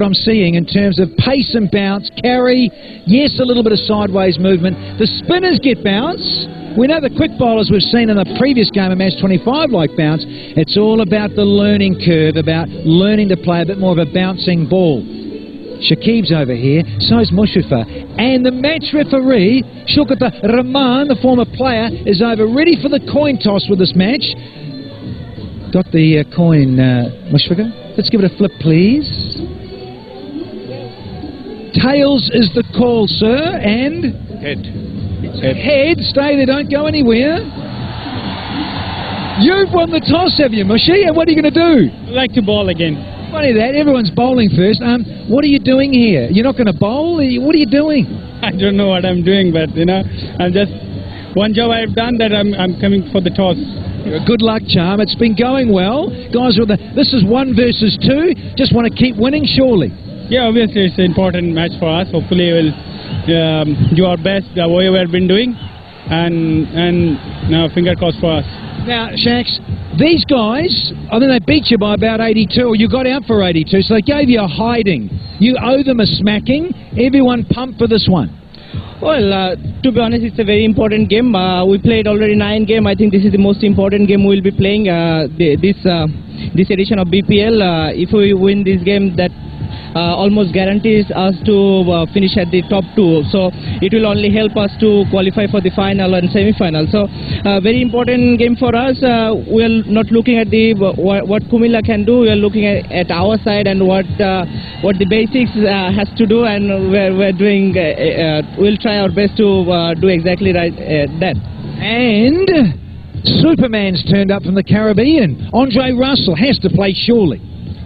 I'm seeing in terms of pace and bounce, carry, yes, a little bit of sideways movement. The spinners get bounce. We know the quick bowlers we've seen in the previous game of match 25 like bounce. It's all about the learning curve, about learning to play a bit more of a bouncing ball. Shakib's over here, so's Mushfiqur, and the match referee, Shukata Rahman, the former player, is over, ready for the coin toss with this match. Got the coin, Mushfiqur? Let's give it a flip, please. Tails is the call, sir, and... Head. Stay there, don't go anywhere. You've won the toss, have you, Mushy? And what are you going to do? I'd like to bowl again. Funny that, everyone's bowling first. What are you doing here? You're not going to bowl? What are you doing? I don't know what I'm doing, but, you know, I'm just... One job I've done that I'm coming for the toss. Good luck, Charm. It's been going well. Guys, this is 1 versus 2. Just want to keep winning, surely. Yeah, obviously it's an important match for us. Hopefully we'll do our best, the way we've been doing, and now finger crossed for us. Now, Shaks, these guys, I think they beat you by about 82, or you got out for 82, so they gave you a hiding. You owe them a smacking. Everyone pumped for this one. Well, to be honest, it's a very important game. We played already 9 games. I think this is the most important game we'll be playing this edition of BPL. If we win this game, that almost guarantees us to finish at the top 2. So it will only help us to qualify for the final and semi-final. So very important game for us. We are not looking at the what Comilla can do. We are looking at our side and what the basics has to do, and we're doing. We'll try our best to do exactly right that. And Superman's turned up from the Caribbean. Andre Russell has to play, surely.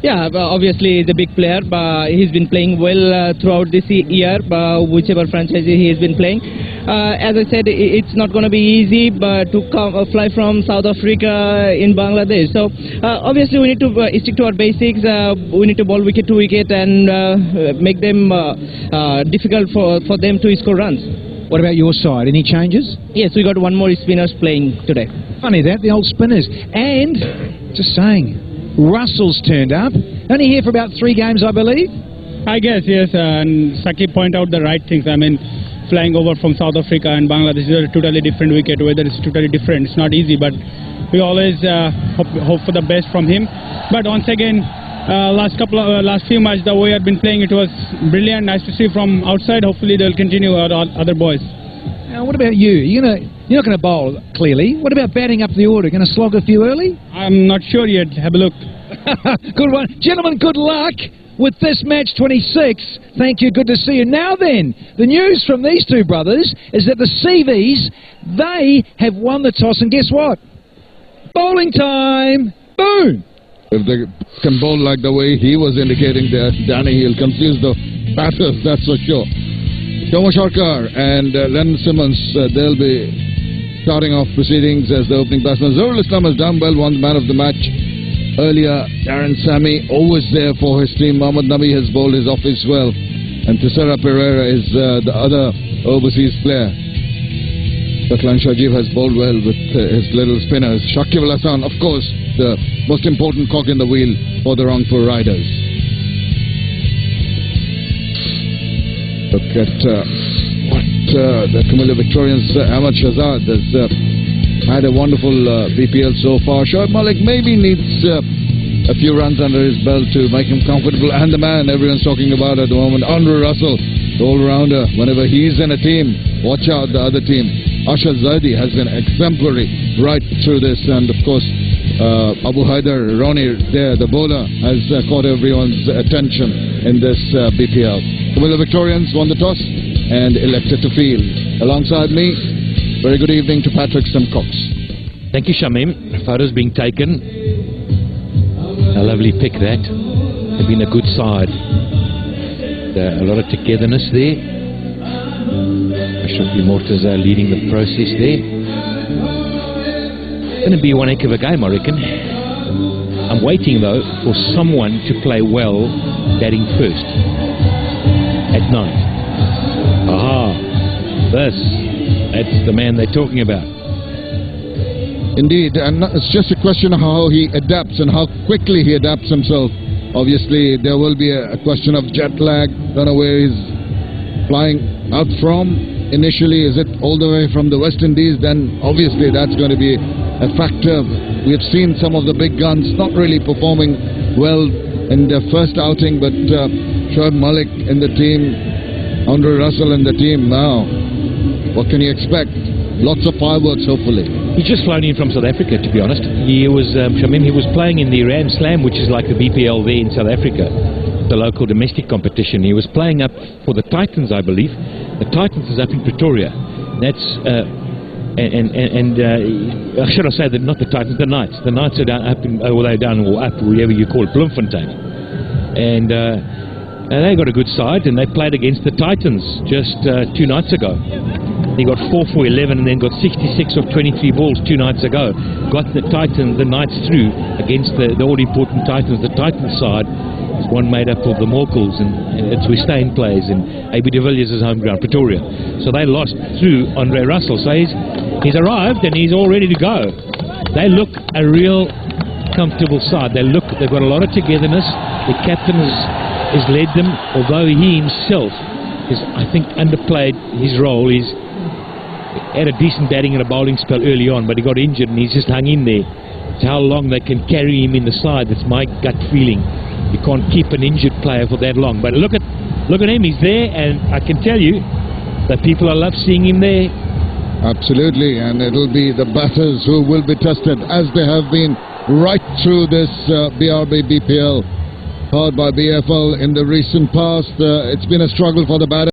Yeah, obviously he's a big player, but he's been playing well throughout this year, whichever franchise he has been playing. As I said, it's not going to be easy to fly from South Africa in Bangladesh. So obviously we need to stick to our basics. We need to bowl wicket to wicket and make them difficult for them to score runs. What about your side? Any changes? Yes, we got 1 more spinners playing today. Funny that, the old spinners. And, just saying, Russell's turned up. Only here for about 3 games, I believe. I guess, yes, and Saki point out the right things. I mean, flying over from South Africa and Bangladesh is a totally different wicket. Weather is totally different. It's not easy, but we always hope for the best from him. But once again, last few matches, the way I've been playing, it was brilliant. Nice to see from outside. Hopefully they'll continue our other boys. Now, what about you? You're not going to bowl, clearly. What about batting up the order? Going to slog a few early? I'm not sure yet. Have a look. Good one. Gentlemen, good luck with this match 26. Thank you. Good to see you. Now then, the news from these 2 brothers is that the CVs, they have won the toss. And guess what? Bowling time. Boom. If they can bowl like the way he was indicating there, Danny, he'll confuse the batters, that's for sure. Thomas Sharkar and Len Simmons, they'll be starting off proceedings as the opening batsman. Zahirul Islam has done well, won the man of the match earlier. Darren Sammy always there for his team. Mohammad Nabi has bowled his office well, and Tissara Pereira is the other overseas player. Saklan Shajiv has bowled well with his little spinners. Shakib Al Hassan, of course, the most important cog in the wheel for the Rangpur Riders. Look at what the Comilla Victorians, Ahmad Shahzad has had a wonderful BPL so far. Shoaib Malik maybe needs a few runs under his belt to make him comfortable. And the man everyone's talking about at the moment, Andre Russell, the all-rounder. Whenever he's in a team, watch out the other team. Ashad Zaidi has been exemplary right through this, and of course Abu Haider, Ronnie there, the bowler, has caught everyone's attention in this BPL. Comilla Victorians won the toss and elected to field. Alongside me, very good evening to Patrick Simcox. Thank you, Shamim. Photos being taken. A lovely pick that. They've been a good side. A lot of togetherness there. Ashraf Murtaza leading the process there. Going to be one heck of a game, I reckon. I'm waiting though for someone to play well batting first at night. That's the man they're talking about. Indeed, and it's just a question of how he adapts and how quickly he adapts himself Obviously, there will be a question of jet lag. Don't know where he's flying out from. Initially, is it all the way from the West Indies? Then obviously that's going to be a factor. We have seen some of the big guns not really performing well in their first outing, but Shoaib Malik in the team, Andre Russell in the team now. What can you expect? Lots of fireworks, hopefully. He's just flown in from South Africa, to be honest. He was, Shamim, he was playing in the Ram Slam, which is like the BPL there in South Africa, the local domestic competition. He was playing up for the Titans, I believe. The Titans is up in Pretoria. That's should I say that not the Titans, the Knights. The Knights are down up in, well, they're down or up, wherever you call it, Bloemfontein. And they got a good side, and they played against the Titans just 2 nights ago. He got 4 for 11 and then got 66 of 23 balls 2 nights ago. Got the Knights through against the all-important Titans. The Titans side is one made up of the Morkels, and it's where Steyn plays, and AB de Villiers' home ground, Pretoria. So they lost through Andre Russell. So he's arrived and he's all ready to go. They look a real comfortable side. They've got a lot of togetherness. The captain has led them, although he himself is, I think, underplayed his role. He's had a decent batting and a bowling spell early on, but he got injured and he's just hung in there. It's how long they can carry him in the side. That's my gut feeling. You can't keep an injured player for that long. But look at him. He's there, and I can tell you that people will love seeing him there. Absolutely, and it'll be the batters who will be tested, as they have been right through this BRB BPL, powered by BFL in the recent past. It's been a struggle for the batters.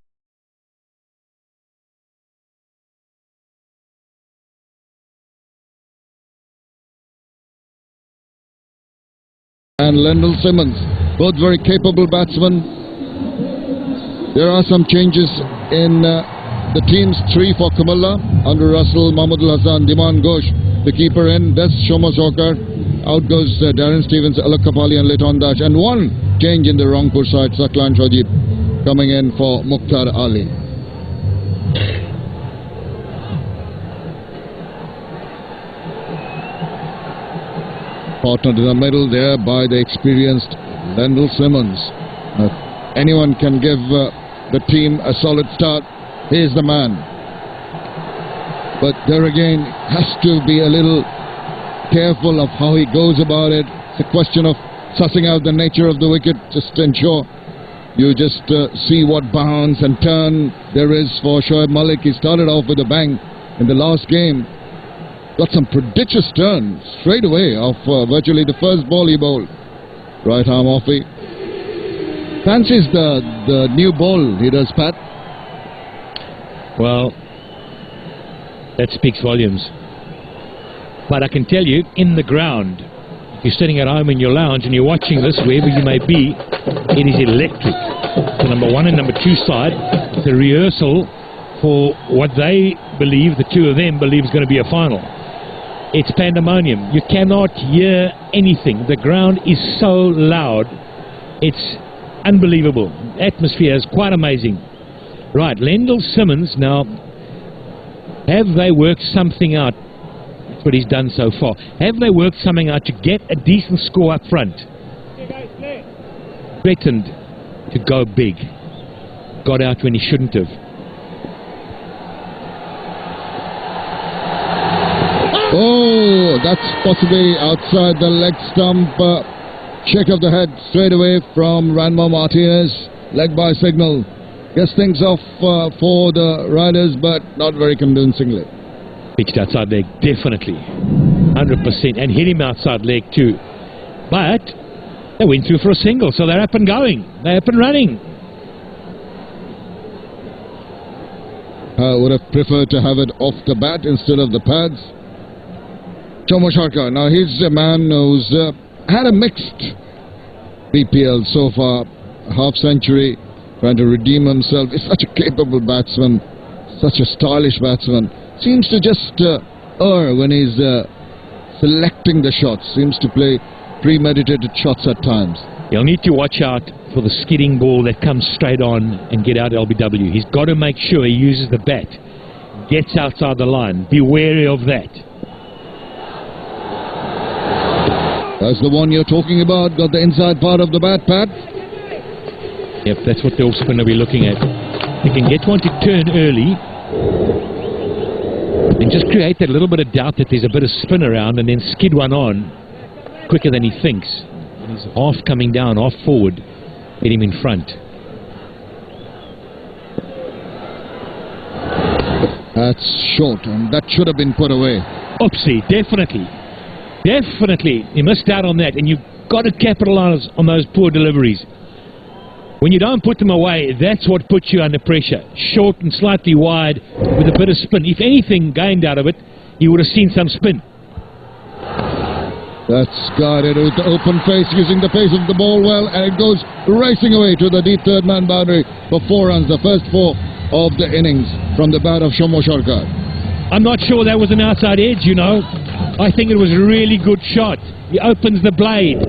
And Lendl Simmons, both very capable batsmen. There are some changes in the team's 3 for Comilla. Andre Russell, Mahmudul Hassan, Diman Ghosh, the keeper in. Des Shoma Sokar. Out goes Darren Stevens, Alok Kapali and Liton Dash. And one change in the Rangpur side, Saklan Shojib coming in for Mukhtar Ali. Partnered in the middle there by the experienced Lendl Simmons. Anyone can give the team a solid start. He's the man. But there again, has to be a little careful of how he goes about it. It's a question of sussing out the nature of the wicket. Just ensure you just see what bounce and turn there is for Shoaib Malik. He started off with a bang in the last game. Got some prodigious turn straight away off virtually the first ball he bowled. Right arm offie. Fancies the new ball he does, Pat. Well, that speaks volumes. But I can tell you, in the ground, if you're sitting at home in your lounge and you're watching this, wherever you may be, it is electric. The number 1 and number 2 side, the rehearsal for what they believe, the 2 of them believe is going to be a final. It's pandemonium. You cannot hear anything. The ground is so loud. It's unbelievable. Atmosphere is quite amazing. Right, Lendl Simmons now, have they worked something out? That's what he's done so far. Have they worked something out to get a decent score up front? Threatened to go big. Got out when he shouldn't have. Oh, that's possibly outside the leg stump. Shake of the head straight away from Ranma Martinez. Leg by signal. Gets things off for the riders, but not very convincingly. Pitched outside leg, definitely. 100%. And hit him outside leg too. But they went through for a single, so they're up and going. They're up and running. I would have preferred to have it off the bat instead of the pads. Chomo Sharka, now he's a man who's had a mixed BPL so far. Half century, trying to redeem himself. He's such a capable batsman, such a stylish batsman. Seems to just err when he's selecting the shots. Seems to play premeditated shots at times. He'll need to watch out for the skidding ball that comes straight on and get out LBW. He's got to make sure he uses the bat, gets outside the line. Be wary of that. That's the one you're talking about. Got the inside part of the bat, Pat. Yep, that's what the off spinner we're looking at. You can get one to turn early and just create that little bit of doubt that there's a bit of spin around, and then skid one on quicker than he thinks. And he's half coming down, half forward, get him in front. That's short, and that should have been put away. Oopsie, definitely. Definitely. You missed out on that, and you've got to capitalise on those poor deliveries. When you don't put them away, that's what puts you under pressure. Short and slightly wide with a bit of spin. If anything gained out of it, you would have seen some spin. That's guarded with the open face, using the pace of the ball well, and it goes racing away to the deep third man boundary for 4 runs, the first 4 of the innings from the bat of Shomo Sarkar. I'm not sure that was an outside edge, you know. I think it was a really good shot. He opens the blade.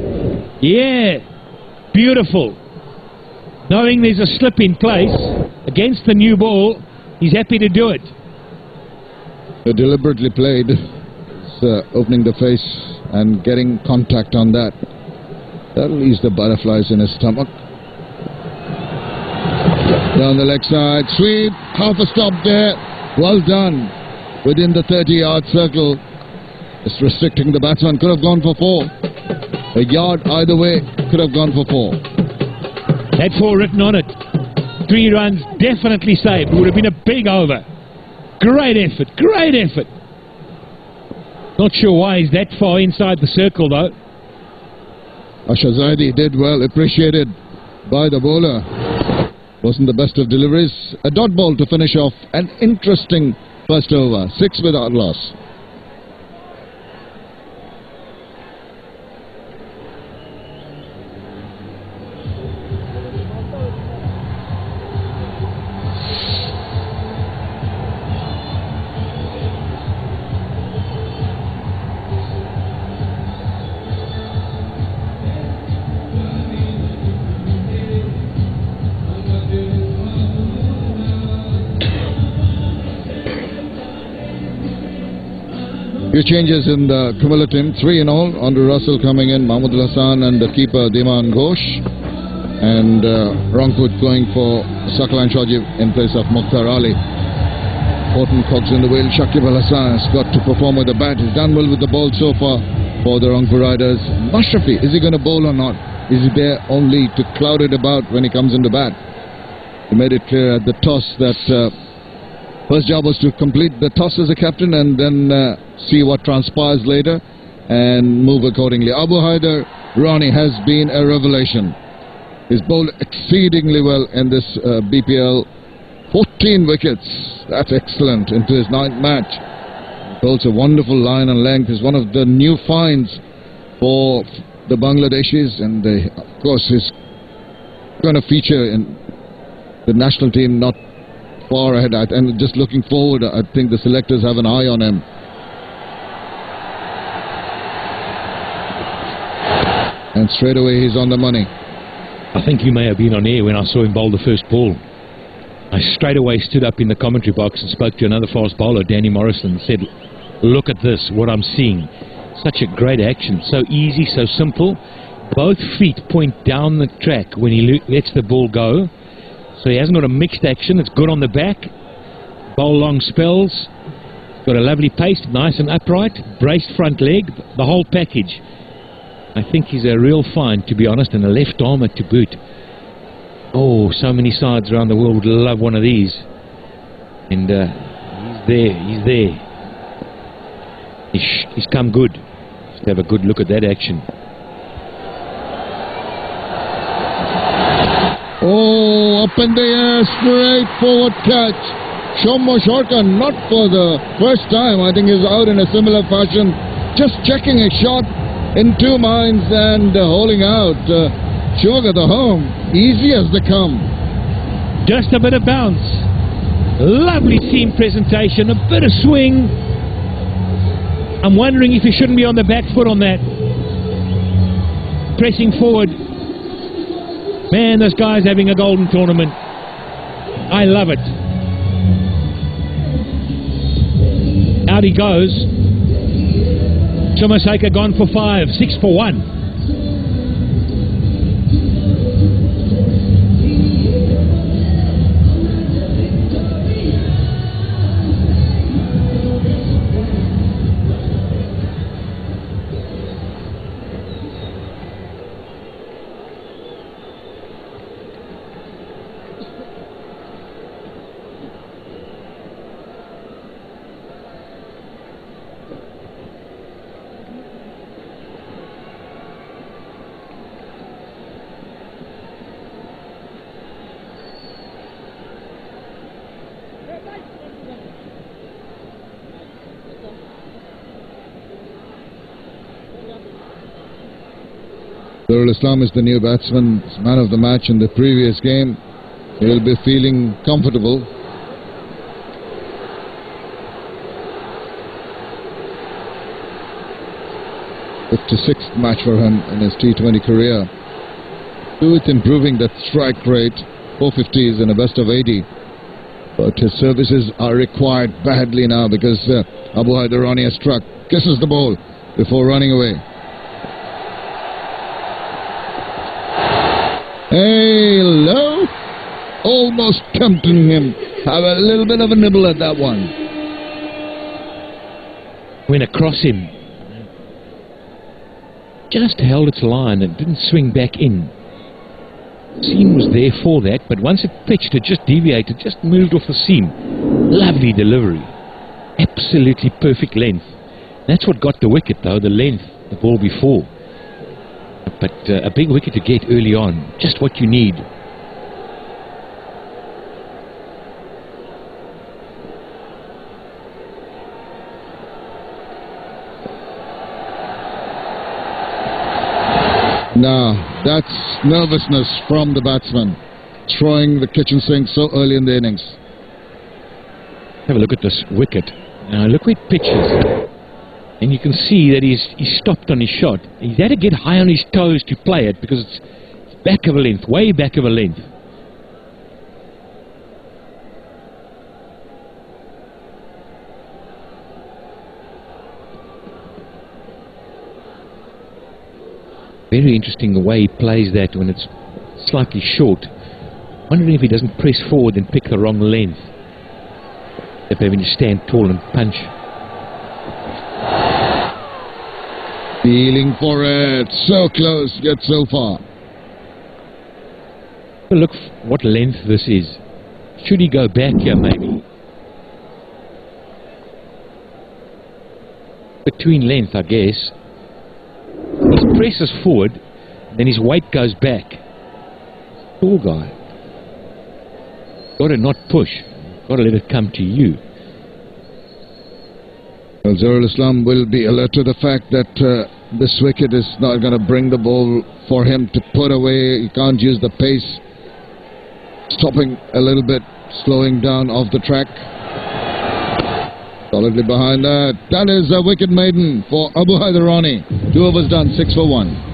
Yeah, beautiful. Knowing there's a slip in place against the new ball, he's happy to do it. Deliberately played, opening the face and getting contact on that. That'll ease the butterflies in his stomach. Down the leg side, sweep, half a stop there. Well done. Within the 30-yard circle, just restricting the batsman. Could have gone for 4. A yard either way, could have gone for 4. Had 4 written on it. 3 runs definitely saved. It would have been a big over. Great effort, great effort. Not sure why he's that far inside the circle though. Ashazadi did well, appreciated by the bowler. Wasn't the best of deliveries. A dot ball to finish off an interesting first over. 6 without loss. Few changes in the Comilla team, 3 in all. Andrew Russell coming in, Mahmood Hassan and the keeper Diman Ghosh, and Rangpur going for Sakalan Shajib in place of Mukhtar Ali. Important cogs in the wheel. Shakib Al Hassan has got to perform with the bat. He's done well with the ball so far for the Rangpur Riders. Mashrafi, is he going to bowl or not? Is he there only to cloud it about when he comes into bat? He made it clear at the toss that first job was to complete the toss as a captain and then see what transpires later and move accordingly. Abu Haider Rani has been a revelation. He's bowled exceedingly well in this BPL. 14 wickets. That's excellent into his 9th match. Bowls a wonderful line and length. Is one of the new finds for the Bangladeshis, and of course he's going to feature in the national team not far ahead. And just looking forward, I think the selectors have an eye on him. And straight away he's on the money. I think you may have been on air when I saw him bowl the first ball. I straight away stood up in the commentary box and spoke to another fast bowler, Danny Morrison, and said, look at this, what I'm seeing. Such a great action, so easy, so simple. Both feet point down the track when he lets the ball go. So he hasn't got a mixed action, it's good on the back. Bowl long spells. Got a lovely pace, nice and upright. Braced front leg, the whole package. I think he's a real find, to be honest, and a left armer to boot. Oh, so many sides around the world would love one of these. And he's there. He's come good. Just have a good look at that action. Oh, up in the air, straight forward catch. Shomo Sarkar, not for the first time. I think he's out in a similar fashion. Just checking a shot in 2 minds and holding out. Shivaga the home, easy as they come. Just a bit of bounce. Lovely seam presentation, a bit of swing. I'm wondering if he shouldn't be on the back foot on that. Pressing forward. Man, this guy's having a golden tournament. I love it. Out he goes. Chumaseka gone for 5, 6 for 1. Darul Islam is the new batsman, man of the match in the previous game. He will be feeling comfortable. '56th match for him in his T20 career. With improving that strike rate, 450s and a best of 80. But his services are required badly now because Abu Haidarani has struck, kisses the ball before running away. Hey, low, almost tempting him. Have a little bit of a nibble at that one. Went across him. Just held its line and didn't swing back in. Seam was there for that, but once it pitched, it just deviated, just moved off the seam. Lovely delivery. Absolutely perfect length. That's what got the wicket, though, the length, the ball before. But a big wicket to get early on, just what you need. Now, that's nervousness from the batsman, throwing the kitchen sink so early in the innings. Have a look at this wicket. Now, look where it pitches. And you can see that he's stopped on his shot. He's had to get high on his toes to play it because it's back of a length, way back of a length. Very interesting the way he plays that when it's slightly short. Wondering if he doesn't press forward and pick the wrong length. If having to stand tall and punch. Feeling for it, so close, yet so far. Look what length this is. Should he go back here maybe? Between length, I guess. He presses forward, then his weight goes back. Tall guy. Got to not push. Got to let it come to you. Well, Darul Islam will be alert to the fact that this wicket is not going to bring the ball for him to put away. He can't use the pace. Stopping a little bit, slowing down off the track. Solidly behind that. That is a wicket maiden for Abu Haidarani. 2 overs done, 6 for 1.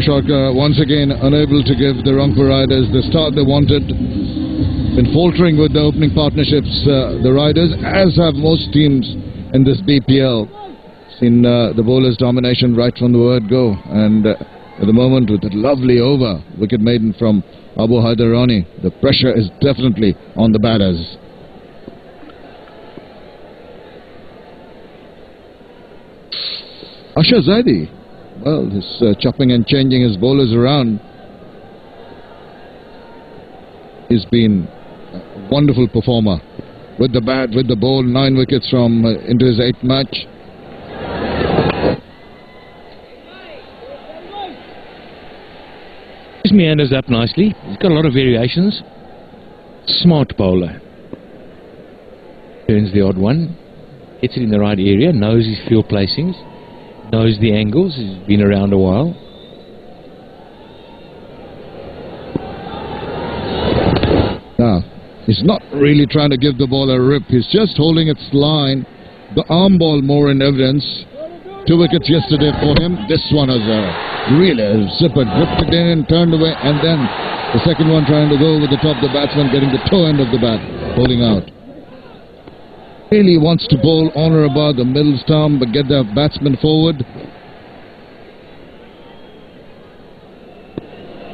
Sharka once again unable to give the Rangpur Riders the start they wanted. Been faltering with the opening partnerships, the Riders, as have most teams in this BPL. Seen the bowlers' domination right from the word go, and at the moment with that lovely over, wicket maiden from Abu Haidarani, the pressure is definitely on the batters. Asha Zaidi, well, he's chopping and changing his bowlers around. He's been a wonderful performer with the bat, with the ball. 9 wickets from into his 8th match. His meanders up nicely. He's got a lot of variations. Smart bowler. Turns the odd one. Gets it in the right area. Knows his field placings. Knows the angles. He's been around a while. Now, he's not really trying to give the ball a rip. He's just holding its line. The arm ball more in evidence. 2 wickets yesterday for him. This one is really a zipper. Drifted in and turned away. And then the second one trying to go over the top of the batsman, getting the toe end of the bat, holding out. Really wants to bowl on or above the middle stump, but get the batsman forward.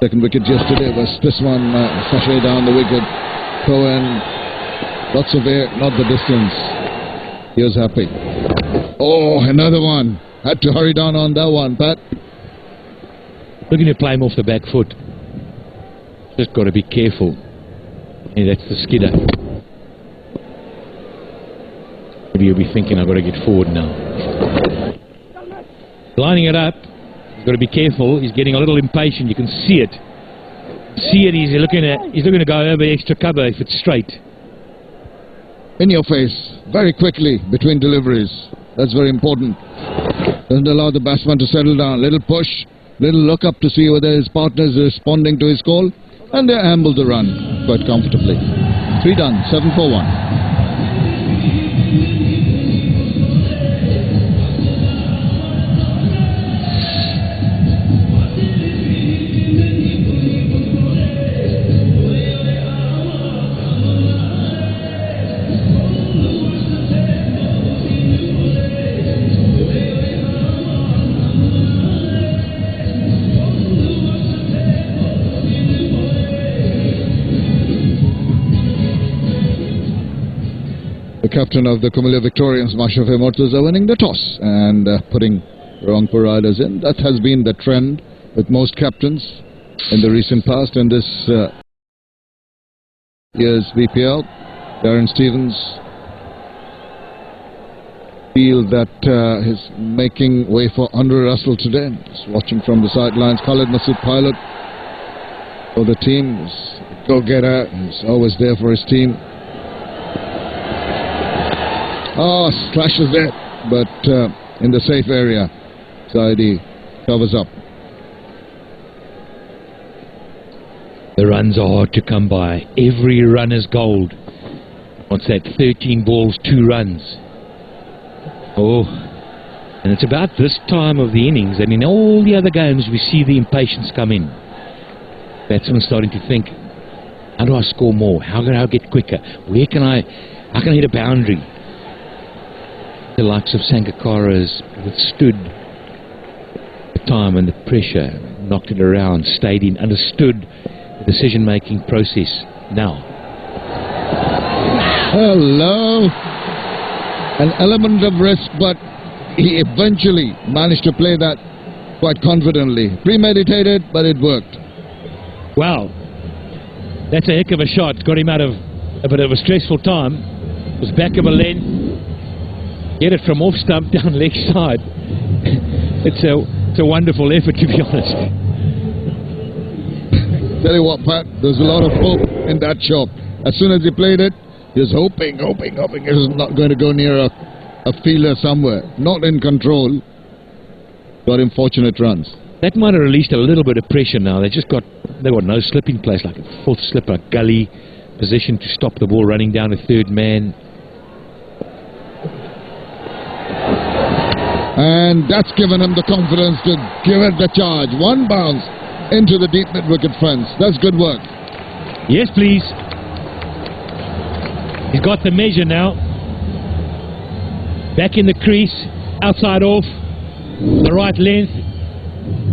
Second wicket yesterday was this one, sashay down the wicket. Cohen, lots of air, not the distance. He was happy. Oh, another one. Had to hurry down on that one, Pat. Looking to play him off the back foot. Just got to be careful. Yeah, that's the skidder. Maybe you'll be thinking, I've got to get forward now. Lining it up. He's got to be careful. He's getting a little impatient. You can see it. He's looking to go over extra cover if it's straight. In your face, very quickly between deliveries. That's very important. Doesn't allow the batsman to settle down. Little push, little look up to see whether his partner is responding to his call, and they amble the run quite comfortably. 3 done, 7 for 1. The captain of the Comilla Victorians, Mashafe Murtaza, winning the toss and putting Rangpur riders in. That has been the trend with most captains in the recent past in this year's BPL. Darren Stevens feel that he's making way for Andre Russell today. Just watching from the sidelines, Khalid Masood pilot for the team. He's a go-getter. He's always there for his team. Oh, slashes it, but in the safe area. Saidi covers up. The runs are hard to come by. Every run is gold. What's that? 13 balls, 2 runs. Oh, and it's about this time of the innings, and in all the other games we see the impatience come in. Batsmen starting to think, how do I score more? How can I get quicker? How can I hit a boundary? The likes of Sangakkara has withstood the time and the pressure, knocked it around, stayed in, understood the decision-making process now. Hello. An element of risk, but he eventually managed to play that quite confidently. Premeditated, but it worked. Wow. That's a heck of a shot. Got him out of a bit of a stressful time. It was back of a length. Get it from off stump down leg side. It's a wonderful effort, to be honest. Tell you what, Pat, there's a lot of hope in that shot. As soon as he played it, he was hoping it was not going to go near a fielder somewhere. Not in control. Got him fortunate runs. That might have released a little bit of pressure now. They've got no slip in place, like a 4th slipper, gully position to stop the ball running down a 3rd man. And that's given him the confidence to give it the charge. 1 bounce into the deep mid-wicket fence. That's good work. Yes, please. He's got the measure now. Back in the crease, outside off, the right length,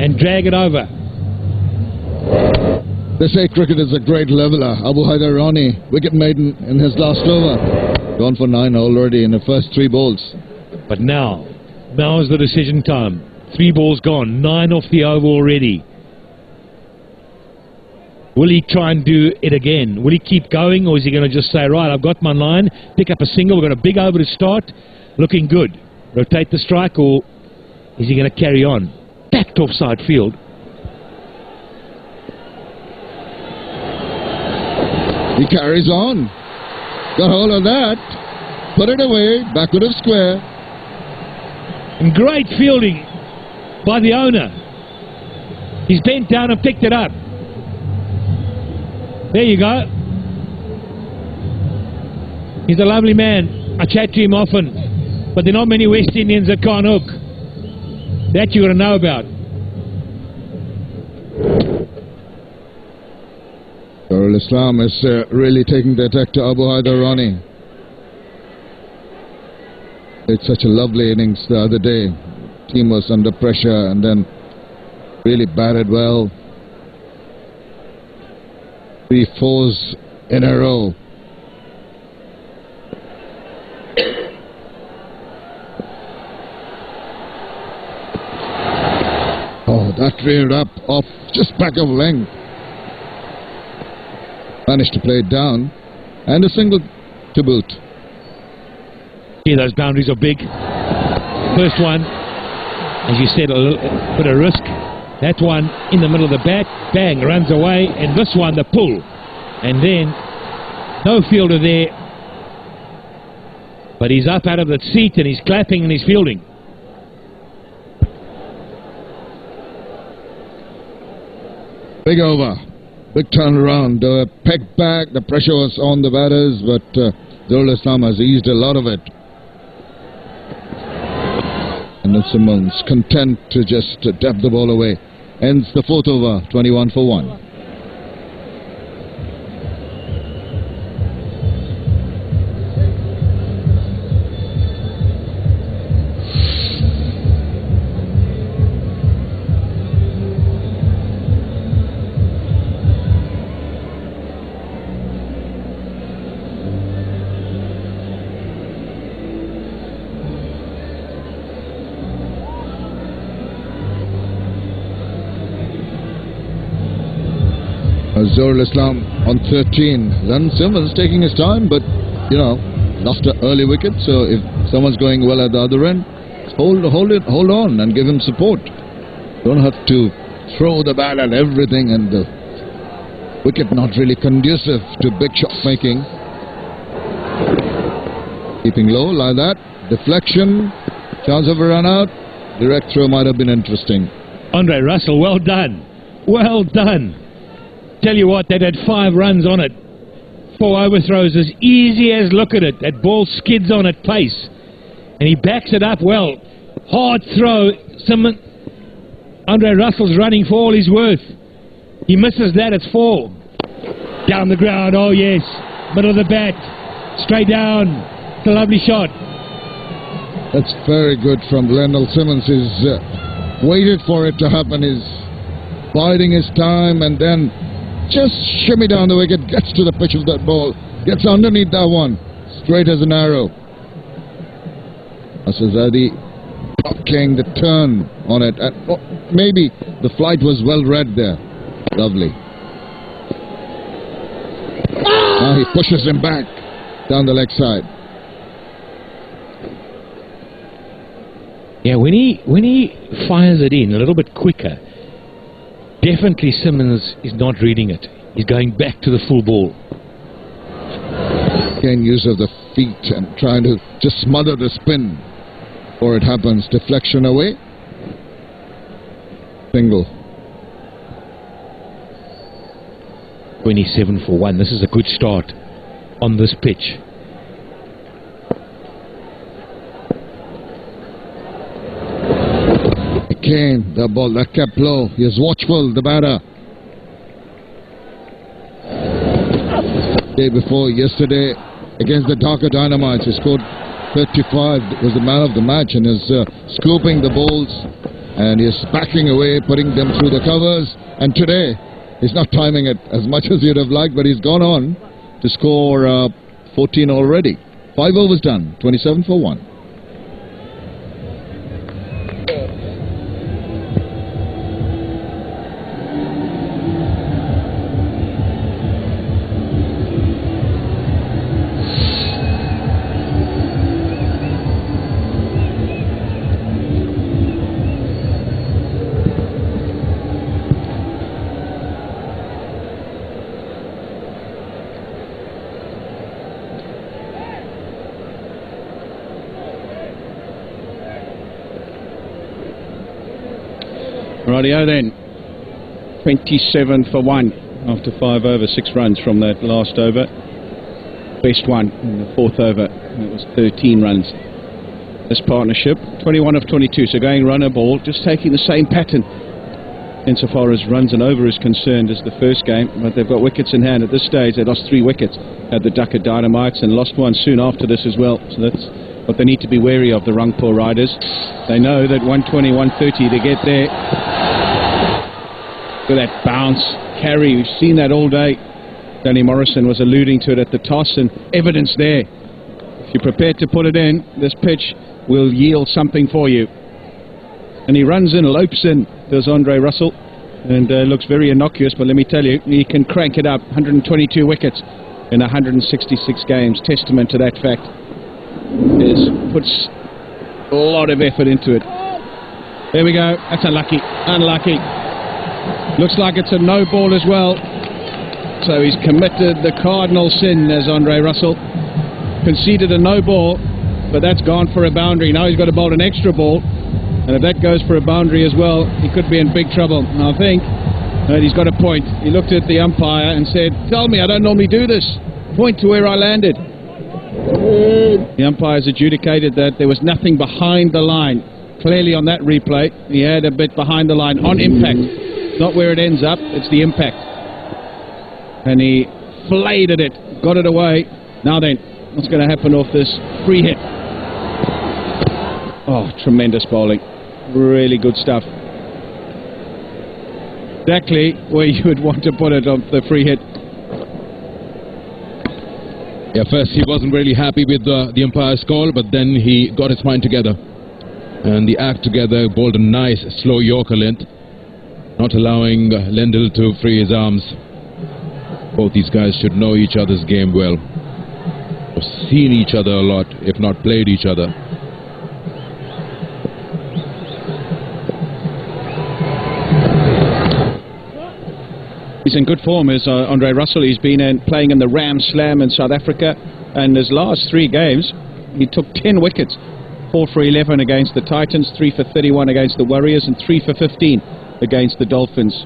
and drag it over. They say cricket is a great leveller. Abu Haider Rani, wicket maiden in his last over. Gone for 9 already in the first 3 balls. But now is the decision time. 3 balls gone, 9 off the over already. Will he try and do it again? Will he keep going, or is he going to just say, right, I've got my 9, pick up a single, we've got a big over to start, looking good. Rotate the strike, or is he going to carry on? Backed offside field. He carries on. Got hold of that. Put it away, backward of square. And great fielding by the owner. He's bent down and picked it up. There you go. He's a lovely man. I chat to him often. But there are not many West Indians that can't hook. That you got to know about. Darul Islam is really taking the attack to Abu Haider Rani. It's such a lovely innings the other day. Team was under pressure and then really batted well. 3 fours in a row. Oh, that reared up off just back of length. Managed to play it down. And a single to boot. Yeah, those boundaries are big. First one, as you said, a little bit of risk. That one in the middle of the bat, bang, runs away. And this one, the pull. And then, no fielder there. But he's up out of the seat and he's clapping and he's fielding. Big over. Big turnaround. Pegged back. The pressure was on the batters, but Darul Islam has eased a lot of it. And then Simmons content to just dab the ball away. Ends the 4th over, 21 for 1. Darul Islam on 13. Then Simmons taking his time, but you know, lost an early wicket. So if someone's going well at the other end, hold on and give him support. Don't have to throw the bat at everything, and the wicket not really conducive to big shot making. Keeping low like that, deflection, chance of a run out. Direct throw might have been interesting. Andre Russell, well done. Well done. Tell you what, that had 5 runs on it. 4 overthrows, as easy as look at it. That ball skids on at pace. And he backs it up well. Hard throw. Andre Russell's running for all he's worth. He misses that, it's 4. Down the ground, oh yes. Middle of the bat. Straight down. It's a lovely shot. That's very good from Lendl Simmons. He's waited for it to happen. He's biding his time and then just shimmy down the wicket, gets to the pitch of that ball, gets underneath that one, straight as an arrow. Asazadi blocking the turn on it. And, maybe the flight was well read there. Lovely. Now he pushes him back down the leg side. Yeah, when he fires it in a little bit quicker, definitely Simmons is not reading it. He's going back to the full ball. Again, use of the feet and trying to just smother the spin before it happens. Deflection away. Single. 27 for 1. This is a good start on this pitch. Again, the ball that kept low. He is watchful, the batter. Day before, yesterday, against the Dhaka Dynamites, he scored 35. Was the man of the match and is scooping the balls and he is backing away, putting them through the covers. And today, he's not timing it as much as you'd have liked, but he's gone on to score 14 already. 5 overs done, 27 for 1. Rightio then. 27 for 1 after 5 over, 6 runs from that last over. Best one in the 4th over. It was 13 runs. This partnership, 21 of 22, so going runner ball, just taking the same pattern insofar as runs and over is concerned as the first game, but they've got wickets in hand at this stage. They lost 3 wickets at the Dhaka Dynamites and lost one soon after this as well, so that's what they need to be wary of, the Rangpur riders. They know that 120, 130 to get there. Look at that bounce, carry, we've seen that all day. Danny Morrison was alluding to it at the toss, and evidence there. If you're prepared to put it in, this pitch will yield something for you. And he runs in, lopes in, does Andre Russell, and looks very innocuous, but let me tell you, he can crank it up. 122 wickets in 166 games, testament to that fact. Puts a lot of effort into it. There we go, that's unlucky, unlucky. Looks like it's a no ball as well, so he's committed the cardinal sin as Andre Russell. Conceded a no ball, but that's gone for a boundary. Now he's got to bowl an extra ball, and if that goes for a boundary as well, he could be in big trouble. And I think that he's got a point. He looked at the umpire and said, "Tell me, I don't normally do this. Point to where I landed." The umpires adjudicated that there was nothing behind the line. Clearly on that replay, he had a bit behind the line on impact. Not where it ends up, it's the impact. And he flayed at it, got it away. Now then, what's going to happen off this free hit? Oh, tremendous bowling. Really good stuff. Exactly where you would want to put it on the free hit. Yeah, first he wasn't really happy with the umpire's call, but then he got his mind together. And the act together bowled a nice slow Yorker length, not allowing Lendl to free his arms. Both these guys should know each other's game well. Have seen each other a lot, if not played each other. He's in good form as Andre Russell. He's been playing in the Ram Slam in South Africa, and his last 3 games he took 10 wickets. 4 for 11 against the Titans, 3 for 31 against the Warriors, and 3 for 15 against the Dolphins.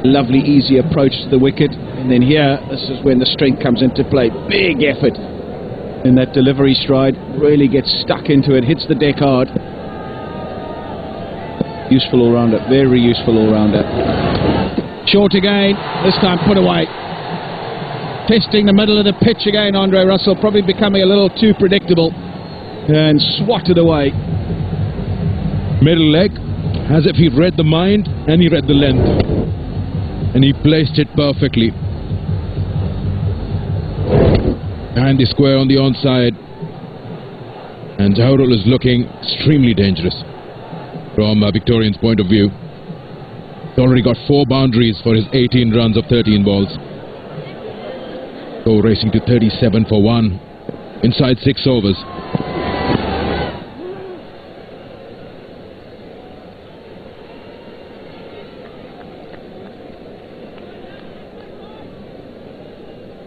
Lovely easy approach to the wicket, and then here, this is when the strength comes into play. Big effort in that delivery stride, really gets stuck into it, hits the deck hard. Useful all-rounder, very useful all-rounder. Short again, this time put away. Testing the middle of the pitch again, Andre Russell, probably becoming a little too predictable, and swatted away. Middle leg, as if he read the mind and he read the length. And he placed it perfectly. And the square on the onside. And Jahrul is looking extremely dangerous from a Victorian's point of view. He's already got 4 boundaries for his 18 runs of 13 balls. So racing to 37 for 1 inside 6 overs.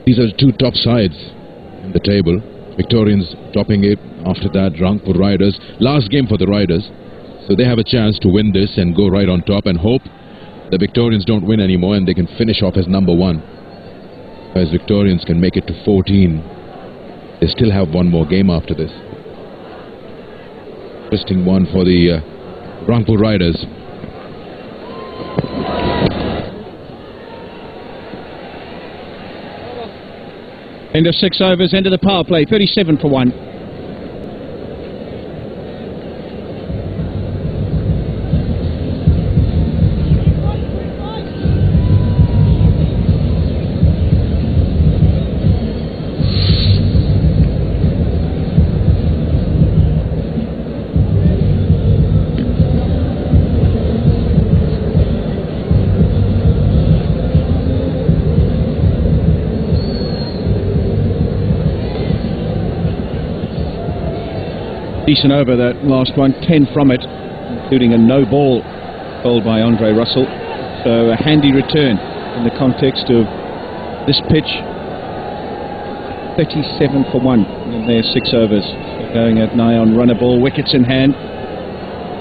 These are the 2 top sides in the table. Victorians topping it. After that, Rangpur Riders. Last game for the Riders. So they have a chance to win this and go right on top and hope the Victorians don't win anymore and they can finish off as number 1. As Victorians can make it to 14. They still have 1 more game after this. Interesting one for the Rangpur Riders. End of 6 overs, end of the power play, 37 for 1. Decent over, that last one, 10 from it, including a no ball bowled by Andre Russell. So a handy return in the context of this pitch. 37 for 1 in their 6 overs. So going at nigh on runner ball, wickets in hand.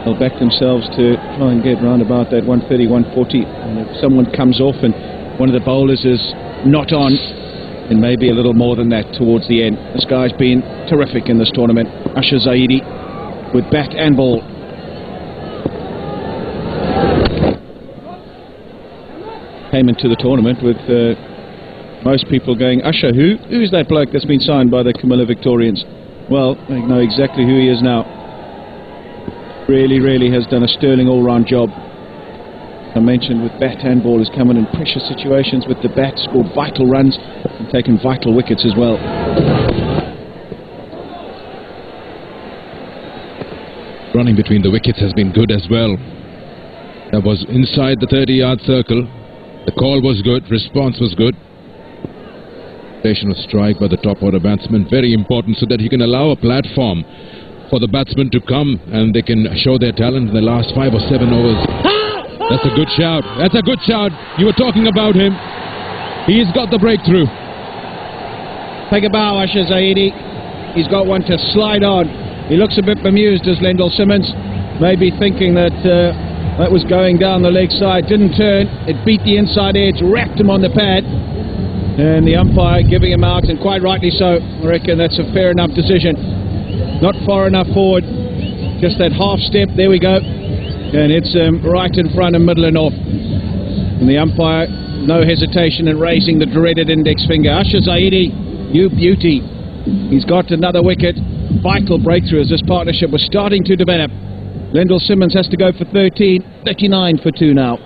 they'll back themselves to try and get round about that 130, 140. And if someone comes off and one of the bowlers is not on, then maybe a little more than that towards the end. This guy's been terrific in this tournament. Asher Zaidi with bat and ball. Came into the tournament with most people going, Asher, who's that bloke that's been signed by the Comilla Victorians? Well, they know exactly who he is now. Really has done a sterling all-round job. I mentioned with bat and ball has come in pressure situations with the bat, scored vital runs and taken vital wickets as well. Running between the wickets has been good as well. That was inside the 30-yard circle. The call was good, response was good. Rotational strike by the top order batsman, very important, so that he can allow a platform for the batsmen to come and they can show their talent in the last 5 or 7 overs. That's a good shout. That's a good shout. You were talking about him. He's got the breakthrough. Take a bow, Asher Zaidi. He's got one to slide on. He looks a bit bemused as Lendl Simmons, maybe thinking that that was going down the leg side. Didn't turn. It beat the inside edge, wrapped him on the pad. And the umpire giving him out, and quite rightly so. I reckon that's a fair enough decision. Not far enough forward. Just that half step. There we go. And it's right in front of middle and off. And the umpire, no hesitation in raising the dreaded index finger. Asher Zaidi, you beauty. He's got another wicket. Vital breakthrough as this partnership was starting to develop. Lendl Simmons has to go for 13. 39 for 2 now.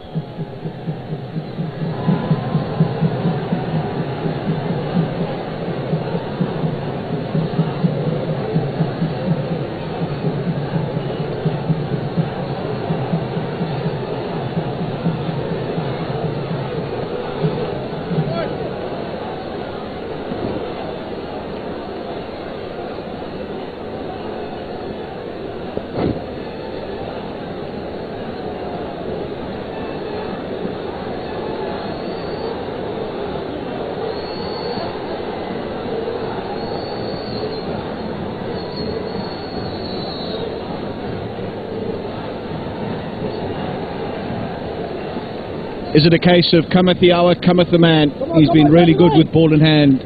Is it a case of cometh the hour, cometh the man? He's been really good with ball in hand.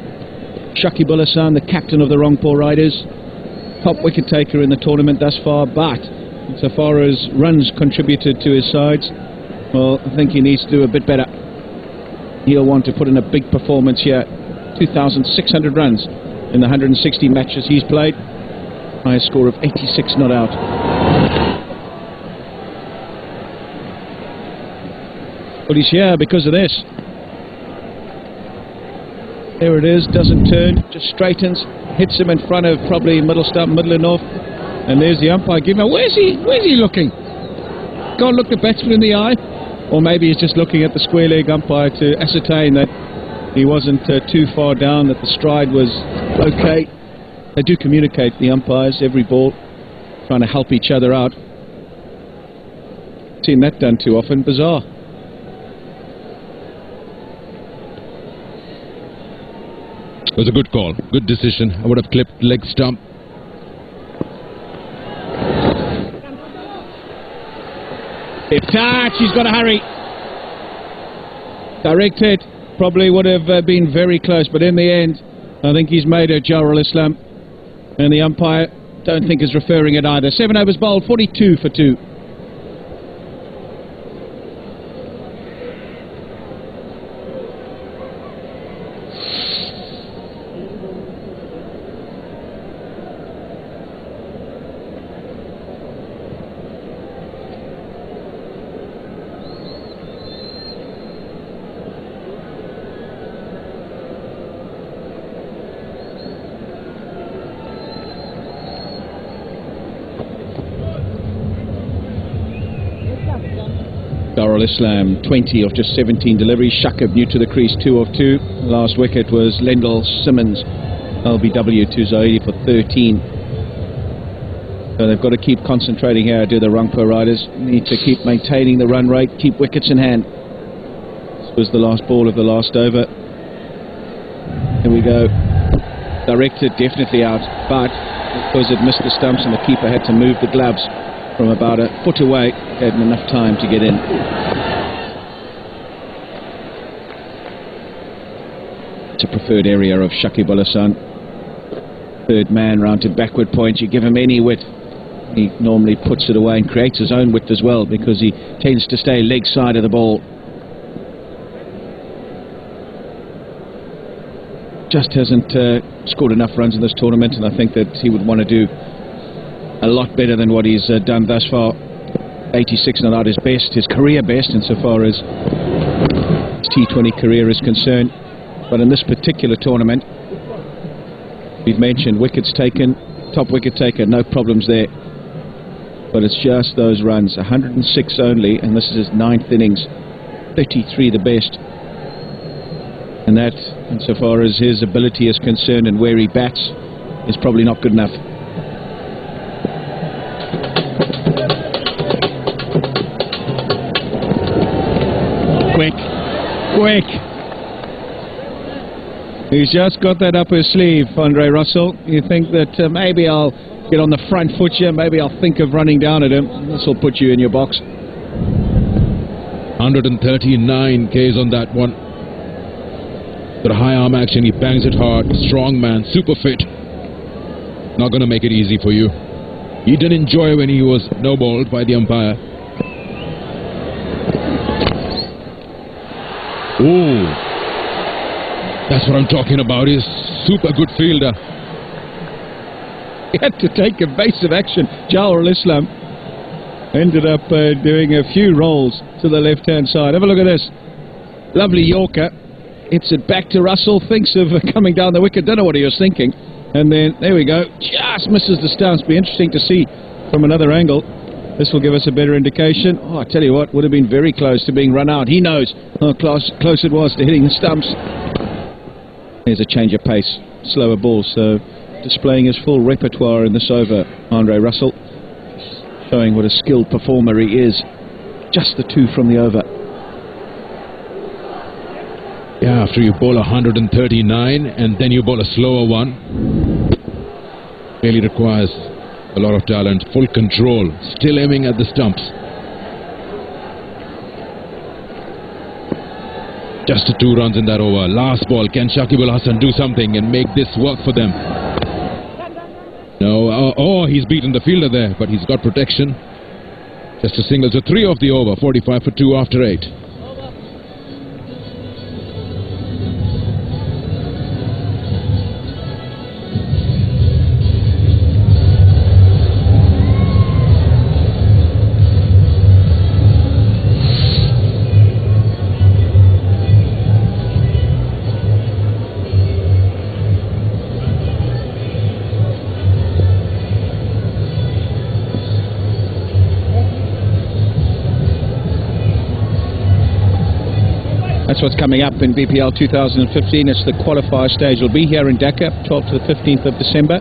Shakib-ul Hasan, the captain of the Rangpur Riders, top wicket taker in the tournament thus far, but so far as runs contributed to his sides, well, I think he needs to do a bit better. He'll want to put in a big performance here. 2,600 runs in the 160 matches he's played. Highest score of 86 not out. Well, he's here because of this. There it is, doesn't turn, just straightens, hits him in front of probably middle stump, middle and off. And there's the umpire giving him, where's he looking? Can't look the batsman in the eye. Or maybe he's just looking at the square leg umpire to ascertain that he wasn't too far down, that the stride was okay. They do communicate, the umpires, every ball, trying to help each other out. Seen that done too often, bizarre. It was a good call, good decision. I would have clipped leg stump. If touch, he's got to hurry. Direct hit, probably would have been very close, but in the end, I think he's made a Jawhar Islam, and the umpire don't think is referring it either. 7 overs bowled, 42 for 2. Jawhar Islam, 20 of just 17 deliveries. Shakib new to the crease, 2 of 2. Last wicket was Lendl Simmons, LBW to Zaidi for 13. So they've got to keep concentrating here, do the Rangpur Riders. Need to keep maintaining the run rate, keep wickets in hand. This was the last ball of the last over. Here we go. Directed, definitely out, but because it missed the stumps and the keeper had to move the gloves, from about a foot away, gave him enough time to get in. It's a preferred area of Shakib Al Hassan. Third man round to backward point, you give him any width, he normally puts it away and creates his own width as well, because he tends to stay leg side of the ball. Just hasn't scored enough runs in this tournament, and I think that he would want to do a lot better than what he's done thus far. 86 not out his best, his career best insofar as his T20 career is concerned. But in this particular tournament, we've mentioned wickets taken, top wicket taker, no problems there. But it's just those runs, 106 only, and this is his 9th innings, 33 the best. And that, insofar as his ability is concerned and where he bats, is probably not good enough. Quick. He's just got that up his sleeve, Andre Russell. You think that maybe I'll get on the front foot here, maybe I'll think of running down at him. This will put you in your box. 139 Ks on that one. Got a high arm action, he bangs it hard. Strong man, super fit. Not going to make it easy for you. He didn't enjoy when he was no-balled by the umpire. Oh, that's what I'm talking about. He's super good fielder. He had to take evasive action. Jawhar Islam ended up doing a few rolls to the left-hand side. Have a look at this. Lovely Yorker. Hits it back to Russell. Thinks of coming down the wicket. Don't know what he was thinking. And then, there we go. Just misses the stumps. Be interesting to see from another angle. This will give us a better indication. Oh, I tell you what, would have been very close to being run out. He knows how close it was to hitting the stumps. There's a change of pace. Slower ball, so displaying his full repertoire in this over, Andre Russell. Showing what a skilled performer he is. Just the 2 from the over. Yeah, after you bowl 139 and then you bowl a slower one, really requires a lot of talent, full control, still aiming at the stumps. Just 2 runs in that over. Last ball, can Shakib Al Hassan do something and make this work for them? No, oh, he's beaten the fielder there, but he's got protection. Just a single, so 3 off the over, 45 for 2 after 8. That's what's coming up in BPL 2015. It's the qualifier stage. It'll be here in Dhaka, 12th to the 15th of December.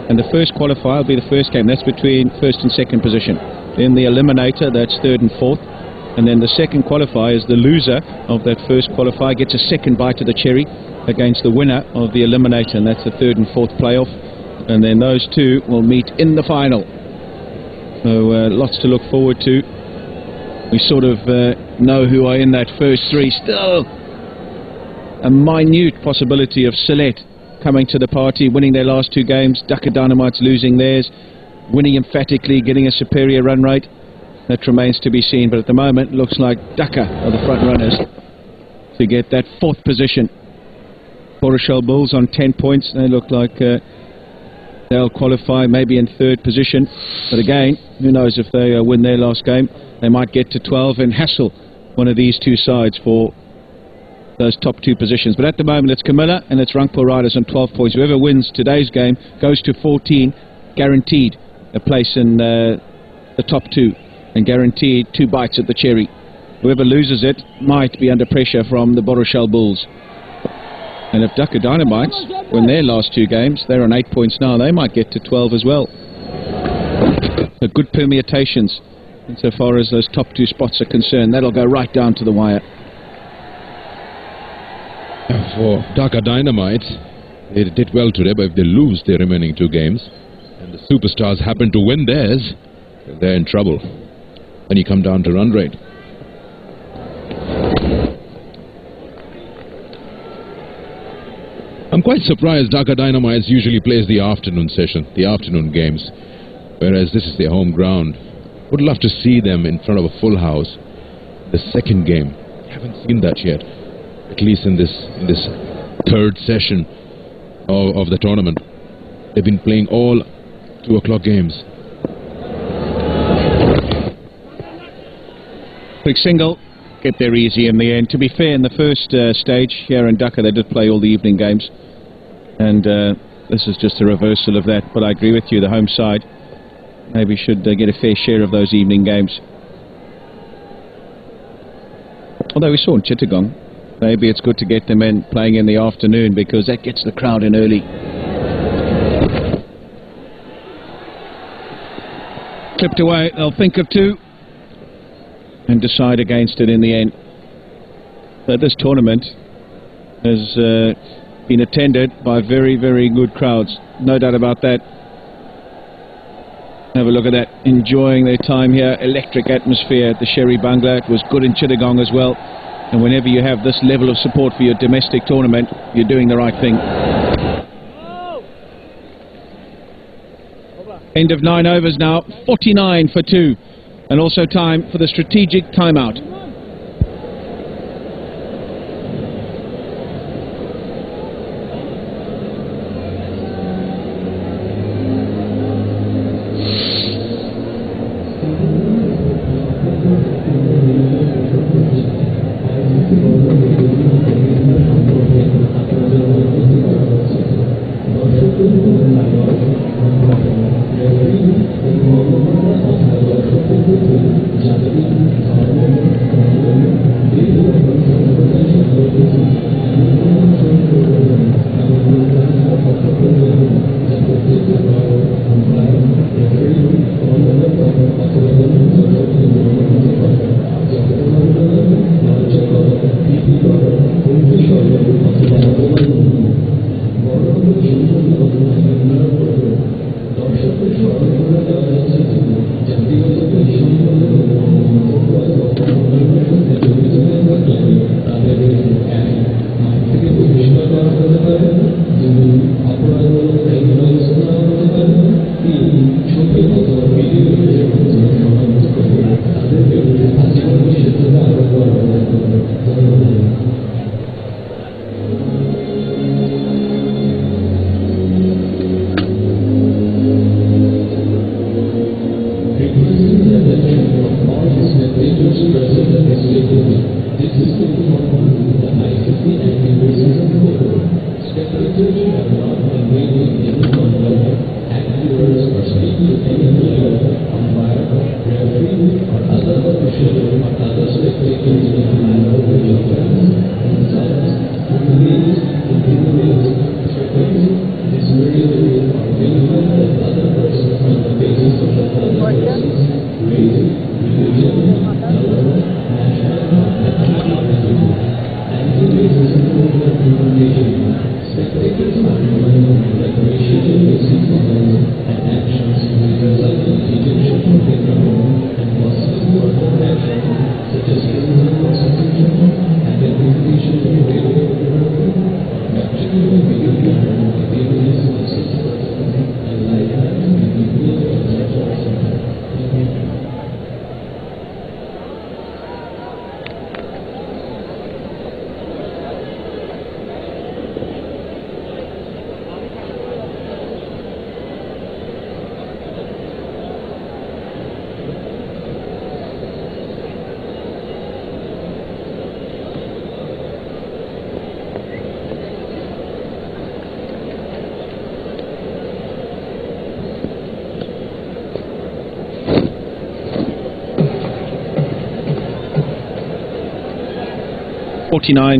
And the first qualifier will be the first game. That's between first and second position. Then the eliminator, that's third and fourth. And then the second qualifier is the loser of that first qualifier gets a second bite of the cherry against the winner of the eliminator. And that's the third and fourth playoff. And then those two will meet in the final. So lots to look forward to. We sort of know who are in that first 3. Still a minute possibility of Sylhet coming to the party, winning their last 2 games. Dhaka Dynamites losing theirs, winning emphatically, getting a superior run rate. That remains to be seen, but at the moment looks like Dhaka are the front runners to get that 4th position. Boroshal Bulls on 10 points. They look like they'll qualify maybe in 3rd position, but again, who knows if they win their last game. They might get to 12 and hassle one of these 2 sides for those top 2 positions. But at the moment it's Comilla and it's Rangpur Riders on 12 points. Whoever wins today's game goes to 14, guaranteed a place in the top 2 and guaranteed 2 bites at the cherry. Whoever loses it might be under pressure from the Boroshal Bulls. And if Dhaka Dynamites win their last 2 games, they're on 8 points now, they might get to 12 as well. So good permutations insofar as those top 2 spots are concerned. That'll go right down to the wire. For Dhaka Dynamites, they did well today, but if they lose their remaining 2 games and the superstars happen to win theirs, they're in trouble. Then you come down to run rate. I'm quite surprised Dhaka Dynamites usually plays the afternoon session, the afternoon games, whereas this is their home ground. Would love to see them in front of a full house. The second game, haven't seen that yet, at least in this third session of the tournament. They've been playing all 2 o'clock games. Quick single, get there easy in the end. To be fair, in the first stage here in Dhaka, they did play all the evening games, and this is just a reversal of that. But I agree with you, the home side maybe should get a fair share of those evening games. Although we saw in Chittagong, maybe it's good to get them in playing in the afternoon, because that gets the crowd in early. Clipped away, they'll think of 2 and decide against it in the end. But this tournament has been attended by very, very good crowds, no doubt about that. Have a look at that, enjoying their time here. Electric atmosphere at the Sherry Bangla. It was good in Chittagong as well. And whenever you have this level of support for your domestic tournament, you're doing the right thing. End of 9 overs now, 49 for 2. And also time for the strategic timeout.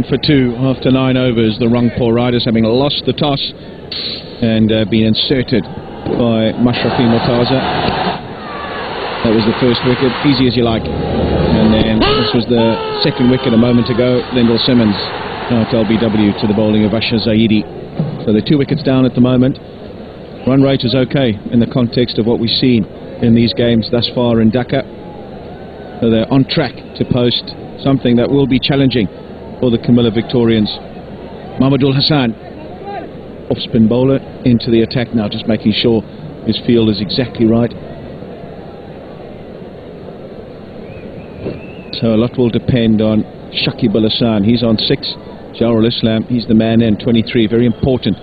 For 2 after 9 overs. The Rangpur Riders having lost the toss and been inserted by Mashrafi Mortaza. That was the first wicket, easy as you like. And then this was the second wicket a moment ago. Lyndall Simmons at LBW to the bowling of Asher Zaidi. So they're 2 wickets down at the moment. Run rate is okay in the context of what we've seen. in these games thus far in Dhaka. So they're on track to post something that will be challenging for the Comilla Victorians. Mahmudul Hassan, off-spin bowler, into the attack now, just making sure his field is exactly right. So a lot will depend on Shakib Al Hassan. He's on 6. Jarul Islam, he's the man in, 23. Very important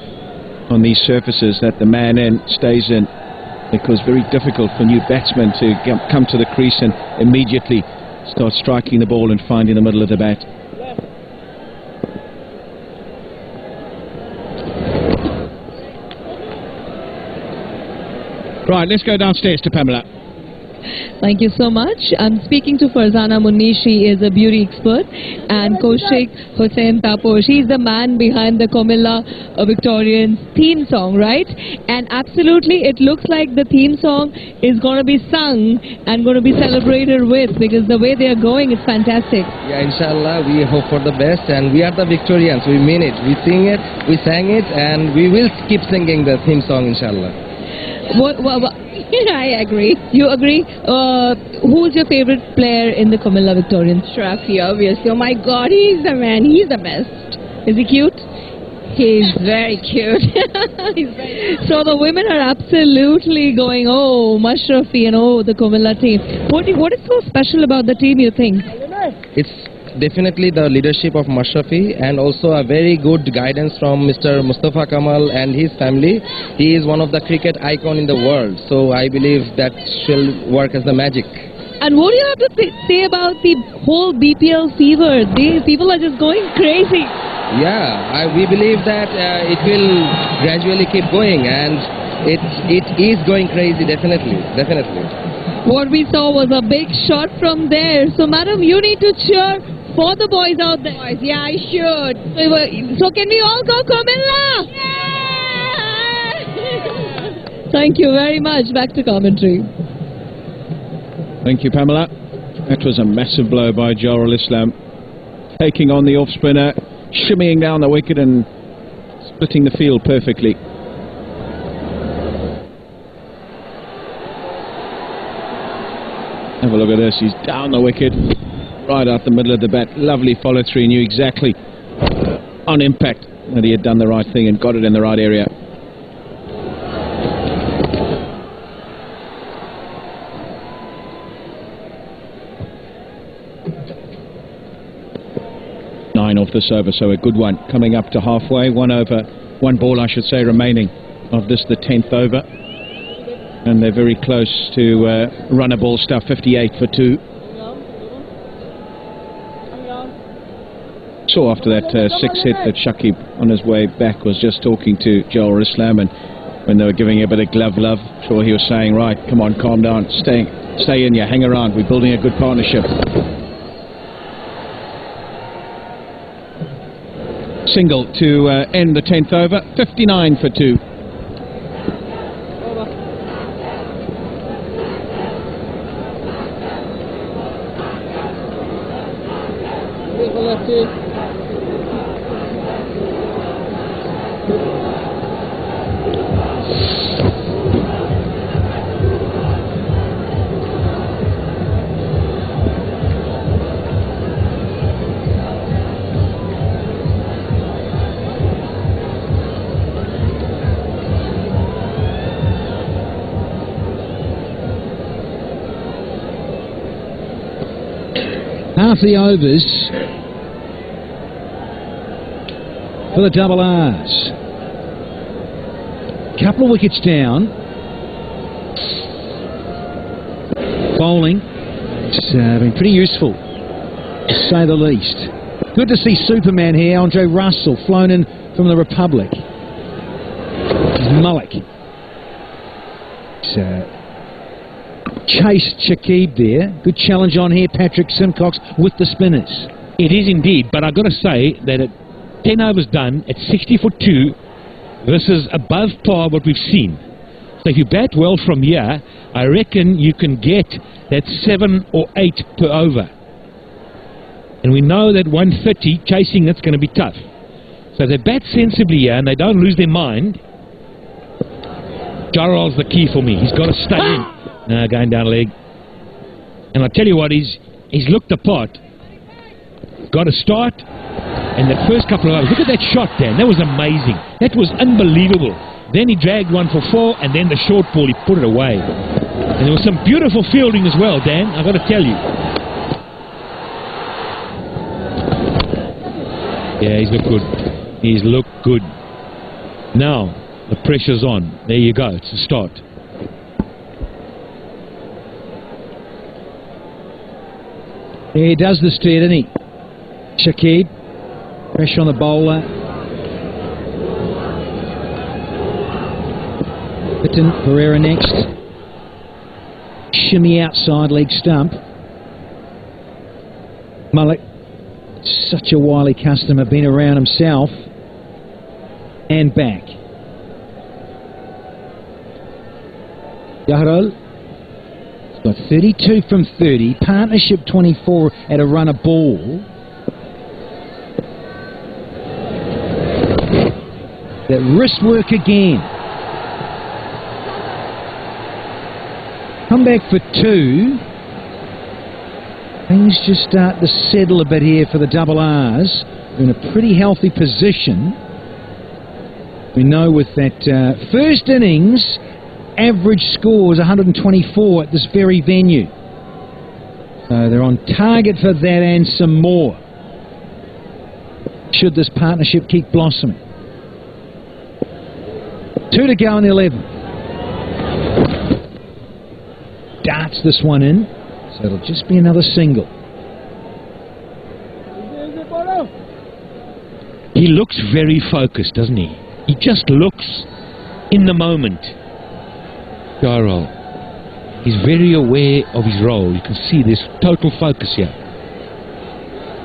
on these surfaces that the man in stays in, because very difficult for new batsmen to come to the crease and immediately start striking the ball and finding the middle of the bat. Right, let's go downstairs to Pamela. Thank you so much. I'm speaking to Farzana Munni. She is a beauty expert, and Kaushik Hussain Tapur. She's the man behind the Comilla Victorians theme song, right? And absolutely, it looks like the theme song is going to be sung and going to be celebrated with, because the way they are going is fantastic. Yeah, inshallah, we hope for the best, and we are the Victorians. We mean it. We sing it, we sang it, and we will keep singing the theme song, inshallah. I agree. You agree? Who's your favorite player in the Comilla Victorians? Shrafi, obviously. Oh my God, he's the man. He's the best. Is he cute? He's very cute. So the women are absolutely going, oh, Mashrafi and oh, the Comilla team. What is so special about the team, you think? It's definitely the leadership of Mashrafi, and also a very good guidance from Mr. Mustafa Kamal and his family. He is one of the cricket icon in the world, so I believe that shall work as the magic. And what do you have to say about the whole BPL fever? People are just going crazy. Yeah, we believe that it will gradually keep going, and it is going crazy, definitely. What we saw was a big shot from there. So, madam, you need to cheer for the boys out there. Yeah, I should. So can we all go Comilla? Yeah! Thank you very much. Back to commentary. Thank you, Pamela. That was a massive blow by Jarul Islam, taking on the off-spinner, shimmying down the wicket and splitting the field perfectly. Have a look at this. He's down the wicket, right out the middle of the bat. Lovely follow-through. He knew exactly on impact that he had done the right thing and got it in the right area. Nine off this over, so a good one. Coming up to halfway, one ball I should say remaining of this, the 10th over. And they're very close to runner ball stuff, 58 for 2. So after that 6 hit that Shakib on his way back was just talking to Jarul Islam, and when they were giving a bit of glove love, sure he was saying, right, come on, calm down, stay in here, hang around, we're building a good partnership. Single to end the 10th over, 59 for 2. Half the overs for the double R's. Couple of wickets down. Bowling. It's been pretty useful, to say the least. Good to see Superman here, Andre Russell, flown in from the Republic. This is Malik. Chased Shakib there. Good challenge on here, Patrick Simcox with the spinners. It is indeed, but I've got to say that at 10 overs done, at 60 for 2, this is above par what we've seen. So if you bat well from here, I reckon you can get that 7 or 8 per over. And we know that 130, chasing that's going to be tough. So if they bat sensibly here and they don't lose their mind, Jarrell's the key for me. He's got to stay in. Going down leg. And I tell you what, he's looked the part. Got a start. And the first couple of hours, look at that shot, Dan. That was amazing. That was unbelievable. Then he dragged one for 4, and then the short ball, he put it away. And there was some beautiful fielding as well, Dan, I've got to tell you. Yeah, he's looked good. He's looked good. Now, the pressure's on. There you go. It's a start. Yeah, he does this to you, doesn't he? Shakib. Pressure on the bowler. Bitton, Pereira next. Shimmy outside leg stump. Mullock, such a wily customer, been around himself. And back. Yahrol. Got 32 from 30. Partnership 24 at a run a ball. That wrist work again. Come back for 2. Things just start to settle a bit here for the double R's. They're in a pretty healthy position. We know with that first innings, average score is 124 at this very venue. So they're on target for that and some more. Should this partnership keep blossoming. 2 to go in the 11th. Darts this one in, so it'll just be another single. He looks very focused, doesn't he? He just looks in the moment. Yarol. He's very aware of his role. You can see there's total focus here.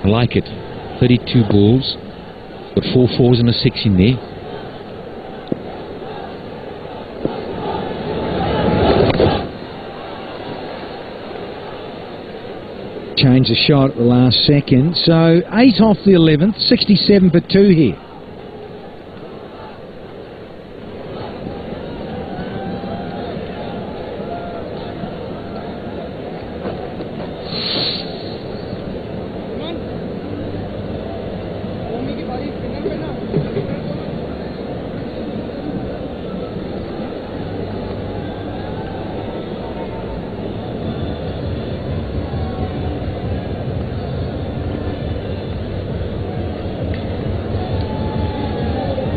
I like it. 32 balls. Got 4 4s and a 6 in there. Change the shot at the last second. So 8 off the 11th, 67 for 2 here.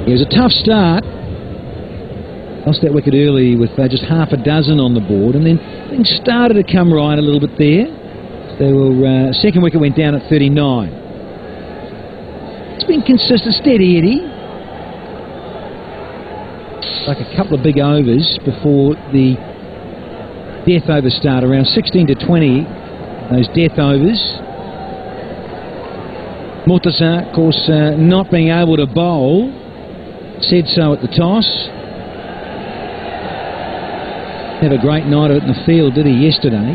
It was a tough start. Lost that wicket early with just half a dozen on the board, and then things started to come right a little bit there. They were second wicket went down at 39. It's been consistent, steady Eddie. Like a couple of big overs before the death overs start, around 16 to 20. Those death overs. Murtaza, of course, not being able to bowl. Said so at the toss. Had a great night of it in the field, did he, yesterday?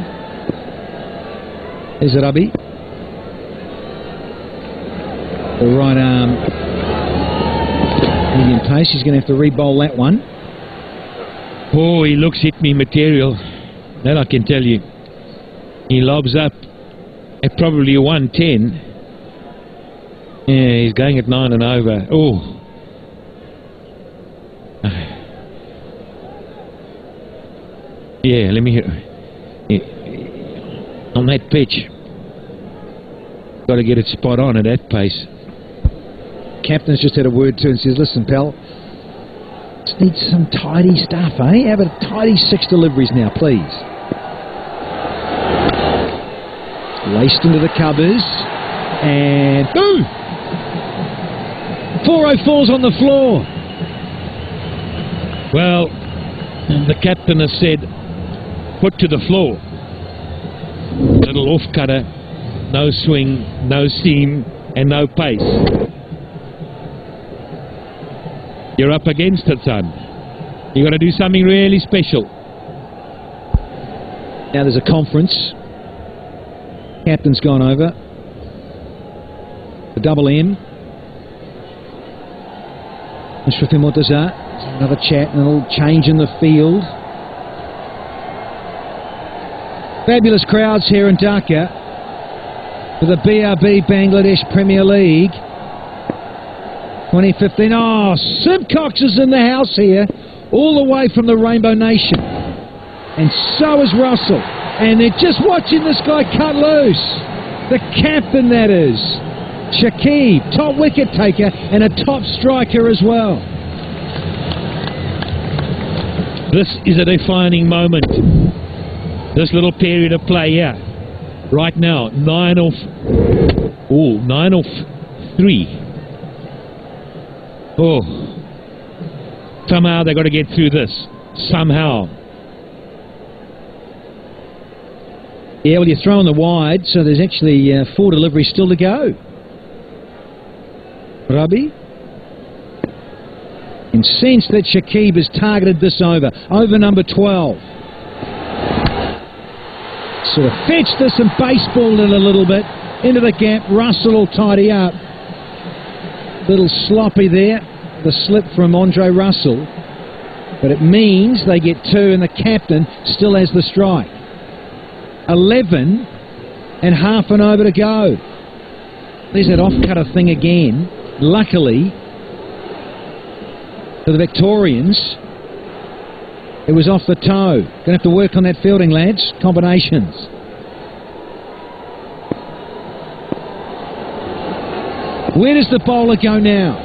There's Rabi. The right arm. Medium pace. He's going to have to re-bowl that one. Oh, he looks hit me material. That I can tell you. He lobs up at probably 110. Yeah, he's going at 9 and over. Oh. Yeah, let me hear. Yeah. On that pitch. Got to get it spot on at that pace. Captain's just had a word to and says, listen, pal, just need some tidy stuff, eh? Have a tidy 6 deliveries now, please. Laced into the covers. And boom! 404's on the floor. Well, the captain has said, put to the floor. Little off cutter, no swing, no seam, and no pace. You're up against it, son. You've got to do something really special. Now there's a conference. Captain's gone over. The double M. Mushrafi Murtaza. Another chat and a little change in the field. Fabulous crowds here in Dhaka for the BRB Bangladesh Premier League 2015. Oh, Simcox is in the house here, all the way from the Rainbow Nation. And so is Russell. And they're just watching this guy cut loose. The captain, that is. Shakib, top wicket taker and a top striker as well. This is a defining moment. This little period of play here. Right now, 9 off 3. Oh. Somehow they've got to get through this. Somehow. Yeah, well, you're throwing the wide, so there's actually 4 deliveries still to go. Rabi. And sense that Shakib has targeted this over number 12. Sort of fetched this and baseballed it a little bit into the gap. Russell will tidy up. Little sloppy there, the slip from Andre Russell. But it means they get 2 and the captain still has the strike. 11 and half an over to go. There's that off-cutter thing again. Luckily for the Victorians, it was off the toe. Going to have to work on that fielding, lads. Combinations. Where does the bowler go now?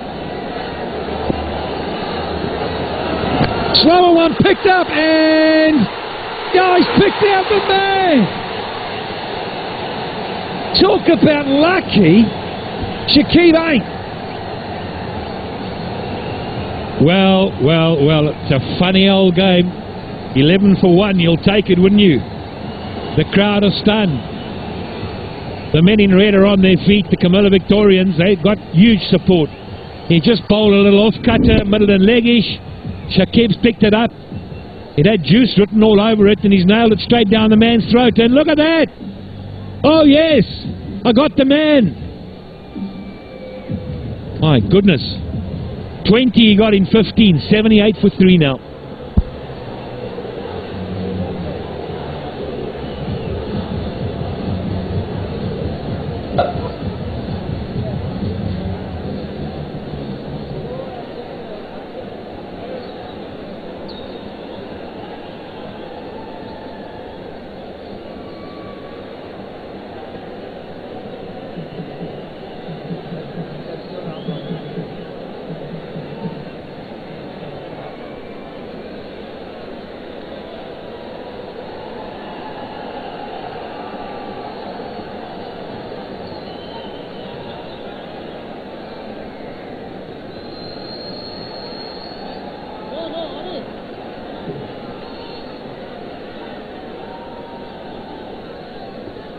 Slower one picked up and... oh, he's picked out the man! Talk about lucky. Shakib ain't. Well, it's a funny old game. 11 for 1, you'll take it, wouldn't you? The crowd are stunned. The men in red are on their feet, the Comilla Victorians. They've got huge support. He just bowled a little off-cutter, middle and leggish. Shakib's picked it up. It had juice written all over it, and he's nailed it straight down the man's throat. And look at that! Oh, yes! I got the man! My goodness. 20 he got in 15, 78 for 3 now.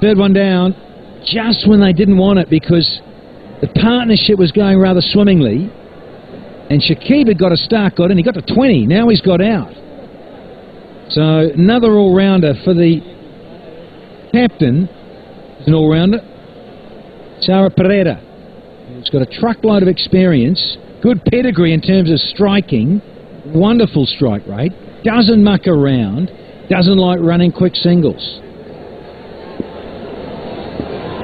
Third one down, just when they didn't want it, because the partnership was going rather swimmingly, and Shakib had got a start, got in, he got to 20, now he's got out. So another all-rounder for the captain, is an all-rounder, Sara Pereira, who's got a truckload of experience, good pedigree in terms of striking, wonderful strike rate, doesn't muck around, doesn't like running quick singles.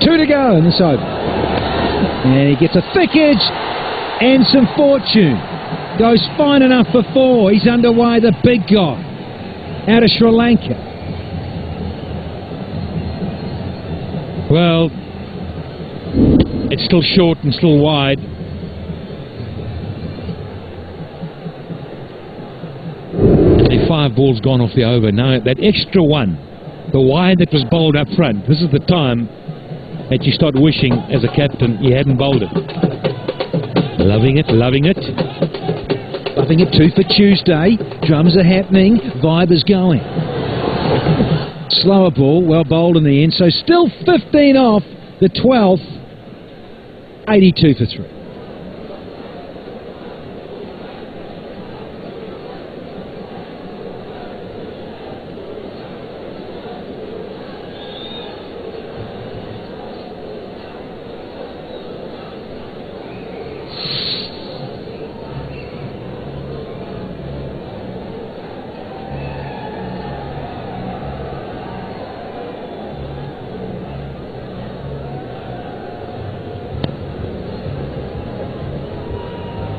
2 to go in this over. And he gets a thick edge and some fortune. Goes fine enough for 4. He's underway, the big guy, out of Sri Lanka. Well, it's still short and still wide. The 5 balls gone off the over. Now that extra one, the wide that was bowled up front, this is the time that you start wishing, as a captain, you hadn't bowled it. Loving it, loving it. Loving it too for Tuesday. Drums are happening, vibe is going. Slower ball, well bowled in the end. So still 15 off the 12th, 82 for 3.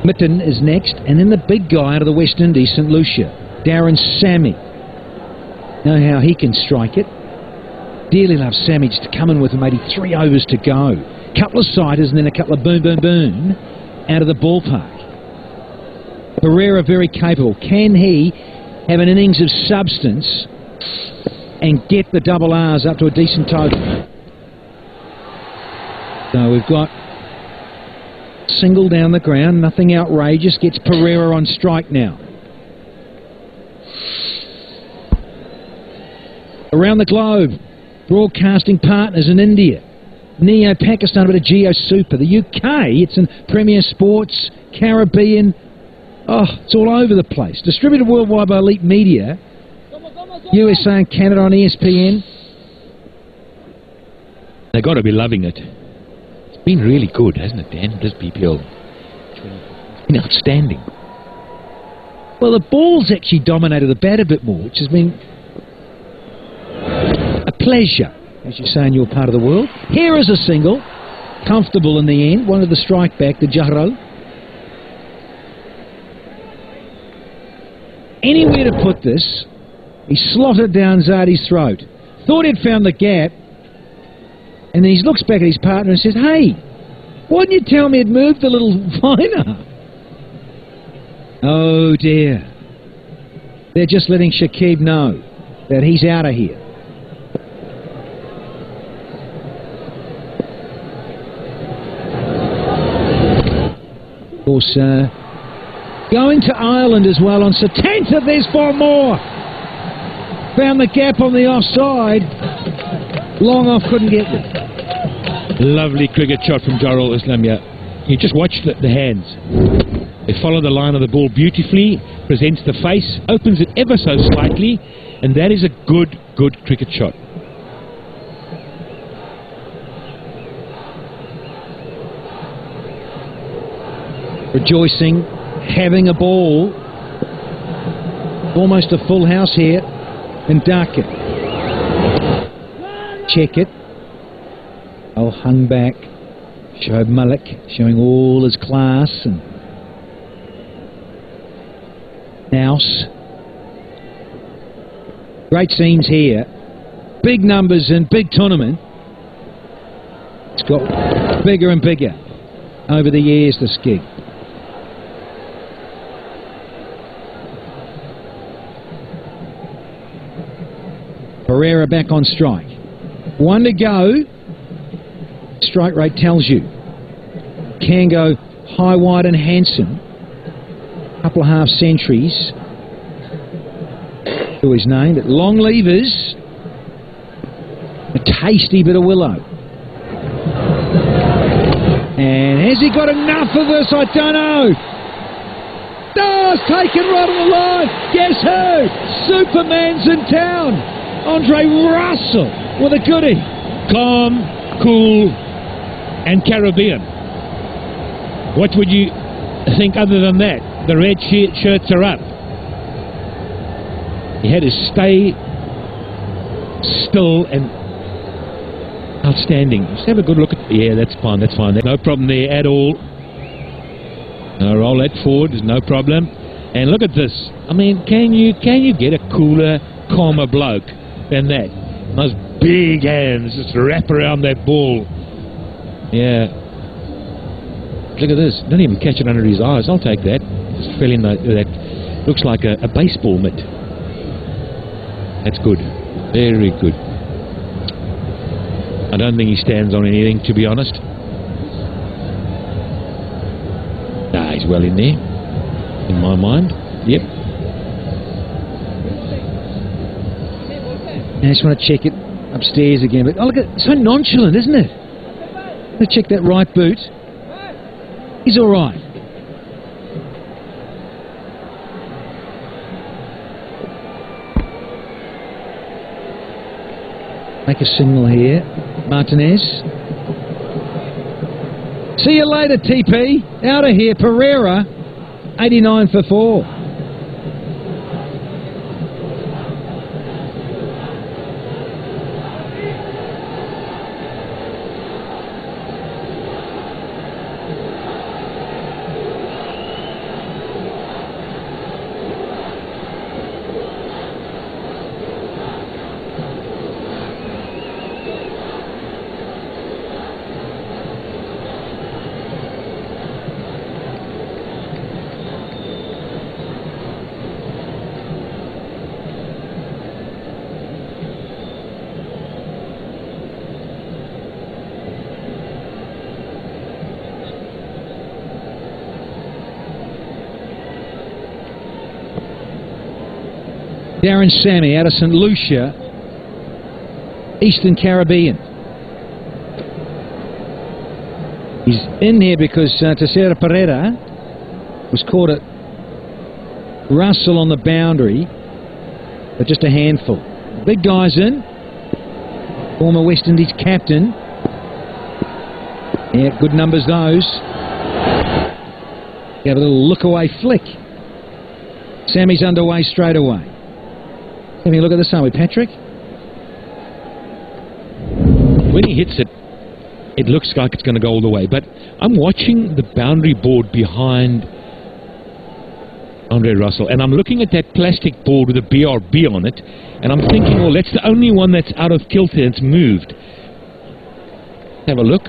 Mitten is next, and then the big guy out of the West Indies, St. Lucia, Darren Sammy. Know how he can strike it. Dearly love Sammy just to come in with maybe 3 overs to go. Couple of siders and then a couple of boom, boom, boom out of the ballpark. Pereira very capable. Can he have an innings of substance and get the double R's up to a decent total? So we've got single down the ground, nothing outrageous, gets Pereira on strike now. Around the globe, broadcasting partners in India, Neo Pakistan, a bit of Geo Super. The UK, it's in Premier Sports, Caribbean. Oh, it's all over the place. Distributed worldwide by Elite Media. USA and Canada on ESPN. They've got to be loving it. It's been really good, hasn't it, Dan? This BPL. It's been outstanding. Well, the ball's actually dominated the bat a bit more, which has been a pleasure, as you say in your part of the world. Here is a single. Comfortable in the end. Wanted the strike back, the Jahral. Anywhere to put this, he slotted down Zardi's throat. Thought he'd found the gap, and then he looks back at his partner and says, "Hey, why didn't you tell me it'd moved a little finer?" Oh dear. They're just letting Shakib know that he's out of here. Of course, going to Ireland as well on Setanta. There's 4 more. Found the gap on the offside. Long off, couldn't get it. Lovely cricket shot from Jarul Islamia. You just watch the hands. They follow the line of the ball beautifully, presents the face, opens it ever so slightly, and that is a good cricket shot. Rejoicing, having a ball. Almost a full house here. And duck it. Check it. Oh, hung back. Shoaib Malik showing all his class. And Nouse. Great scenes here. Big numbers and big tournament. It's got bigger and bigger over the years, this gig. Pereira back on strike. 1 to go. Strike rate tells you. Can go high, wide and handsome. Couple of half centuries to his name. But long levers. A tasty bit of willow. And has he got enough of this? I don't know. Oh, it's taken right on the line. Guess who? Superman's in town. Andre Russell with a goodie. Calm, cool, and Caribbean. What would you think other than that? The red shirts are up. He had to stay still and outstanding. Just have a good look at. Yeah, that's fine. That's fine. No problem there at all. Roll that forward. There's no problem. And look at this. I mean, can you get a cooler, calmer bloke than that? Those big hands just wrap around that ball. Yeah. Look at this. Don't even catch it under his eyes. I'll take that. Just fell in that. Looks like a baseball mitt. That's good. Very good. I don't think he stands on anything, to be honest. Nah, he's well in there, in my mind. Yep. I just want to check it upstairs again. But oh, look, it's so nonchalant, isn't it? Let's check that right boot. He's all right. Make a signal here. Martinez. See you later, TP. Out of here, Pereira. 89 for 4. Darren Sammy out of St. Lucia, Eastern Caribbean. He's in here because Teixeira Pereira was caught at Russell on the boundary, but just a handful. Big guys in. Former West Indies captain. Yeah, good numbers those. Get a little look-away flick. Sammy's underway straight away. Have a look at this, are we, Patrick? When he hits it, it looks like it's going to go all the way. But I'm watching the boundary board behind Andre Russell, and I'm looking at that plastic board with a BRB on it, and I'm thinking, well, that's the only one that's out of kilter and it's moved. Have a look.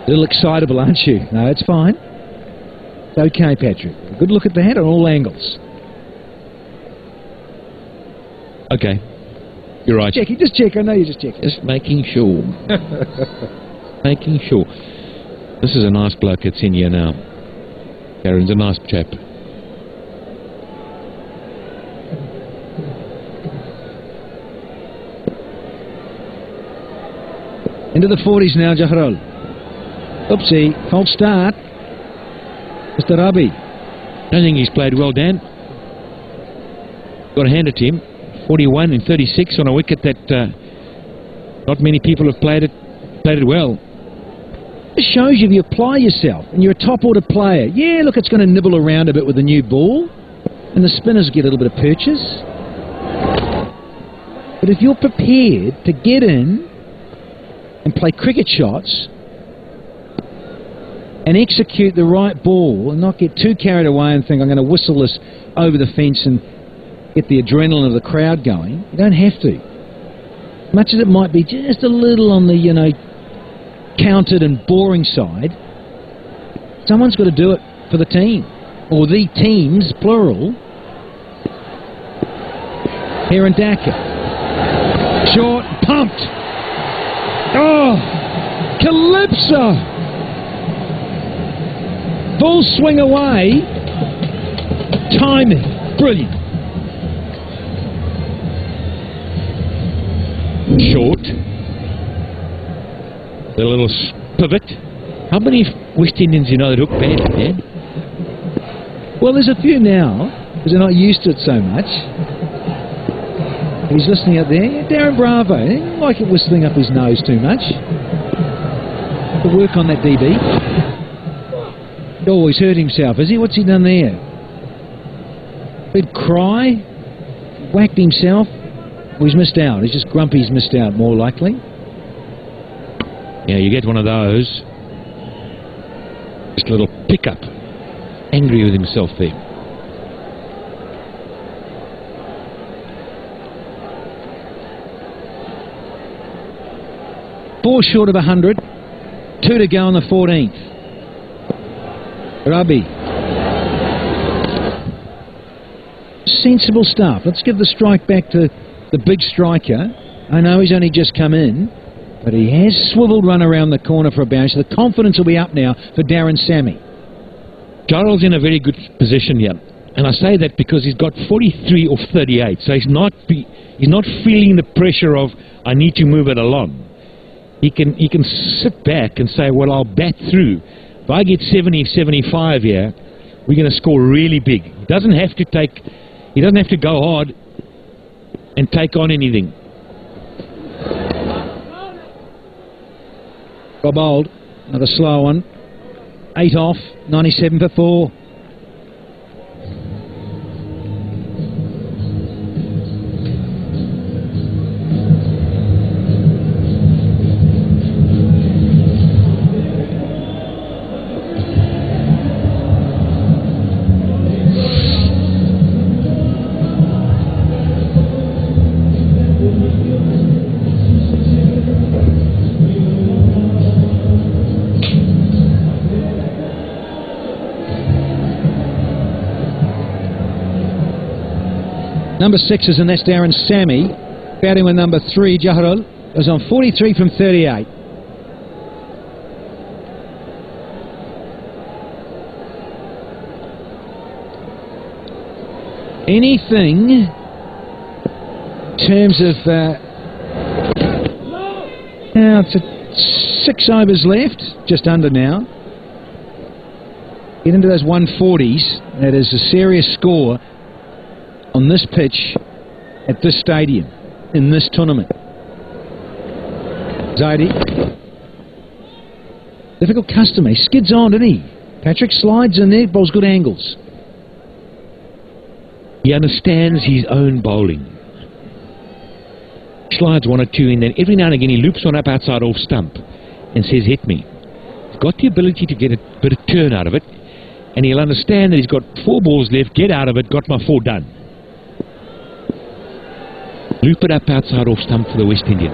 A little excitable, aren't you? No, it's fine. It's okay, Patrick. A good look at that on all angles. Okay. You're right. Just check. I know you're just checking. Just making sure. Making sure. This is a nice bloke that's in here now. Karen's a nice chap. Into the 40s now, Jahrul. Oopsie, false start. Mr. Rabi. I don't think he's played well, Dan. Got to hand it to him. 41 and 36 on a wicket that not many people have played it well. It shows you if you apply yourself and you're a top order player. Yeah, look, it's going to nibble around a bit with the new ball, and the spinners get a little bit of purchase. But if you're prepared to get in and play cricket shots and execute the right ball and not get too carried away and think I'm going to whistle this over the fence and get the adrenaline of the crowd going, you don't have to. Much as it might be just a little on the, you know, counted and boring side, someone's got to do it for the team, or the teams, plural. Here and Daka. Short, pumped. Oh, Calypso. Full swing away. Timing, brilliant. Short. The little pivot. How many West Indians do you know that hook badly, Dan? Well, there's a few now, because they're not used to it so much. He's listening up there. Yeah, Darren Bravo. He didn't like it whistling up his nose too much. To work on that DB. Oh, he's hurt himself, is he? What's he done there? Big cry. Whacked himself. Well, he's missed out. He's just grumpy he's missed out, more likely. Yeah, you get one of those. Just a little pickup. Angry with himself there. Four short of 100. 2 to go on the 14th. Rabi. Sensible stuff. Let's give the strike back to the big striker. I know he's only just come in, but he has swiveled run around the corner for a bounce. So the confidence will be up now for Darren Sammy. Charles in a very good position here, and I say that because he's got 43 off 38, so he's not feeling the pressure of I need to move it along. He can sit back and say, well, I'll bat through. If I get 70, 75 here, we're going to score really big. He doesn't have to go hard and take on anything. Rob Old, another slow one. 8 off, 97 for 4. Number 6 is, and that's Darren Sammy. Batting with number 3, Jahrul, is on 43 from 38. anything in terms of... now it's 6 overs left, just under now. Get into those 140s. That is a serious score on this pitch at this stadium in this tournament. Zaidi. Difficult customer. He skids on, doesn't he? Patrick slides in there, bowls good angles. He understands his own bowling. Slides 1 or 2 in, then every now and again he loops one up outside off stump and says, hit me. He's got the ability to get a bit of turn out of it, and he'll understand that he's got 4 balls left, get out of it, got my 4 done. Loop it up outside off stump for the West Indian.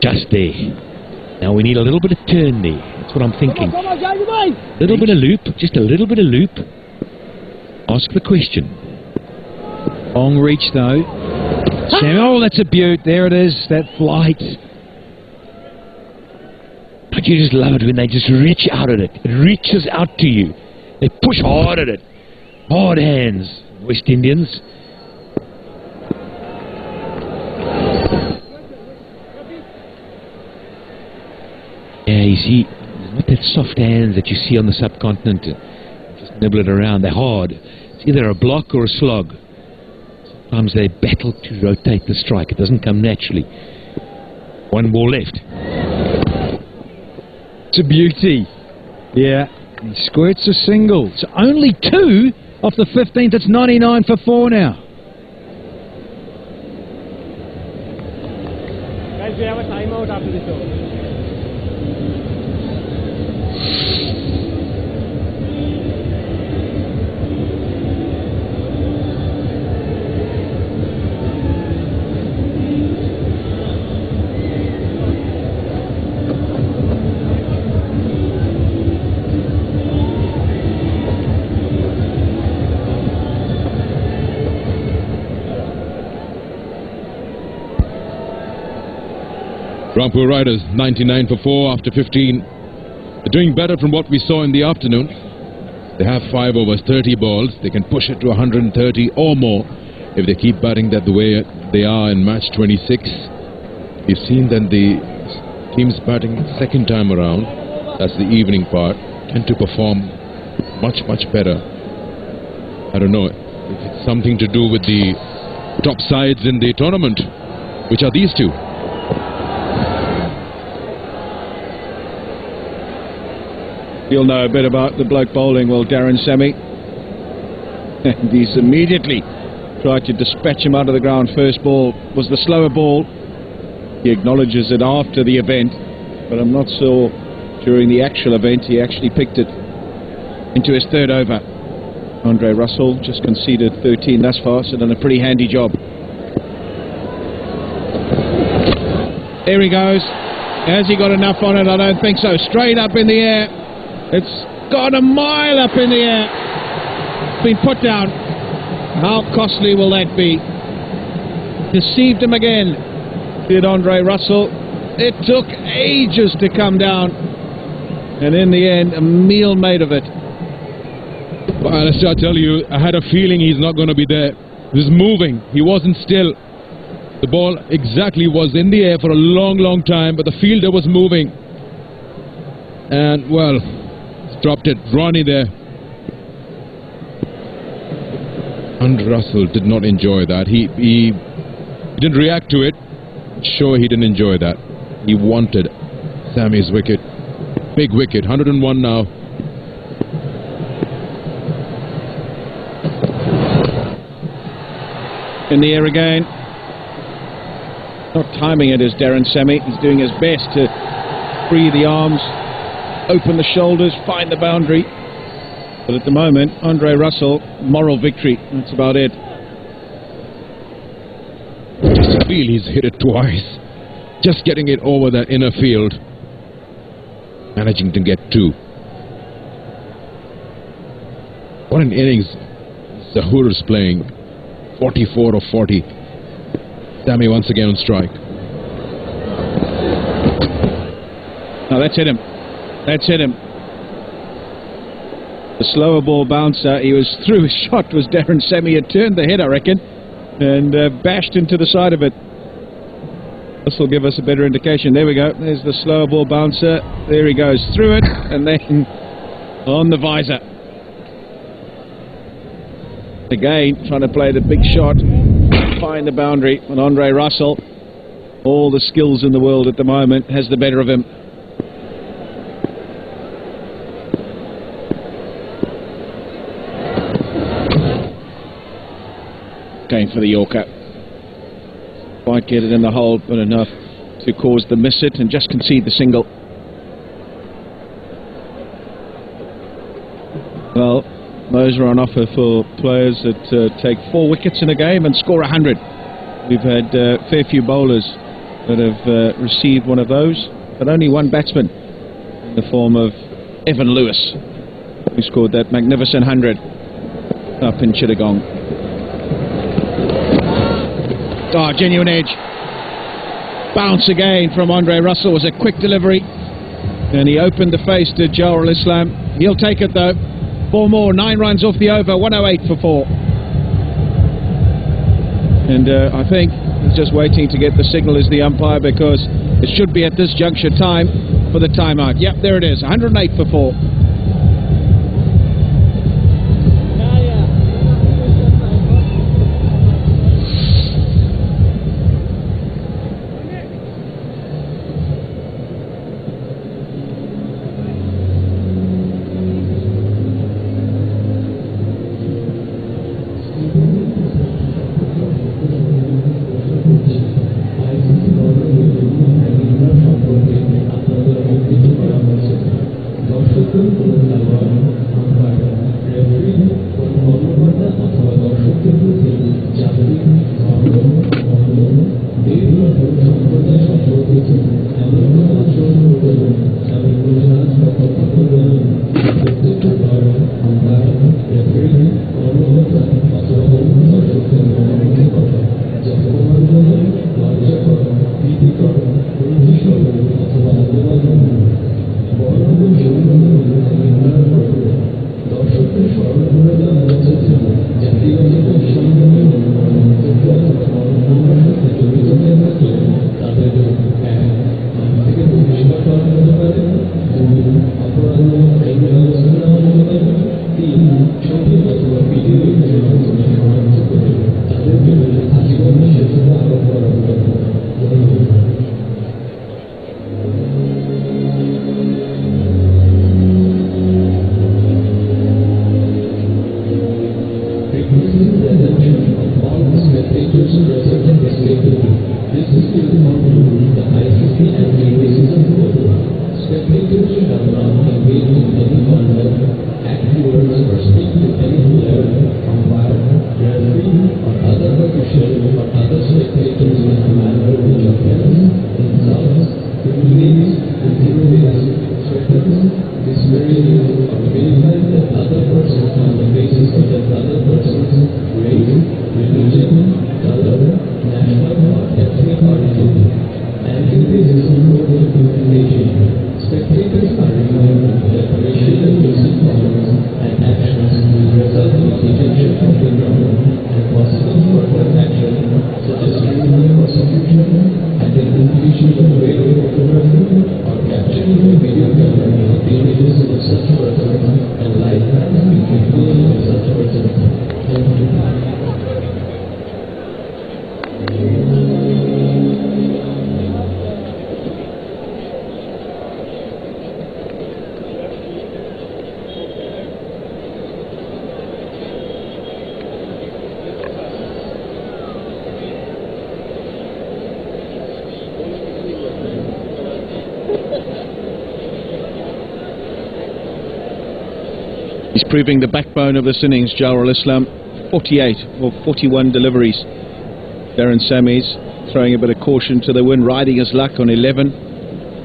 Just there. Now we need a little bit of turn there. That's what I'm thinking. Little bit of loop, just a little bit of loop. Ask the question. Long reach though. Oh, that's a beaut. There it is, that flight. But you just love it when they just reach out at it. It reaches out to you. They push hard at it. Hard hands, West Indians. Yeah, you see, not that soft hands that you see on the subcontinent. Just nibble it around. They're hard. It's either a block or a slog. Sometimes they battle to rotate the strike. It doesn't come naturally. 1 ball left. It's a beauty. Yeah. He squirts a single. It's only 2 off the 15th. It's 99 for 4 now. Guys, we have a timeout after the show. Rangpur Riders 99 for 4 after 15. They're doing better from what we saw in the afternoon. They have 5 overs, 30 balls. They can push it to 130 or more if they keep batting that the way they are in match 26. We've seen that the teams batting second time around, that's the evening part, tend to perform much better. I don't know if it's something to do with the top sides in the tournament, which are these two. You'll know a bit about the bloke bowling, well, Darren Semi. And he's immediately tried to dispatch him out of the ground. First ball was the slower ball. He acknowledges it after the event, but I'm not sure during the actual event he actually picked it into his 3rd over. Andre Russell just conceded 13 thus far, so done a pretty handy job. There he goes. Has he got enough on it? I don't think so. Straight up in the air. It's gone a mile up in the air. It's been put down. How costly will that be? Deceived him again, did Andre Russell. It took ages to come down, and in the end, a meal made of it. Well, I tell you, I had a feeling he's not going to be there. He was moving. He wasn't still. The ball exactly was in the air for a long time, but the fielder was moving. And, well, dropped it. Ronnie there. And Russell did not enjoy that. He didn't react to it. Sure, he didn't enjoy that. He wanted Sammy's wicket. Big wicket. 101 now. In the air again. Not timing it as Darren Semi. He's doing his best to free the arms, open the shoulders, find the boundary. But at the moment, Andre Russell, moral victory. That's about it. Just feel he's hit it twice. Just getting it over that inner field. Managing to get 2. What an innings Zahoor's playing. 44 of 40. Sammy once again on strike. Now that's hit him. That's hit him. The slower ball bouncer, he was through his shot, was Darren Semi. Had turned the head, I reckon, and bashed into the side of it. This will give us a better indication. There we go. There's the slower ball bouncer. There he goes through it, and then on the visor. Again, trying to play the big shot, find the boundary. And Andre Russell, all the skills in the world at the moment, has the better of him. Going for the Yorker. Quite get it in the hole, but enough to cause the miss it and just concede the single. Well, those are on offer for players that take 4 wickets in a game and score 100. We've had a fair few bowlers that have received one of those, but only one batsman in the form of Evan Lewis, who scored that magnificent 100 up in Chittagong. Oh, genuine edge. Bounce again from Andre Russell. Was a quick delivery, and he opened the face to Jawar Islam. He'll take it though. 4 more, 9 runs off the over, 108 for 4. And I think he's just waiting to get the signal as the umpire, because it should be at this juncture time for the timeout. Yep, there it is, 108 for 4. Proving the backbone of this innings, Jawar Islam. 48 or 41 deliveries. Darren Samis throwing a bit of caution to the wind, riding his luck on 11.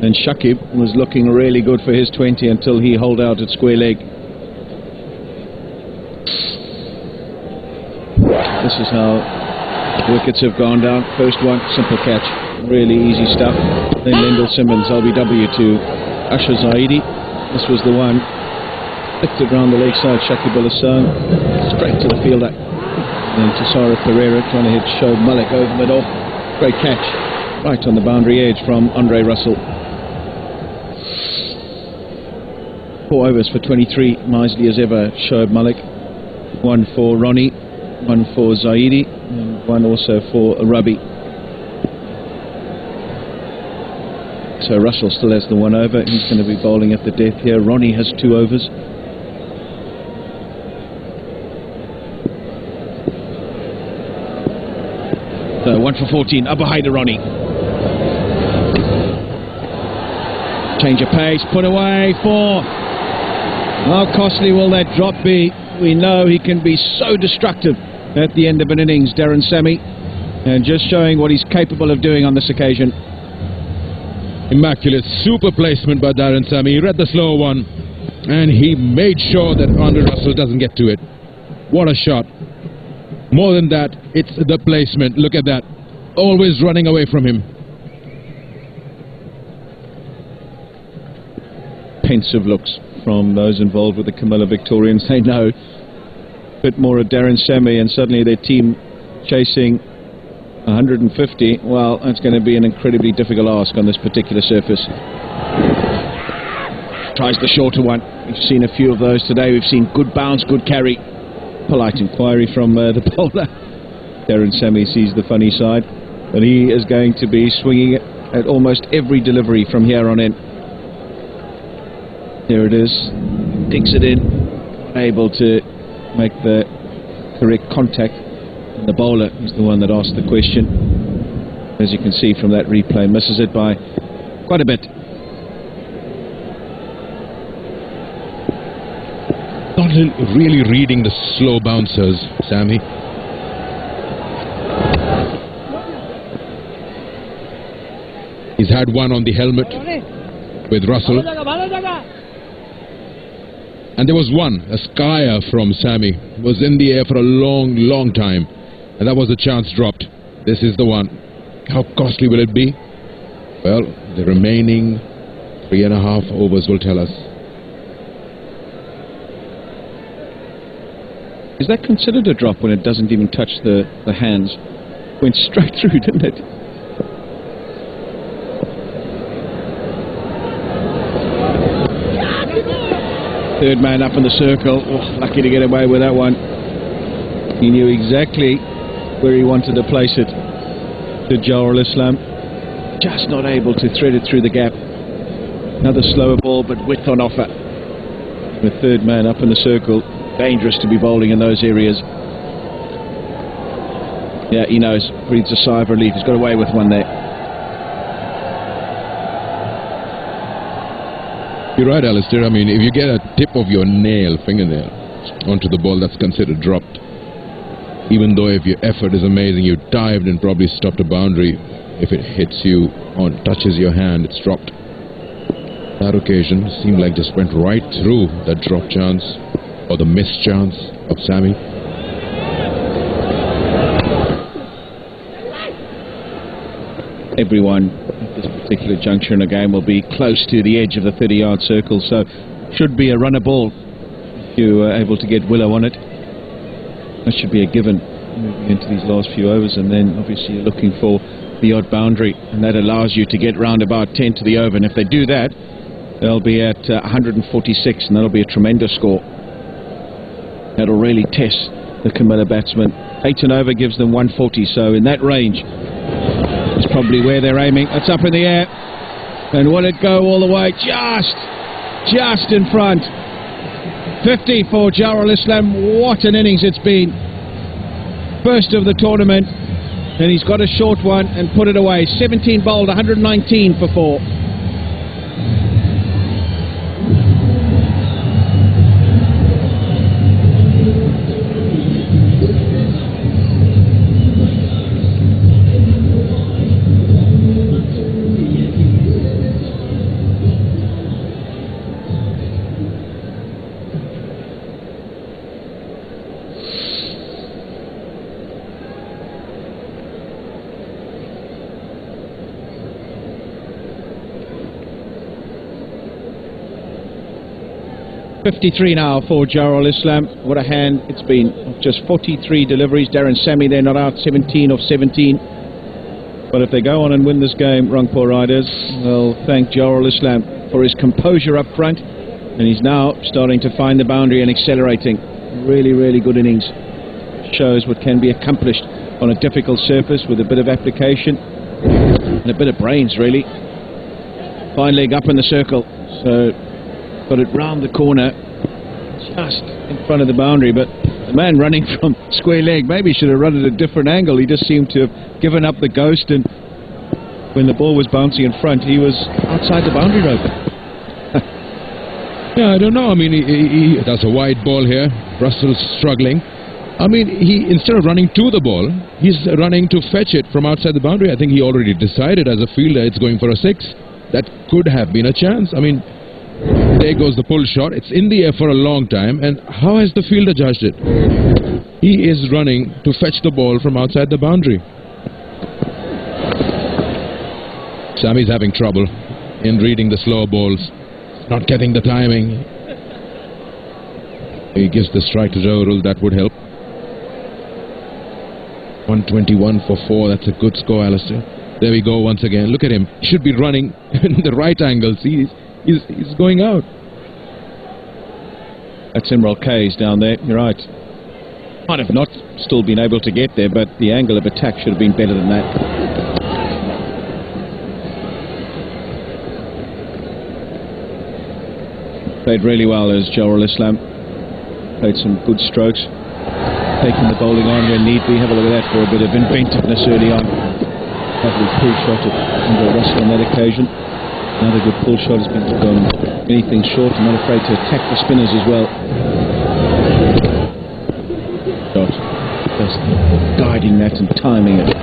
And Shakib was looking really good for his 20 until he holed out at square leg. This is how wickets have gone down. First one, simple catch, really easy stuff. Then Lendl Simmons, LBW to Asher Zaidi. This was the one. flicked it round the leg side. Shakib al Hassan straight to the fielder. And Tisara Pereira trying to hit Shoaib Malik over middle. Great catch right on the boundary edge from Andre Russell. 4 overs for 23, nicely as ever, Shoaib Malik. 1 for Ronnie, 1 for Zaidi, and 1 also for Rabi. So Russell still has the 1 over. He's going to be bowling at the death here. Ronnie has 2 overs. So 1 for 14, up behind Ronnie. Change of pace, put away for... How costly will that drop be? We know he can be so destructive at the end of an innings, Darren Sammy, and just showing what he's capable of doing on this occasion. Immaculate super placement by Darren Sammy. He read the slow one and he made sure that Andre Russell doesn't get to it. What a shot. More than that, it's the placement. Look at that. Always running away from him. Pensive looks from those involved with the Comilla Victorians. They know a bit more of Darren Sammy, and suddenly their team chasing 150. Well, that's going to be an incredibly difficult ask on this particular surface. Tries the shorter one. We've seen a few of those today. We've seen good bounce, good carry. Polite inquiry from the bowler. Darren Sammy sees the funny side, but he is going to be swinging it at almost every delivery from here on in. Here it is, digs it in, able to make the correct contact, and the bowler is the one that asked the question. As you can see from that replay, misses it by quite a bit. Not really reading the slow bouncers, Sammy. He's had one on the helmet with Russell. And there was one, a skyer from Sammy, was in the air for a long, long time, and that was a chance dropped. This is the one. How costly will it be? Well, the remaining 3.5 overs will tell us. Is that considered a drop when it doesn't even touch the hands? Went straight through, didn't it? Third man up in the circle. Oh, lucky to get away with that one. He knew exactly where he wanted to place it. To Jawar Islam. Just not able to thread it through the gap. Another slower ball, but width on offer. The third man up in the circle. Dangerous to be bowling in those areas. Yeah, he knows. Breathes a sigh of relief. He's got away with one there. You're right, Alistair. I mean, if you get a tip of your fingernail onto the ball, that's considered dropped. Even though if your effort is amazing, you dived and probably stopped a boundary. If it hits you or touches your hand, it's dropped. That occasion seemed like just went right through that drop chance or the miss chance of Sammy. Everyone at this particular juncture in the game will be close to the edge of the 30-yard circle, so should be a runner ball if you are able to get Willow on it. That should be a given moving into these last few overs, and then obviously you're looking for the odd boundary, and that allows you to get round about 10 to the over, and if they do that, they'll be at 146, and that'll be a tremendous score. That'll really test the Comilla batsmen. 8 and over gives them 140, so in that range is probably where they're aiming. That's up in the air, and will it go all the way? Just in front. 50 for Jawar Islam. What an innings it's been. First of the tournament, and he's got a short one and put it away. 17 bowled, 119 for 4. 53 now for Jarul Islam. What a hand it's been. Just 43 deliveries. Darren Sammy, they're not out, 17 of 17. But if they go on and win this game, Rangpur Riders, they'll thank Jarul Islam for his composure up front. And he's now starting to find the boundary and accelerating. Really, really good innings. Shows what can be accomplished on a difficult surface with a bit of application and a bit of brains, really. Fine leg up in the circle. So got it round the corner, just in front of the boundary, but the man running from square leg maybe should have run at a different angle. He just seemed to have given up the ghost, and when the ball was bouncing in front, he was outside the boundary rope. Yeah, I don't know. I mean, that's a wide ball here. Russell's struggling. I mean, instead of running to the ball, he's running to fetch it from outside the boundary. I think he already decided as a fielder it's going for a 6. That could have been a chance. I mean, there goes the pull shot. It's in the air for a long time. And how has the fielder judged it? He is running to fetch the ball from outside the boundary. Sammy's having trouble in reading the slow balls, not getting the timing. He gives the strike to Zaurul. That would help. 121 for 4. That's a good score, Alistair. There we go once again. Look at him. He should be running in the right angle. See, he's going out. That's Imral Kays down there. You're right. Might have not still been able to get there, but the angle of attack should have been better than that. Played really well as Jarul Islam. Played some good strokes. Taking the bowling on when need be. Have a look at that for a bit of inventiveness early on. Lovely pull shot at Andrew Russell on that occasion. Another good pull shot has been anything short. I'm not afraid to attack the spinners as well. Shot. Just guiding that and timing it.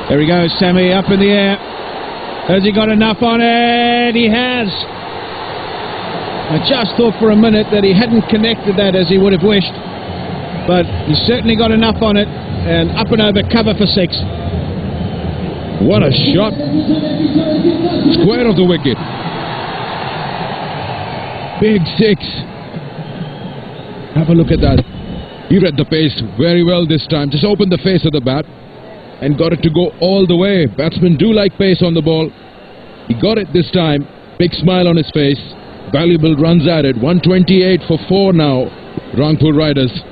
There he goes, Sammy, up in the air. Has he got enough on it? He has. I just thought for a minute that he hadn't connected that as he would have wished. But he's certainly got enough on it, and up and over, cover for 6. What a shot. Square of the wicket. Big 6. Have a look at that. He read the pace very well this time. Just opened the face of the bat and got it to go all the way. Batsmen do like pace on the ball. He got it this time. Big smile on his face. Valuable runs at it. 128 for 4 now. Rangpur Riders.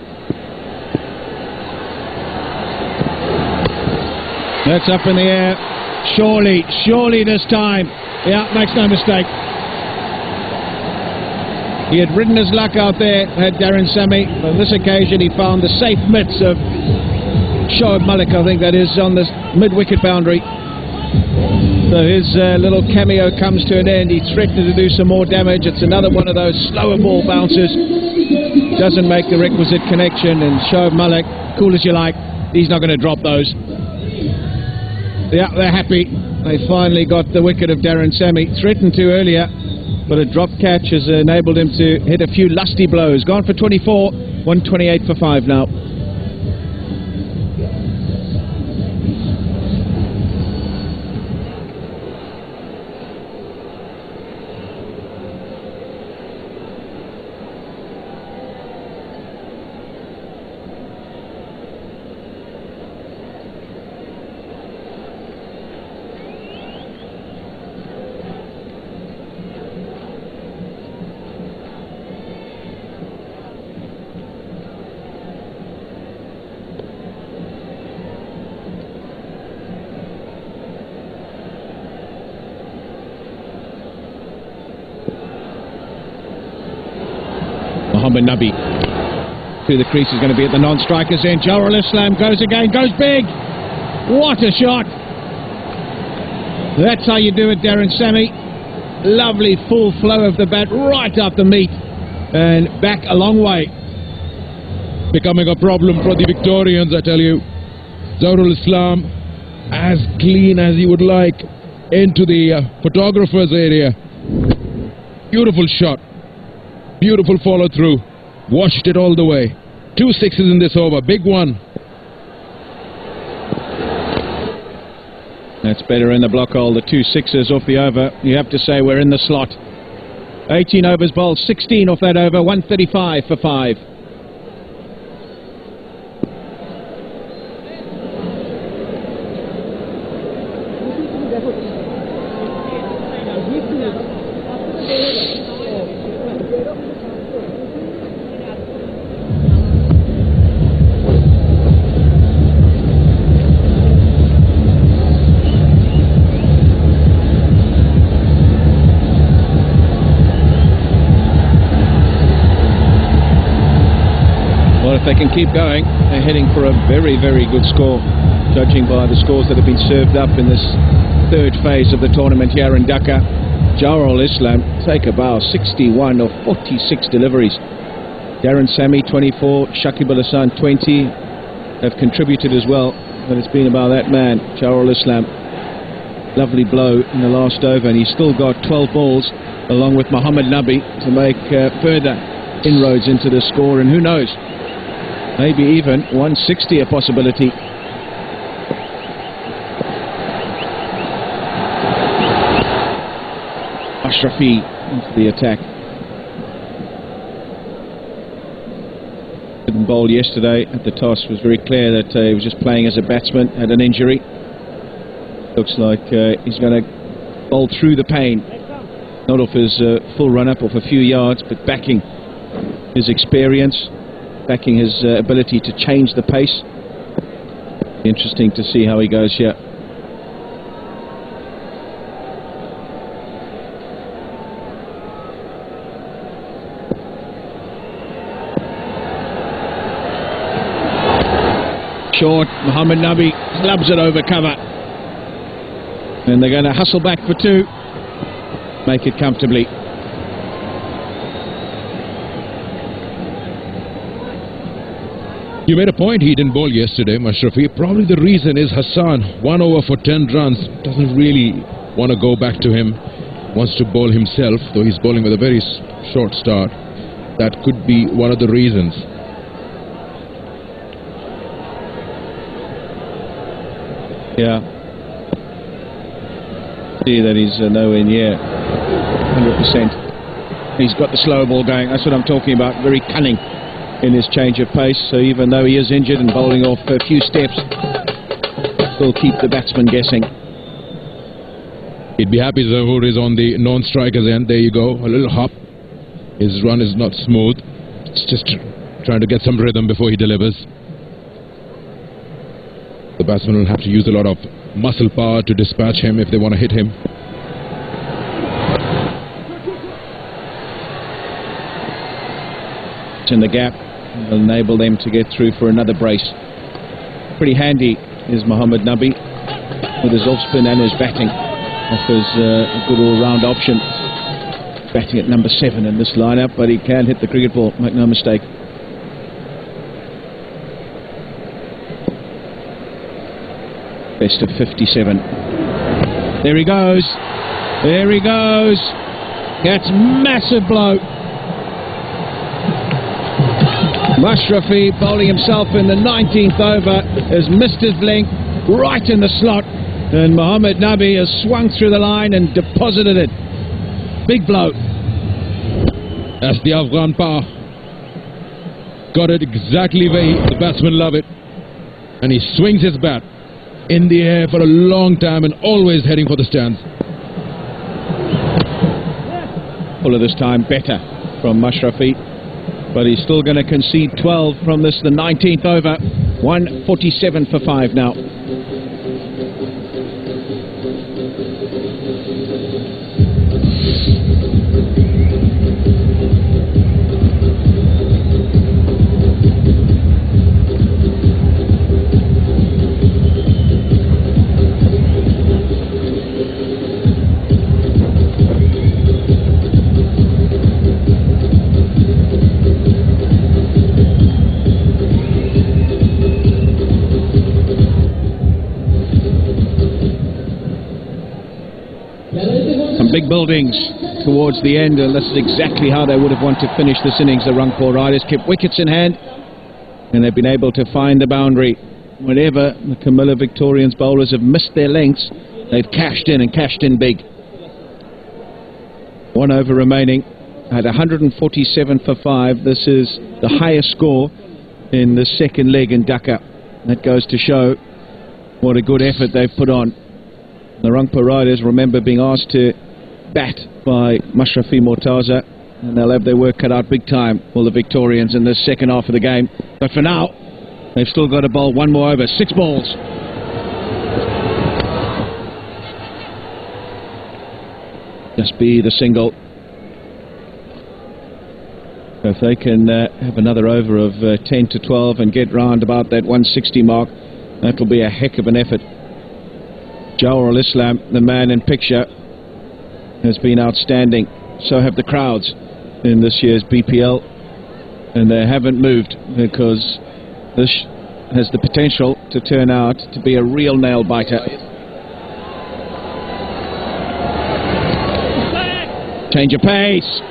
That's up in the air. Surely this time. Yeah, makes no mistake. He had ridden his luck out there, had Darren Sammy. On this occasion, he found the safe mitts of Shoaib Malik, I think that is, on the mid-wicket boundary. So his little cameo comes to an end. He threatened to do some more damage. It's another one of those slower ball bounces. Doesn't make the requisite connection, and Shoaib Malik, cool as you like, he's not going to drop those. Yeah, they're happy. They finally got the wicket of Darren Sammy. Threatened to earlier, but a drop catch has enabled him to hit a few lusty blows. Gone for 24, 128 for 5 now. Mohammed Nabi through the crease is going to be at the non-strikers end. Jarul Islam goes again, goes big. What a shot. That's how you do it, Darren Sammy. Lovely full flow of the bat right up the meat and back a long way. Becoming a problem for the Victorians, I tell you. Zaurul Islam as clean as he would like into the photographer's area. Beautiful shot. Beautiful follow through. Washed it all the way. 2 sixes in this over. Big one. That's better in the block hole. The 2 sixes off the over. You have to say we're in the slot. 18 overs bowled, 16 off that over, 135 for 5. If they can keep going, they're heading for a very, very good score, judging by the scores that have been served up in this third phase of the tournament here in Dhaka. Jawahar Islam take a bow, 61 of 46 deliveries. Darren Sammy 24, Shakib Al Hassan 20 have contributed as well, but it's been about that man, Jawahar Islam. Lovely blow in the last over, and he's still got 12 balls along with Mohammad Nabi to make further inroads into the score, and who knows, maybe even 160 a possibility. Ashrafi into the attack. Didn't bowl yesterday at the toss. Was very clear that he was just playing as a batsman, had an injury. Looks like he's going to bowl through the pain. Not off his full run-up, off a few yards, but backing his experience, backing his ability to change the pace. Interesting to see how he goes here. Short, Mohammad Nabi slabs it over cover. And they're going to hustle back for 2. Make it comfortably. You made a point he didn't bowl yesterday, Mashrafi. Probably the reason is Hassan, 1 over for 10 runs, doesn't really want to go back to him, wants to bowl himself, though he's bowling with a very short start. That could be one of the reasons. Yeah. See that he's nowhere near 100%. He's got the slow ball going, that's what I'm talking about, very cunning in his change of pace, so even though he is injured and bowling off a few steps, will keep the batsman guessing. He'd be happy Zahoor is on the non-strikers end. There you go, a little hop. His run is not smooth. It's just trying to get some rhythm before he delivers. The batsman will have to use a lot of muscle power to dispatch him if they want to hit him. In the gap will enable them to get through for another brace. Pretty handy is Mohammad Nabi with his off spin and his batting. Offers a good all-round option. Batting at number 7 in this lineup, but he can hit the cricket ball, make no mistake. Best of 57. There he goes. There he goes. That's massive blow. Mashrafi bowling himself in the 19th over has missed his length right in the slot, and Mohammad Nabi has swung through the line and deposited it. Big blow. That's the Afghan power. Got it exactly where the batsmen love it, and he swings his bat in the air for a long time and always heading for the stands. Full of this time better from Mashrafi, but he's still going to concede 12 from this, the 19th over. 147 for 5 now. Big buildings towards the end, and this is exactly how they would have wanted to finish this innings. The Rangpur Riders kept wickets in hand, and they've been able to find the boundary. Whenever the Comilla Victorians bowlers have missed their lengths, they've cashed in, and cashed in big. 1 over remaining. at 147 for 5. This is the highest score in the second leg in Dhaka. That goes to show what a good effort they've put on. The Rangpur Riders, remember, being asked to bat by Mashrafi Mortaza, and they'll have their work cut out big time, all the Victorians, in the second half of the game. But for now, they've still got to bowl one more over. 6 balls. Just be the single. So if they can have another over of 10 to 12 and get round about that 160 mark, that'll be a heck of an effort. Jawar al-Islam, the man in picture, has been outstanding. So have the crowds in this year's BPL, and they haven't moved, because this has the potential to turn out to be a real nail-biter. Change of pace,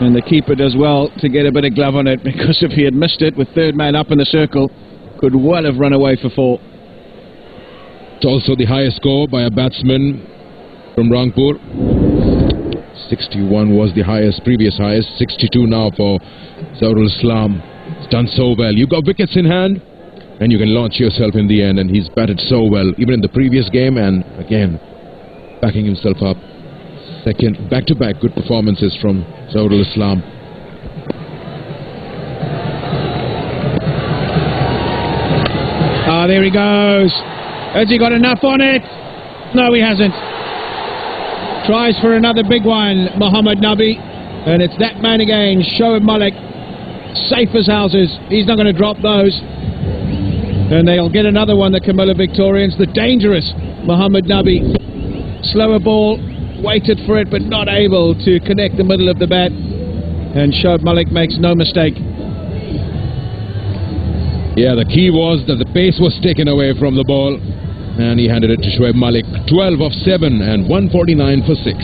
and the keeper does well to get a bit of glove on it, because if he had missed it with third man up in the circle, could well have run away for 4. It's also the highest score by a batsman from Rangpur. 61 was the highest, previous highest. 62 now for Jawar al-Islam. He's done so well. You've got wickets in hand, and you can launch yourself in the end, and he's batted so well, even in the previous game, and again, backing himself up. Second, back-to-back good performances from Jawar al-Islam. Ah, there he goes. Has he got enough on it? No, he hasn't. Tries for another big one, Mohammad Nabi, and it's that man again, Shoaib Malik, safe as houses. He's not going to drop those, and they'll get another one, the Comilla Victorians. The dangerous Mohammad Nabi, slower ball, waited for it but not able to connect the middle of the bat, and Shoaib Malik makes no mistake. Yeah, the key was that the pace was taken away from the ball, and he handed it to Shoaib Malik. 12 of 7 and 149 for 6.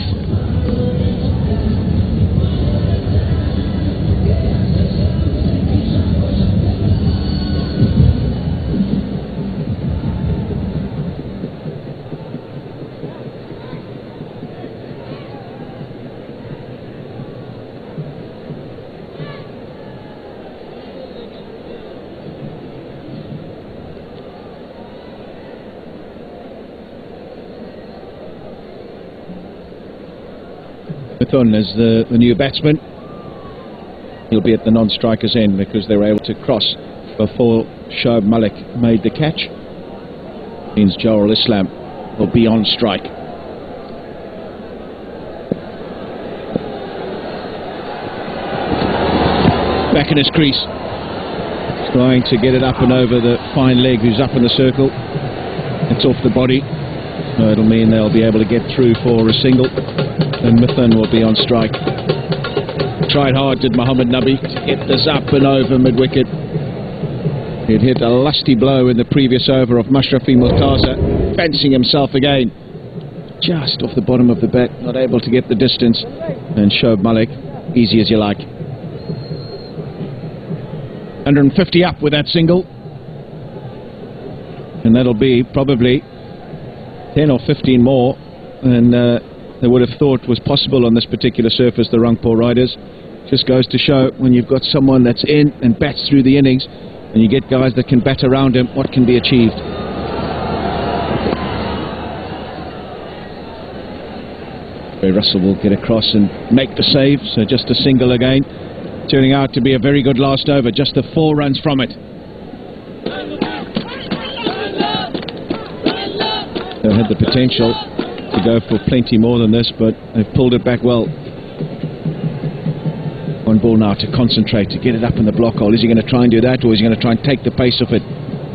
Mithun is the new batsman. He'll be at the non-striker's end, because they were able to cross before Shoaib Malik made the catch. Means Jawar al-Islam will be on strike. Back in his crease. He's trying to get it up and over the fine leg who's up in the circle. It's off the body. So it'll mean they'll be able to get through for a single, and Mithun will be on strike. Tried hard, did Mohammad Nabi, to get this up and over mid-wicket. He'd hit a lusty blow in the previous over of Mashrafi Mortaza, fancying himself again. Just off the bottom of the bat, not able to get the distance. And Shoaib Malik, easy as you like. 150 up with that single. And that'll be probably 10 or 15 more than they would have thought was possible on this particular surface, the Rangpur Riders. Just goes to show, when you've got someone that's in and bats through the innings, and you get guys that can bat around him, what can be achieved. Ray Russell will get across and make the save, so just a single again. Turning out to be a very good last over, just the 4 runs from it. They had the potential to go for plenty more than this, but they've pulled it back well. One ball now to concentrate, to get it up in the block hole. Is he going to try and do that, or is he going to try and take the pace of it?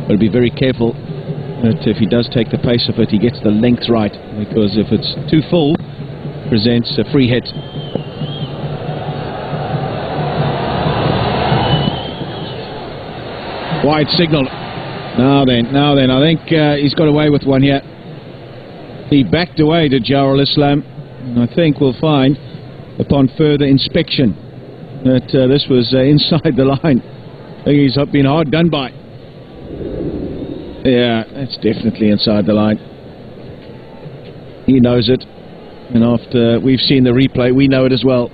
But be very careful that if he does take the pace of it, he gets the length right, because if it's too full, presents a free hit. Wide signal. Now then, I think he's got away with one here. He backed away to Jawar al-Islam, and I think we'll find, upon further inspection, that this was inside the line. I think he's been hard done by. Yeah, that's definitely inside the line. He knows it, and after we've seen the replay, we know it as well.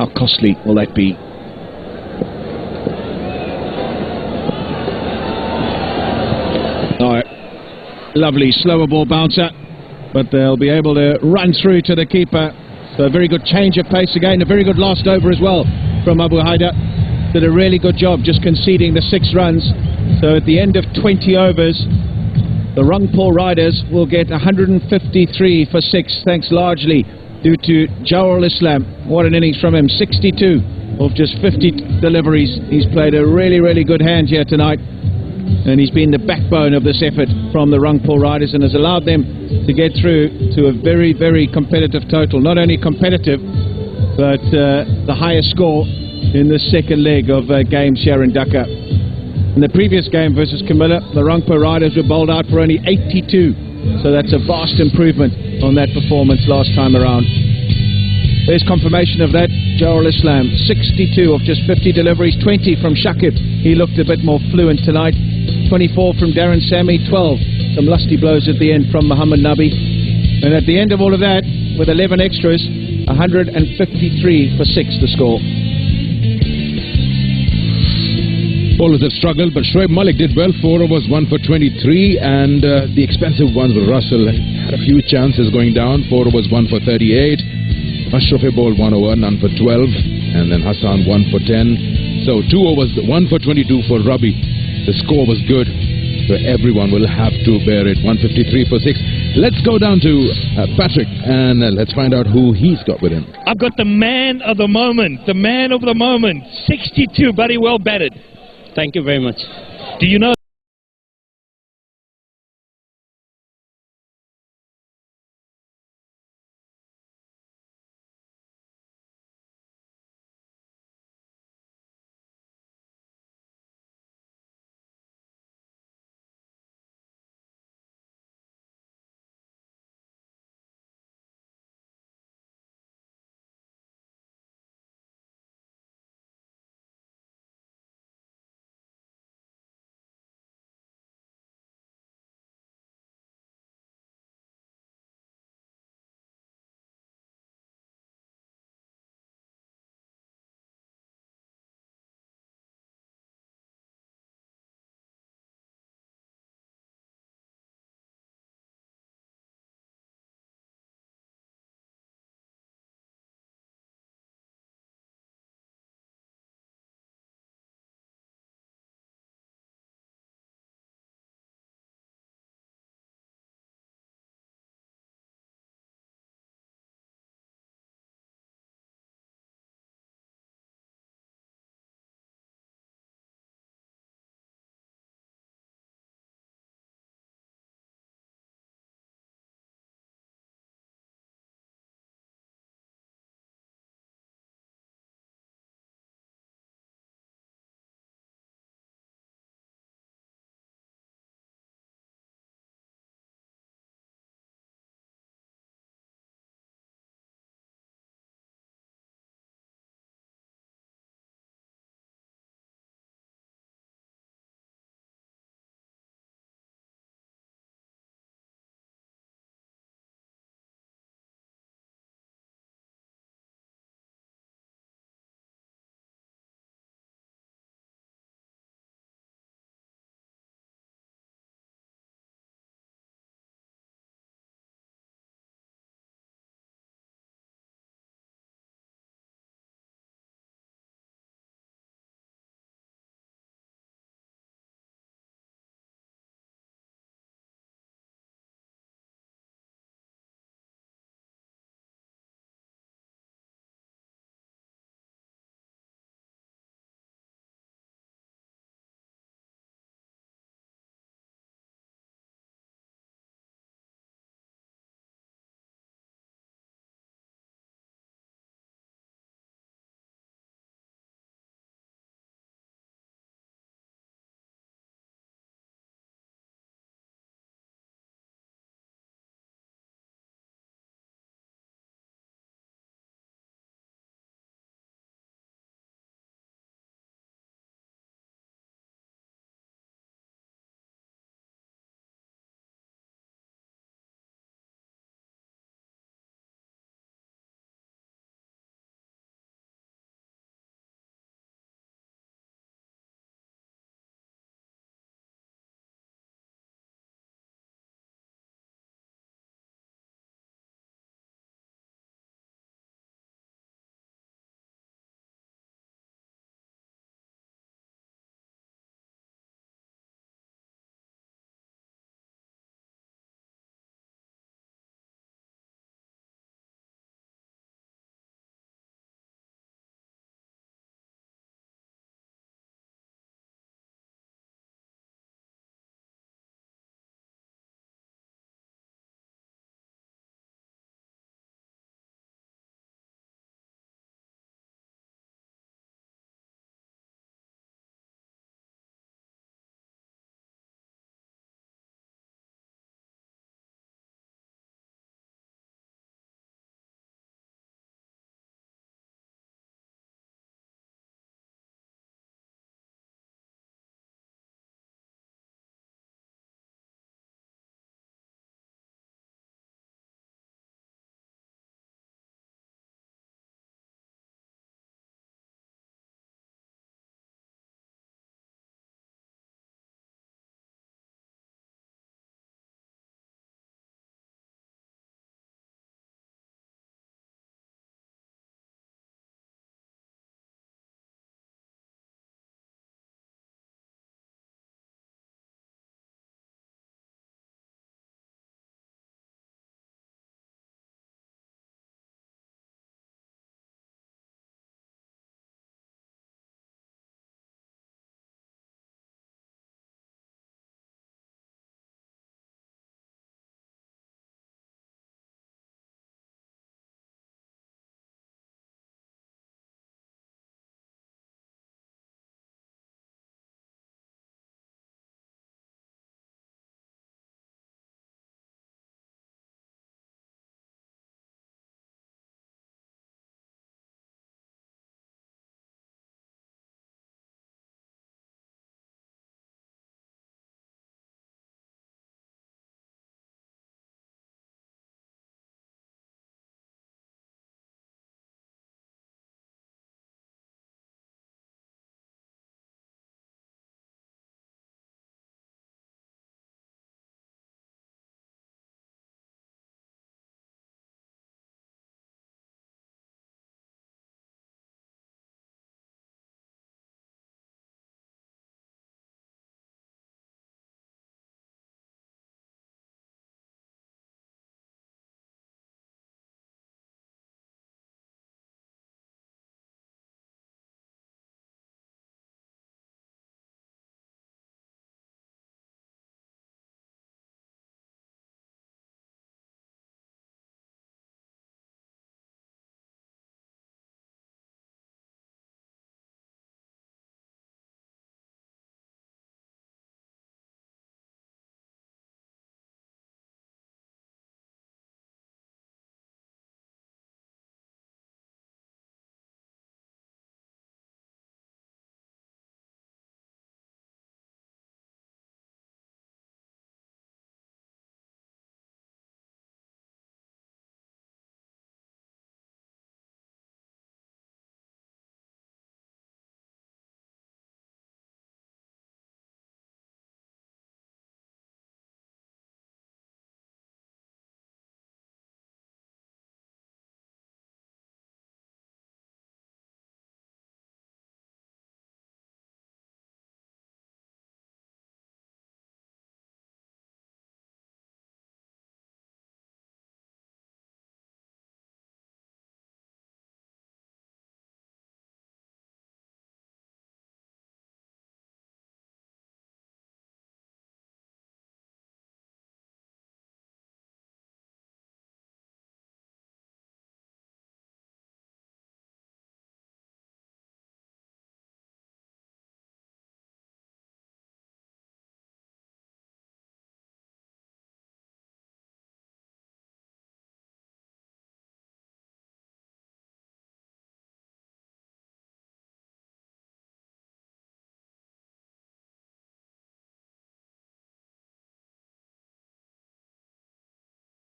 How costly will that be? All right, lovely slower ball bouncer, but they'll be able to run through to the keeper. So a very good change of pace again, a very good last over as well from Abu Haidar. Did a really good job just conceding the 6 runs. So at the end of 20 overs, the Rangpur Riders will get 153 for 6, thanks largely due to Jawahar Islam. What an innings from him, 62 of just 50 deliveries. He's played a really, really good hand here tonight, and he's been the backbone of this effort from the Rangpur Riders and has allowed them to get through to a very, very competitive total. Not only competitive, but the highest score in the second leg of games here in Dhaka. In the previous game versus Comilla, the Rangpur Riders were bowled out for only 82, so that's a vast improvement on that performance last time around. There's confirmation of that. Jawahar Islam, 62 of just 50 deliveries, 20 from Shakib. He looked a bit more fluent tonight. 24 from Darren Sammy, 12 some lusty blows at the end from Muhammad Nabi. And at the end of all of that, with 11 extras, 153 for 6 the score. Bowlers have struggled, but Shoaib Malik did well. 4 overs, 1 for 23, and the expensive ones were Russell. Had a few chances going down. 4 overs, 1 for 38. Ashrafi bowled 1 over, none for 12, and then Hassan 1 for 10. So 2 overs, 1 for 22 for Rabi. The score was good, so everyone will have to bear it. 153 for 6. Let's go down to Patrick, and let's find out who he's got with him. I've got the man of the moment, 62, buddy, well batted. Thank you very much. Do you know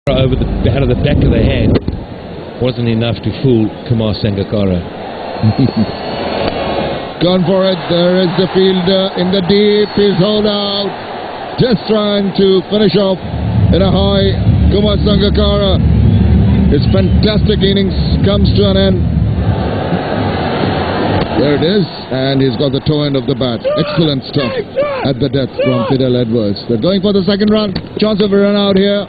Over out of the back of the hand wasn't enough to fool Kumar Sangakkara. Gone for it. There is the fielder in the deep. He's hold out. Just trying to finish off in a high. Kumar Sangakkara. His fantastic innings comes to an end. There it is. And he's got the toe end of the bat. Excellent stuff at the death from Fidel Edwards. They're going for the second run. Chance of a run out here.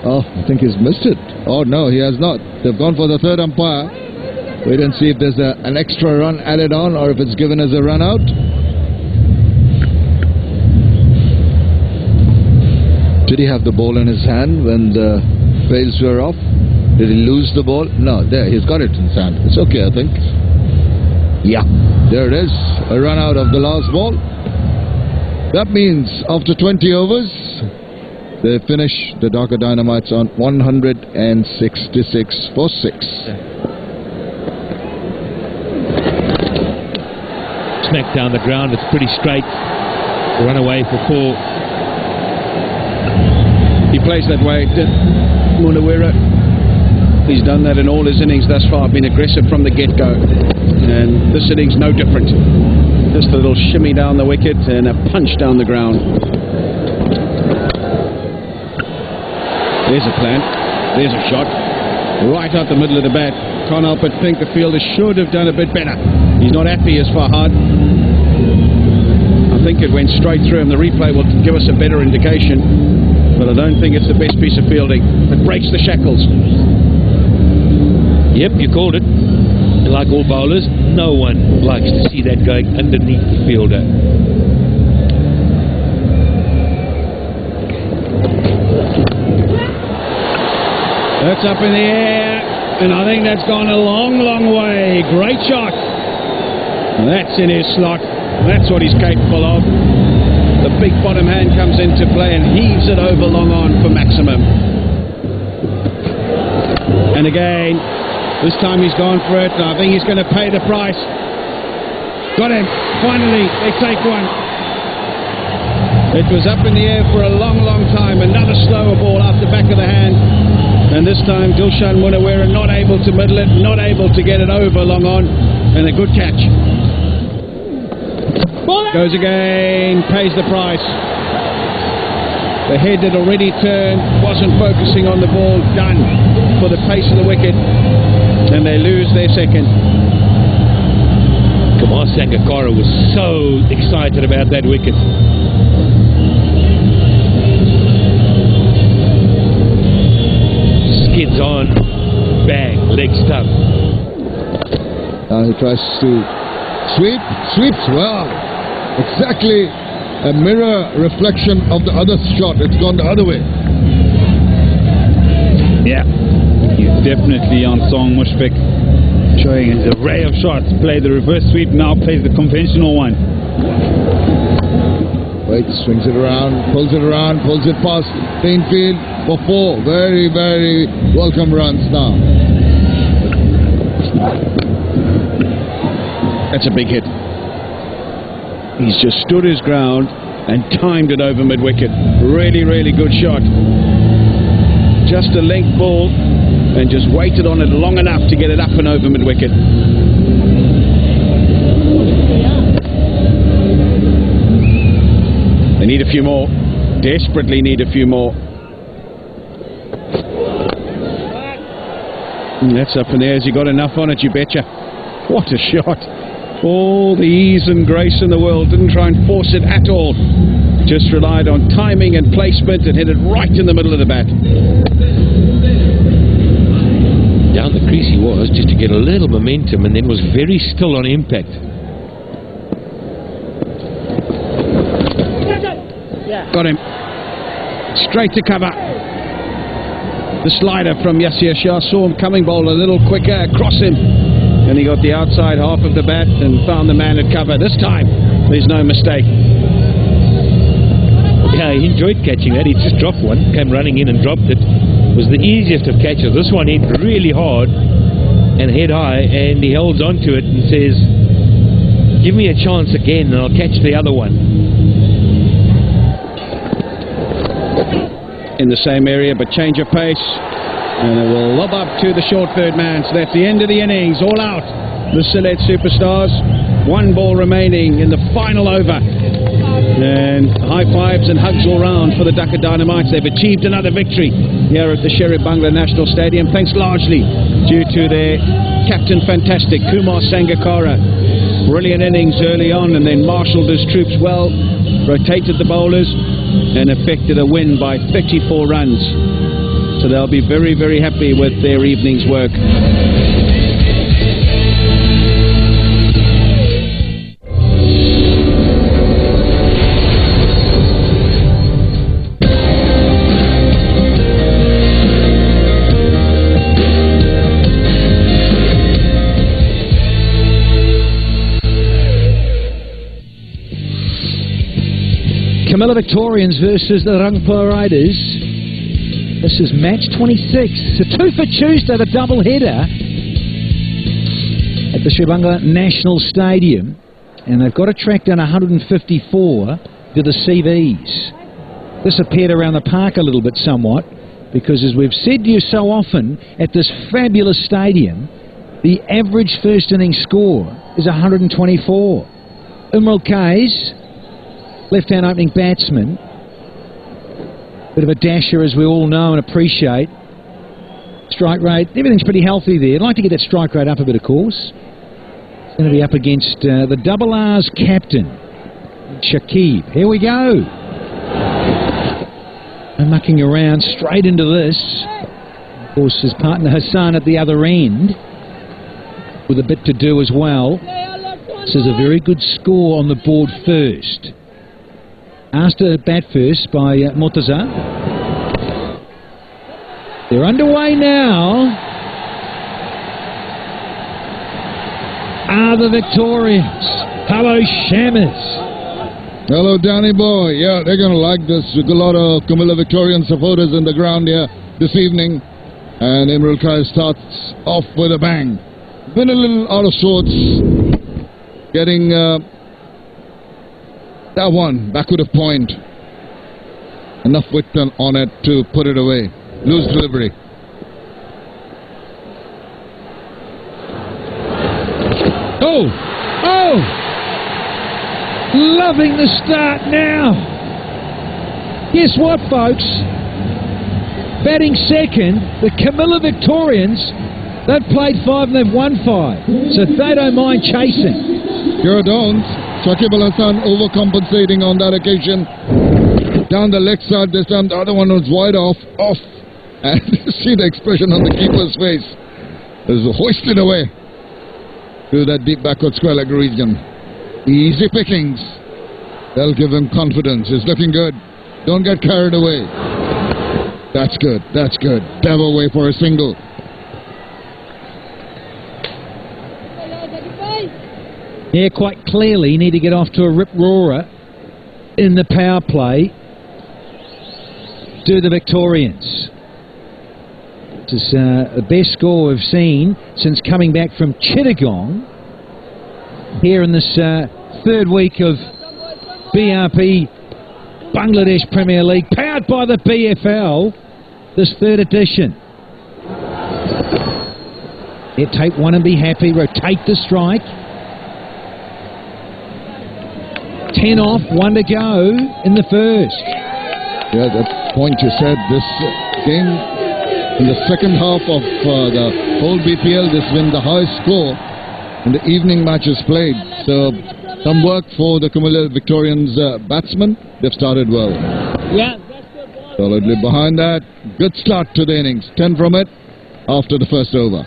Oh, I think he's missed it. Oh, no, he has not. They've gone for the third umpire. Wait and see if there's an extra run added on or if it's given as a run out. Did he have the ball in his hand when the bails were off? Did he lose the ball? No, there, he's got it in his hand. It's okay, I think. Yeah, there it is. A run out of the last ball. That means after 20 overs, they finish the Dhaka Dynamites on 166 for 6. Smack down the ground, it's pretty straight. Run away for 4. He plays that way, Munawira. He's done that in all his innings thus far, been aggressive from the get-go. And this innings no different. Just a little shimmy down the wicket and a punch down the ground. There's a plan. There's a shot. Right out the middle of the bat. Can't help but think the fielder should have done a bit better. He's not happy as Fahad. I think it went straight through him. The replay will give us a better indication. But I don't think it's the best piece of fielding. It breaks the shackles. Yep, you called it. Like all bowlers, no one likes to see that going underneath the fielder. That's up in the air, and I think that's gone a long, long way. Great shot. That's in his slot. That's what he's capable of. The big bottom hand comes into play and heaves it over long on for maximum. And again, this time he's gone for it, and I think he's going to pay the price. Got him. Finally, they take one. It was up in the air for a long, long time. Another slower ball off the back of the hand. And this time, Dilshan Munawira not able to middle it, not able to get it over long on. And a good catch. Goes again, pays the price. The head had already turned, wasn't focusing on the ball, done for the pace of the wicket. And they lose their second. Kumar Sangakkara was so excited about that wicket. Skids on, bang, leg stump. He tries to sweeps well. Exactly a mirror reflection of the other shot. It's gone the other way. Yeah, he's definitely on Song Mushfiq, showing his array of shots. Play the reverse sweep, now plays the conventional one. Wait, swings it around, pulls it past the infield for 4. Very, very welcome runs now. That's a big hit. He's just stood his ground and timed it over mid-wicket. Really, really good shot. Just a length ball and just waited on it long enough to get it up and over mid-wicket. They need a few more. Desperately need a few more. And that's up in there. Has he got enough on it, you betcha? What a shot. All the ease and grace in the world. Didn't try and force it at all. Just relied on timing and placement and hit it right in the middle of the bat. Down the crease he was, just to get a little momentum, and then was very still on impact. Got him. Straight to cover. The slider from Yasir Shah saw him coming, bowled a little quicker across him. And he got the outside half of the bat and found the man at cover. This time, there's no mistake. Yeah, he enjoyed catching that. He just dropped one, came running in and dropped it. It was the easiest of catches. This one hit really hard and head high, and he holds on to it and says, give me a chance again and I'll catch the other one. in the same area, but change of pace. And it will lob up to the short third man. So that's the end of the innings. All out. The Sylhet Superstars. 1 ball remaining in the final over. And high fives and hugs all round for the Dhaka Dynamites. They've achieved another victory here at the Sherif Bangla National Stadium, thanks largely due to their captain fantastic, Kumar Sangakkara. Brilliant innings early on, and then marshalled his troops well, rotated the bowlers, and effected a win by 34 runs. So they'll be very, very happy with their evening's work. Comilla Victorians versus the Rangpur Riders. This is match 26. It's a 2 for Tuesday, the double header at the Sherif Bangla National Stadium. And they've got to track down 154 to the CVs. This appeared around the park a little bit somewhat, because as we've said to you so often, at this fabulous stadium, the average first innings score is 124. Umral Kays, left-hand opening batsman, bit of a dasher as we all know and appreciate. Strike rate, everything's pretty healthy there. I'd like to get that strike rate up a bit, of course. It's going to be up against the Double R's captain, Shakib. Here we go. And mucking around straight into this. Of course, his partner Hassan at the other end with a bit to do as well. This is a very good score on the board first. Asked to bat first by Murtaza. They're underway now. Are the Victorians. Hello, Shammers. Hello, Danny boy. Yeah, they're going to like this. We've got a lot of Comilla Victorian supporters in the ground here this evening. And Imran Kai starts off with a bang. Been a little out of sorts. Getting that one backward of point. Enough width on it to put it away. Loose delivery. Oh! Oh! Loving the start now. Guess what, folks? Batting second, the Comilla Victorians, they've played 5 and they've won 5. So they don't mind chasing. Here don't. Shakib Al Hassan overcompensating on that occasion. Down the leg side this time, the other one was wide off. And see the expression on the keeper's face. It's hoisted away to that deep backward square leg region. Easy pickings. They'll give him confidence. It's looking good. Don't get carried away. That's good. That's good. Dab away for a single. Yeah, quite clearly you need to get off to a rip-roarer in the power play. Do the Victorians. This is the best score we've seen since coming back from Chittagong here in this third week of BRP Bangladesh Premier League, powered by the BFL, this third edition. Yeah, take one and be happy, rotate the strike. 10 off, 1 to go in the first. Yeah, that point you said, this game in the second half of the whole BPL, this has been the highest score in the evening matches played. So some work for the Comilla Victorians batsmen. They've started well. Yeah. Solidly behind that. Good start to the innings. 10 from it after the first over.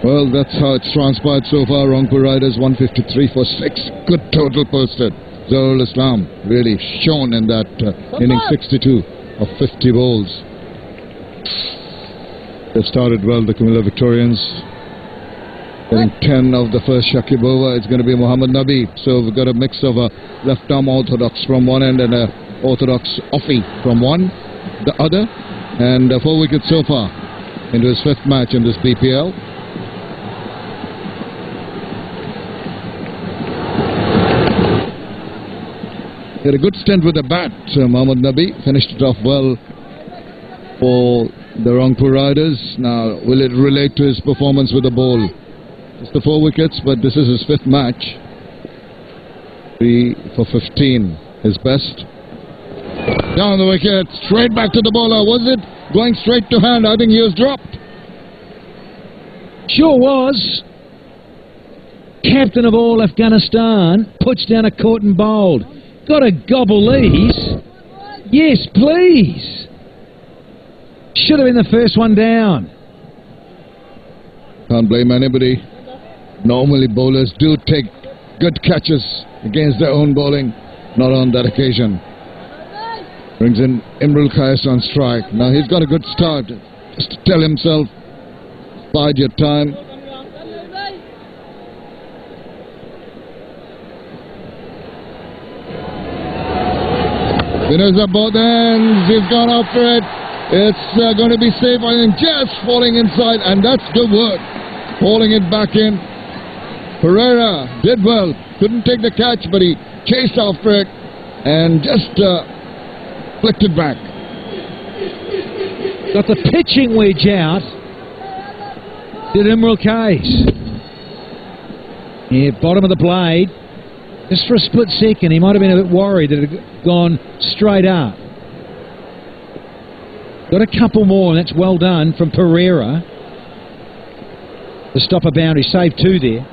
Well, that's how it's transpired so far. Rangpur Riders 153 for 6. Good total posted. Zahirul Islam really shone in that inning 62. of 50 balls. They've started well, the Comilla Victorians. Getting 10 of the first Shakib over. It's going to be Mohammad Nabi. So we've got a mix of a left-arm orthodox from one end and a orthodox offie from the other. And 4 wickets so far into his 5th match in this BPL. He had a good stint with the bat. Mohammad Nabi finished it off well for the Rangpur Riders. Now, will it relate to his performance with the ball? It's the 4 wickets, but this is his 5th match. 3 for 15, his best. Down the wicket, straight back to the bowler. Was it going straight to hand? I think he was dropped. Sure was. Captain of all Afghanistan puts down a court and bowled. Got to gobble these. Yes, please. Should have been the first one down. Can't blame anybody. Normally bowlers do take good catches against their own bowling. Not on that occasion. Brings in Imrul Qais on strike. Now he's got a good start. Just to tell himself, bide your time. Winners at both ends. He's gone up for it. It's going to be safe. I think just falling inside, and that's good work. Falling it back in. Pereira did well. Couldn't take the catch, but he chased after it and just flicked it back. Got the pitching wedge out. Did Imrul Qais. Yeah, bottom of the blade. Just for a split second, he might have been a bit worried that it had gone straight up. Got a couple more, and that's well done from Pereira to stop a boundary. Save 2 there.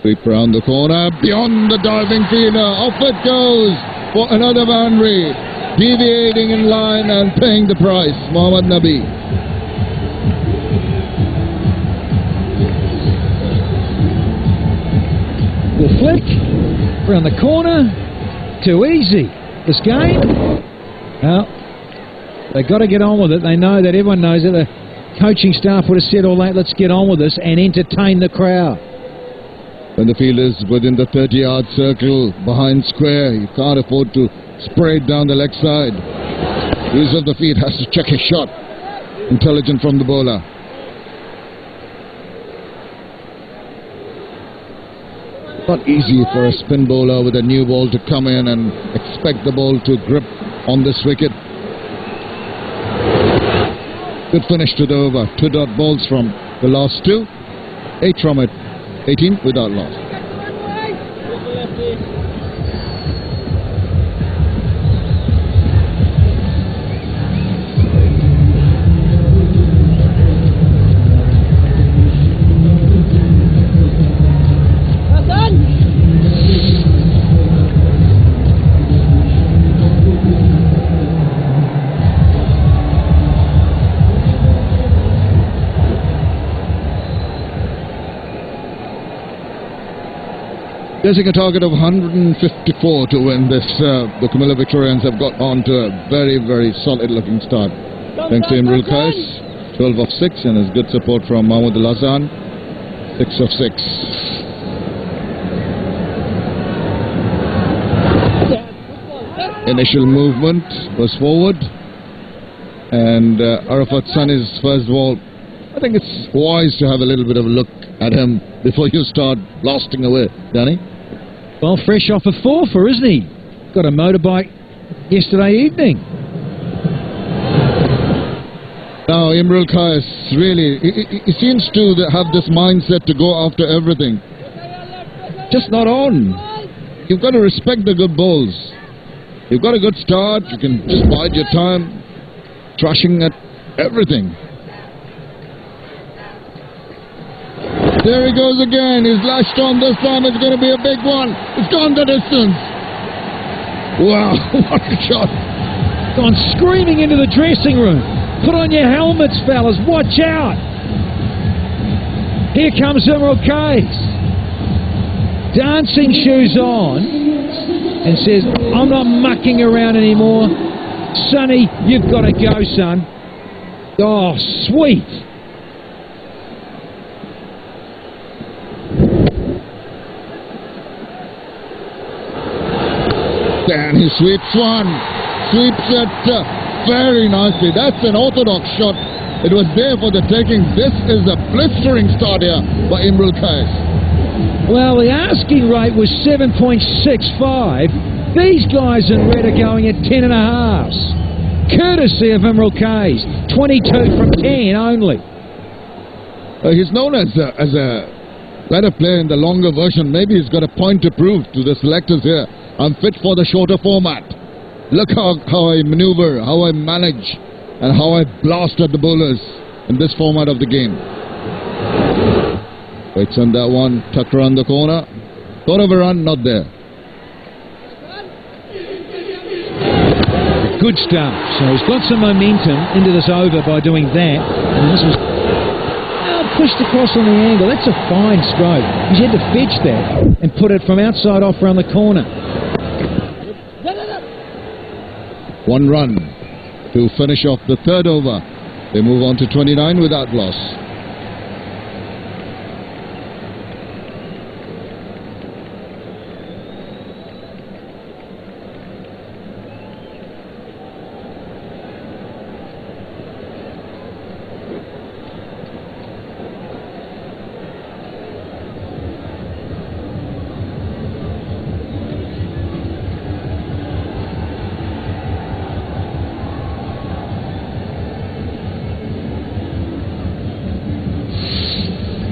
Sweep round the corner, beyond the diving fielder. Off it goes for another boundary. Deviating in line and paying the price. Mohammad Nabi. The flick around the corner. Too easy. This game. Well, they've got to get on with it. They know that, everyone knows that the coaching staff would have said all that, let's get on with this and entertain the crowd. When the field is within the 30-yard circle, behind square, you can't afford to spray it down the leg side. Use of the feet, has to check his shot. Intelligent from the bowler. Not easy for a spin bowler with a new ball to come in and expect the ball to grip on this wicket. Good finish to the over. 2 dot balls from the last 2. 8 from it. 18 without loss. Chasing a target of 154 to win this. The Comilla Victorians have got on to a very, very solid looking start. Thanks to Imrul Qais, 12 of 6, and his good support from Mahmoud Al Hassan, 6 of 6. Initial movement was forward, and Arafat Sani's first ball. I think it's wise to have a little bit of a look at him before you start blasting away, Danny. Well, fresh off a 4-for, isn't he? Got a motorbike yesterday evening. Now, Imrul Qais, really, he seems to have this mindset to go after everything. Just not on. You've got to respect the good balls. You've got a good start. You can just bide your time, thrashing at everything. There he goes again. He's lashed on this time. It's going to be a big one. It's gone the distance. Wow, what a shot. Gone screaming into the dressing room. Put on your helmets, fellas. Watch out. Here comes Imrul Qais. Dancing shoes on. and says, I'm not mucking around anymore. Sonny, you've got to go, son. Oh, sweet. And he sweeps one. Sweeps it very nicely. That's an orthodox shot. It was there for the taking. This is a blistering start here by Imrul Kais. Well, the asking rate was 7.65. These guys in red are going at 10.5. Courtesy of Imrul Kais. 22 from 10 only. He's known as a better player in the longer version. Maybe he's got a point to prove to the selectors here. I'm fit for the shorter format. Look how I maneuver, how I manage, and how I blast at the bowlers in this format of the game. Waits on that one, tucked around the corner. Thought of a run, not there. Good start. So he's got some momentum into this over by doing that. And this was pushed across on the angle. That's a fine stroke. He's had to fetch that and put it from outside off around the corner. 1 run to finish off the third over. They move on to 29 without loss.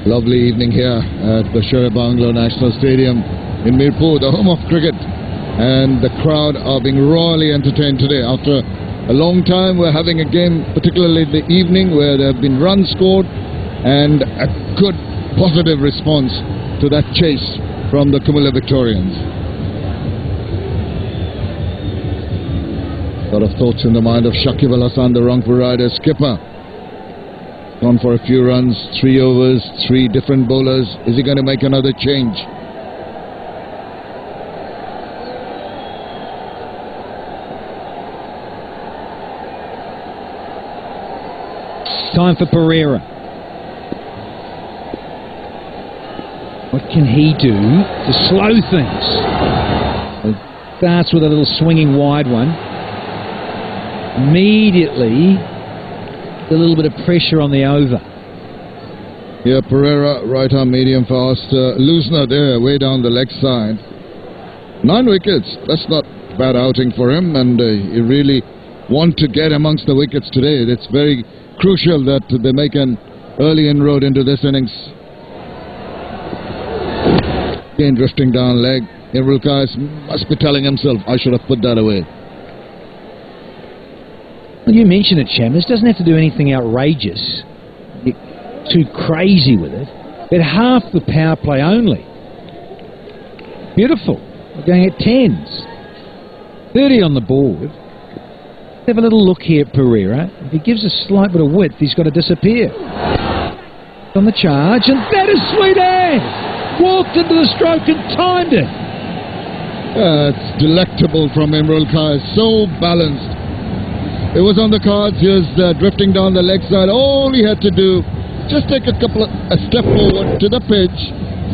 Lovely evening here at the Sher-e-Bangla National Stadium in Mirpur, the home of cricket. And the crowd are being royally entertained today. After a long time, we're having a game, particularly in the evening, where there have been runs scored and a good positive response to that chase from the Comilla Victorians. A lot of thoughts in the mind of Shakib Al Hasan, the Rangpur Riders skipper. Gone for a few runs, 3 overs, 3 different bowlers. Is he going to make another change? Time for Pereira. What can he do to slow things? It starts with a little swinging wide one. Immediately, a little bit of pressure on the over. Yeah, Pereira, right arm medium fast. Loosner there, way down the leg side. 9 wickets. That's not a bad outing for him, and he really want to get amongst the wickets today. It's very crucial that they make an early inroad into this innings. Again, drifting down leg. Imrul Kais must be telling himself, I should have put that away. Well, you mentioned it, Cham. This doesn't have to do anything outrageous. Get too crazy with it. But half the power play only. Beautiful. We're going at 10s. 30 on the board. Let's have a little look here at Pereira. If he gives a slight bit of width, he's got to disappear. On the charge, and that is sweet air! Walked into the stroke and timed it. It's delectable from Imrul Kais. So balanced. It was on the cards. Here's drifting down the leg side. All he had to do, just take a step forward to the pitch,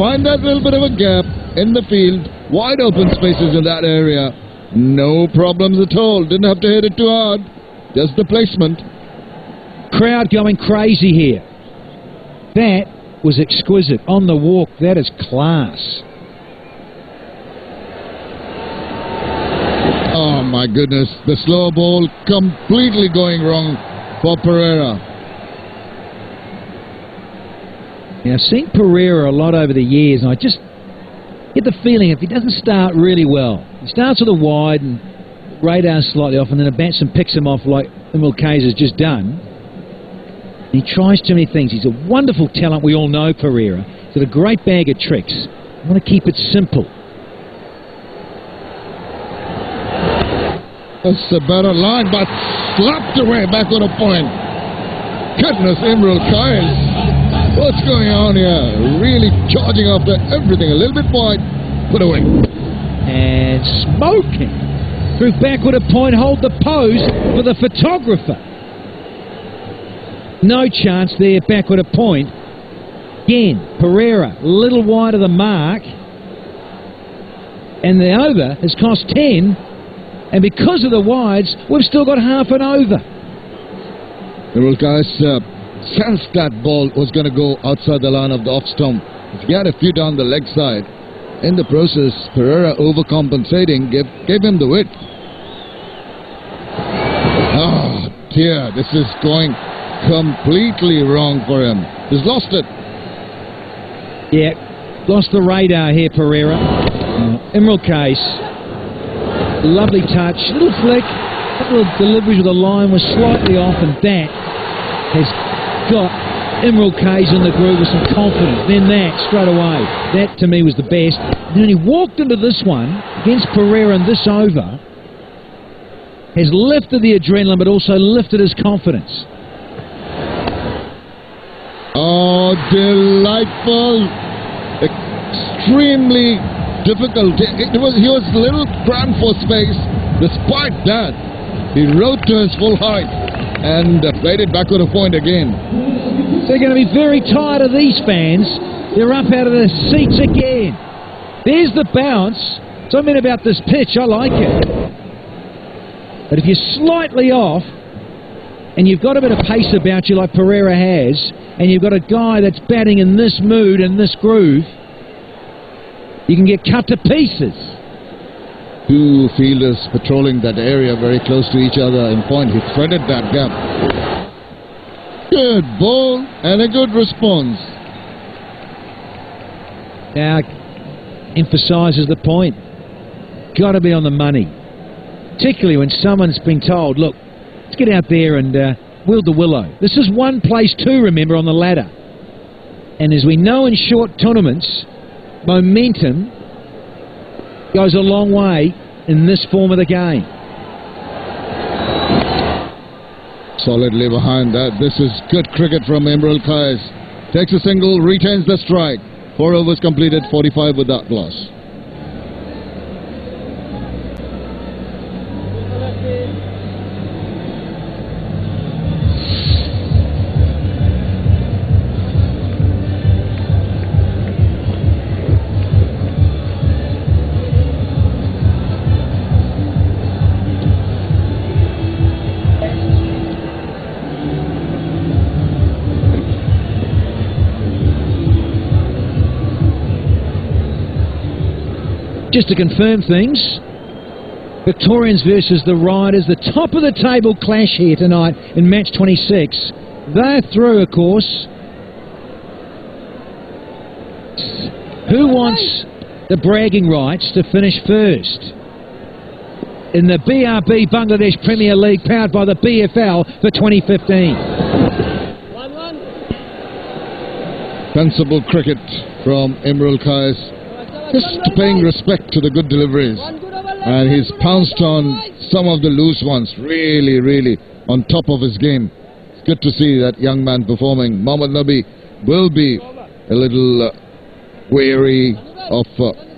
find that little bit of a gap in the field, wide open spaces in that area. No problems at all. Didn't have to hit it too hard. Just the placement. Crowd going crazy here. That was exquisite. On the walk, that is class. Oh my goodness, the slow ball completely going wrong for Pereira. Now, I've seen Pereira a lot over the years, and I just get the feeling if he doesn't start really well, he starts with a wide and radar slightly off, and then a batsman picks him off like Imrul Kais has just done. He tries too many things. He's a wonderful talent, we all know Pereira. He's got a great bag of tricks. I want to keep it simple. That's a better line, but slapped away back on a point. Goodness, Imrul Kais. What's going on here? Really charging after everything. A little bit wide, put away. And smoking. Through backward a point, hold the pose for the photographer. No chance there, backward a point. Again, Pereira, a little wide of the mark. And the over has cost 10. And because of the wides, we've still got half an over. Well, guys, sensed that ball was going to go outside the line of the off stump. He had a few down the leg side. In the process, Pereira overcompensating gave him the width. Oh dear, this is going completely wrong for him. He's lost it. Yeah, lost the radar here, Pereira. Emerald Case. Lovely touch. Little flick. Couple of deliveries with the line was slightly off, and that has got Emerald Case in the groove with some confidence. Then that, straight away. That, to me, was the best. And then he walked into this one against Pereira, and this over has lifted the adrenaline, but also lifted his confidence. Oh, delightful. Extremely difficult. He was a little cramped for space. Despite that, he rode to his full height and played it back on a point again. They're going to be very tired of these fans. They're up out of their seats again. There's the bounce. Something about this pitch, I like it. But if you're slightly off, and you've got a bit of pace about you like Pereira has, and you've got a guy that's batting in this mood and this groove, you can get cut to pieces. Two fielders patrolling that area very close to each other in point. He threaded that gap. Good ball and a good response. Now, emphasises the point. Got to be on the money. Particularly when someone's been told, look, let's get out there and wield the willow. This is one place two, remember, on the ladder. And as we know in short tournaments, momentum goes a long way in this form of the game. Solidly behind that. This is good cricket from Emerald Kais. Takes a single, retains the strike. 4 overs completed, 45 without loss. Just to confirm things, Victorians versus the Riders, the top of the table clash here tonight in match 26. They're through, of course. Who wants the bragging rights to finish first in the BRB Bangladesh Premier League, powered by the BFL for 2015? Sensible cricket from Emerald Kais. Just paying respect to the good deliveries. And he's pounced on some of the loose ones. Really, really on top of his game. It's good to see that young man performing. Mohammad Nabi will be a little wary of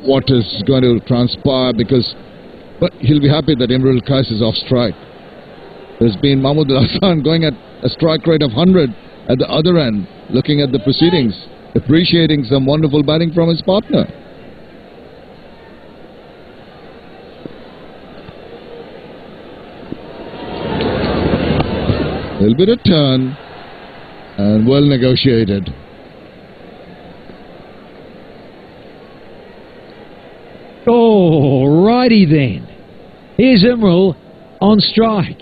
what is going to transpire, but he'll be happy that Emerald Kais is off strike. There's been Mahmood Hassan going at a strike rate of 100 at the other end, looking at the proceedings, appreciating some wonderful batting from his partner. A little bit of turn and well negotiated. Oh, righty then. Here's Emerald on strike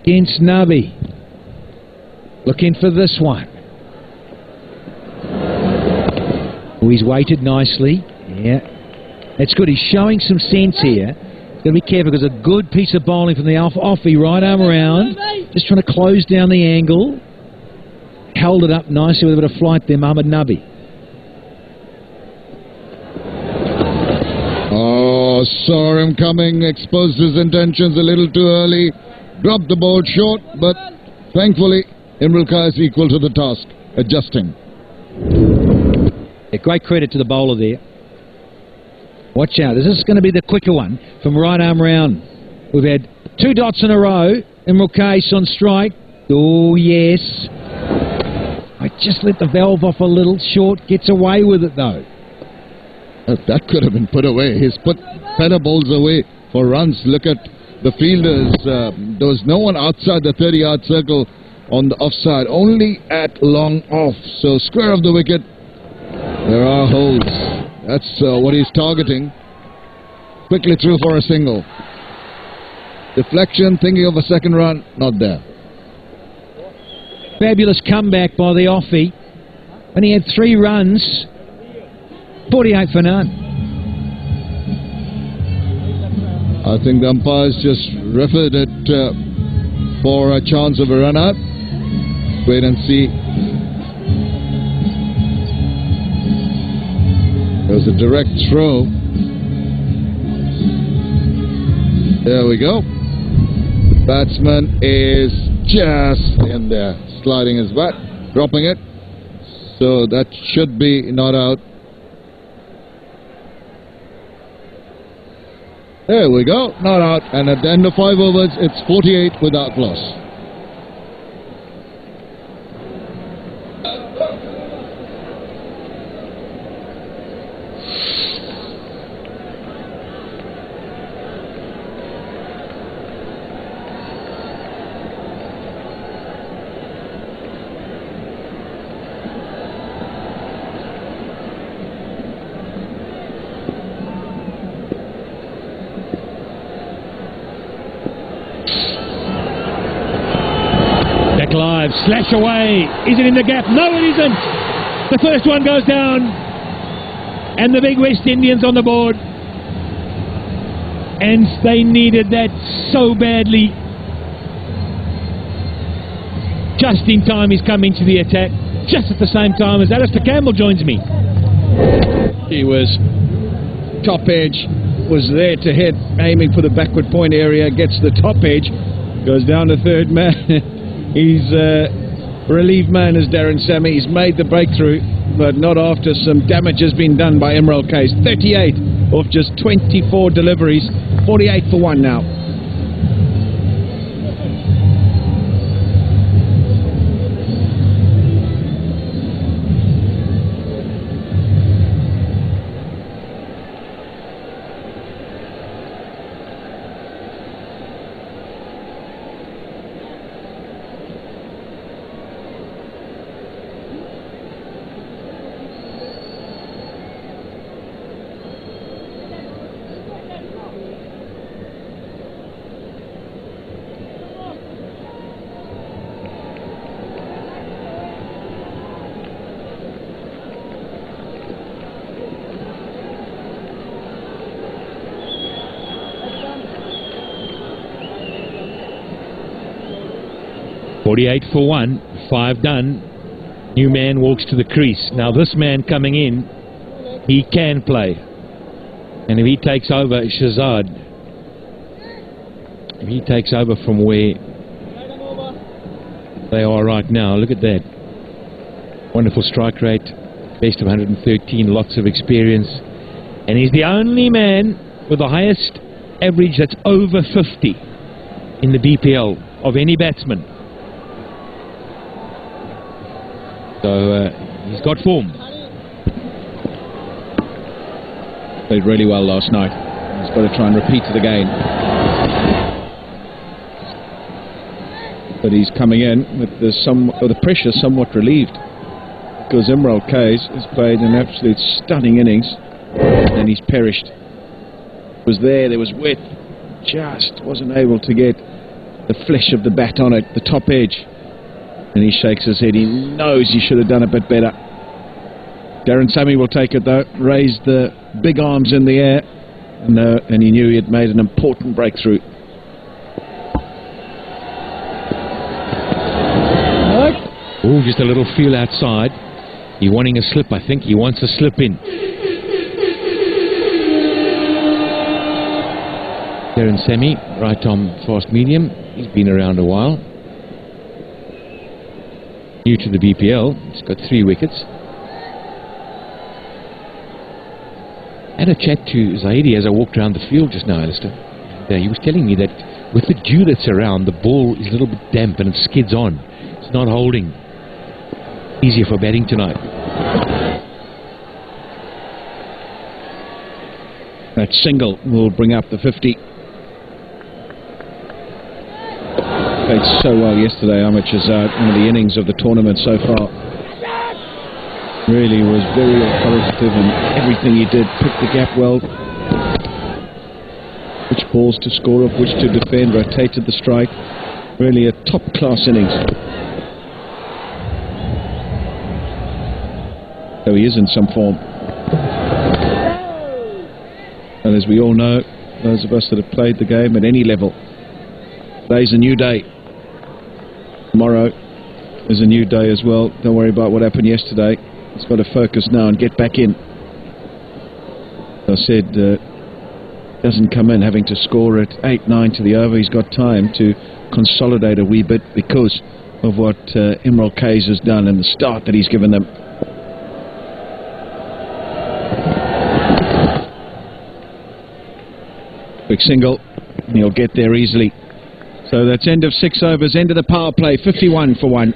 against Nabi. Looking for this one. Oh, he's waited nicely. Yeah, that's good. He's showing some sense here. Got to be careful because a good piece of bowling from the offie, right arm around, just trying to close down the angle. Held it up nicely with a bit of flight there, Mohammad Nabi. Oh, saw him coming, exposed his intentions a little too early, dropped the ball short, but thankfully Emerald Kais equal to the task, adjusting. Yeah, great credit to the bowler there. Watch out. This is going to be the quicker one from right arm round. We've had 2 dots in a row. Emerald Case on strike. Oh, yes. I just let the valve off a little short. Gets away with it, though. That could have been put away. He's put better balls away for runs. Look at the fielders. There was no one outside the 30-yard circle on the offside. Only at long off. So square of the wicket. There are holes. That's what he's targeting. Quickly through for a single. Deflection, thinking of a second run. Not there. Fabulous comeback by the offie. And he had 3 runs. 48 for none. I think the umpires just referred it for a chance of a run out. Wait and see. There was a direct throw. There we go. The batsman is just in there, sliding his bat, dropping it. So that should be not out. There we go, not out. And at the end of 5 overs, it's 48 without loss. Live, slash away. Is it in the gap? No, it isn't. The first one goes down, and the big West Indians on the board. And they needed that so badly. Just in time, he's come into the attack, just at the same time as Alistair Campbell joins me. He was top edge, was there to hit, aiming for the backward point area, gets the top edge, goes down to third man. He's relieved man as Darren Sammy. He's made the breakthrough, but not after some damage has been done by Emerald Case. 38 off just 24 deliveries, 48 for 1 now. .48 for 1, 5 done. New man walks to the crease. Now this man coming in, he can play. And if he takes over Shahzad, if he takes over from where they are right now, look at that. Wonderful strike rate, best of 113, lots of experience. And he's the only man with the highest average that's over 50 in the BPL of any batsman. So he's got form. Played really well last night. He's got to try and repeat it again. But he's coming in with the pressure somewhat relieved, because Emerald Case has played an absolute stunning innings and he's perished. Was there was width, just wasn't able to get the flesh of the bat on it, the top edge. And he shakes his head. He knows he should have done a bit better. Darren Sammy will take it though. Raised the big arms in the air, and he knew he had made an important breakthrough. Oh, just a little feel outside. He's wanting a slip, I think. He wants a slip in. Darren Sammy, right arm fast medium. He's been around a while. New to the BPL. He's got 3 wickets. had a chat to Zahidi as I walked around the field just now, Alistair. He was telling me that with the dew that's around, the ball is a little bit damp and it skids on. It's not holding. Easier for batting tonight. That single will bring up the 50. Played so well yesterday, Ahmed Shahzad, one of the innings of the tournament so far. Really was very authoritative in everything he did. Picked the gap well. Which balls to score off, which to defend, rotated the strike. Really a top-class innings. So he is in some form. And as we all know, those of us that have played the game at any level, today's a new day. Tomorrow is a new day as well. Don't worry about what happened yesterday. He's got to focus now and get back in. As I said, doesn't come in having to score at 8-9 to the over. He's got time to consolidate a wee bit because of what Imran Kayes has done and the start that he's given them. Quick single, and he'll get there easily. So that's end of 6 overs, end of the power play, 51 for 1.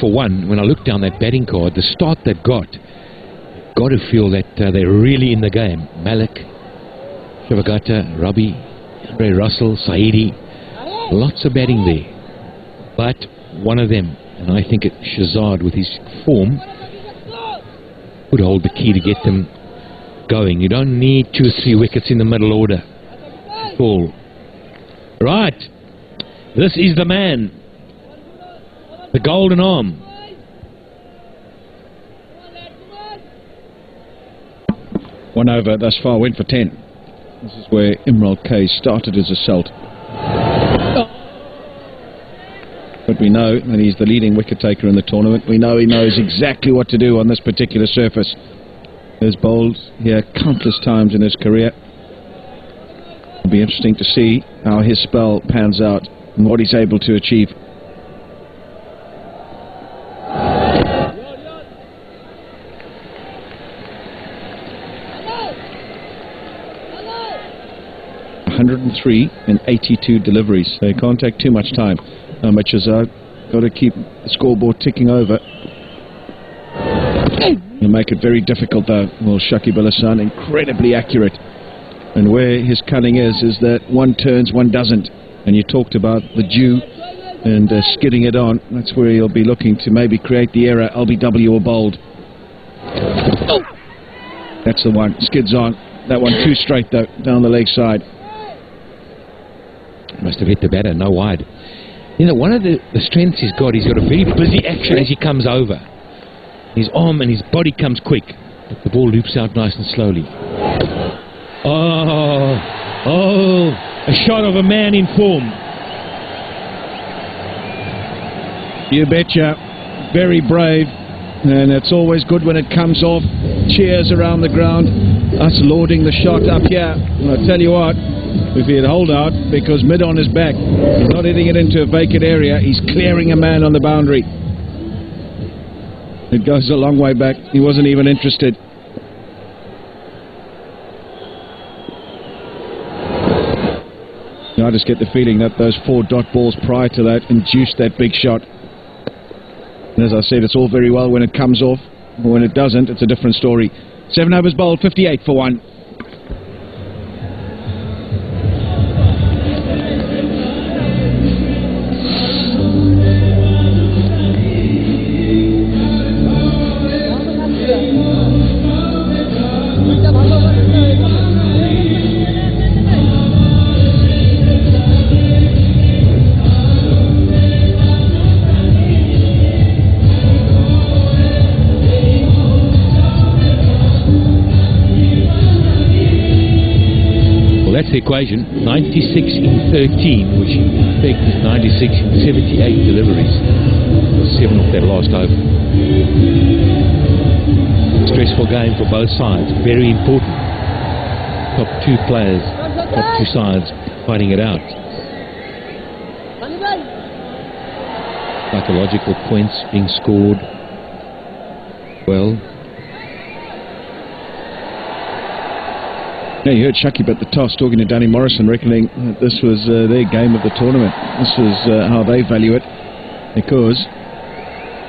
For 1. When I look down that batting card, the start they've got to feel that they're really in the game. Malik, Shavagata, Rabi, Andre Russell, Saidi, lots of batting there. But one of them, and I think Shahzad with his form, would hold the key to get them going. You don't need 2 or 3 wickets in the middle order. All right, this is the man. The golden arm. One over thus far, went for 10. This is where Imran Kayes started his assault. But we know that he's the leading wicket taker in the tournament. We know he knows exactly what to do on this particular surface. He's bowled here countless times in his career. It'll be interesting to see how his spell pans out and what he's able to achieve. And 82 deliveries. They can't take too much time. Ahmed Shahzad got to keep the scoreboard ticking over. He'll make it very difficult though. Well, Shakib Al Hasan, incredibly accurate. And where his cunning is that one turns, one doesn't. And you talked about the dew and skidding it on. That's where he'll be looking to maybe create the error. LBW or bowled. That's the one. Skids on. That one too straight though, down the leg side. Must have hit the batter, no wide. You know, one of the strengths he's got a very busy action as he comes over. His arm and his body comes quick, but the ball loops out nice and slowly. Oh, a shot of a man in form. You betcha. Very brave. And it's always good when it comes off. Cheers around the ground. Us lauding the shot up here. And I tell you what, if he had hold out, because mid on his back, he's not hitting it into a vacant area, he's clearing a man on the boundary. It goes a long way back. He wasn't even interested. I just get the feeling that those 4 dot balls prior to that induced that big shot. And as I said, it's all very well when it comes off, but when it doesn't, it's a different story. 7 overs bowled, 58 for 1. equation. 96 in 13, which in fact is 96 in 78 deliveries. 7 off that last over. Stressful game for both sides. Very important. Top two players, top two sides fighting it out. Psychological points being scored. Well. Yeah, you heard Shakib at the toss talking to Danny Morrison, reckoning that this was their game of the tournament. This was how they value it, because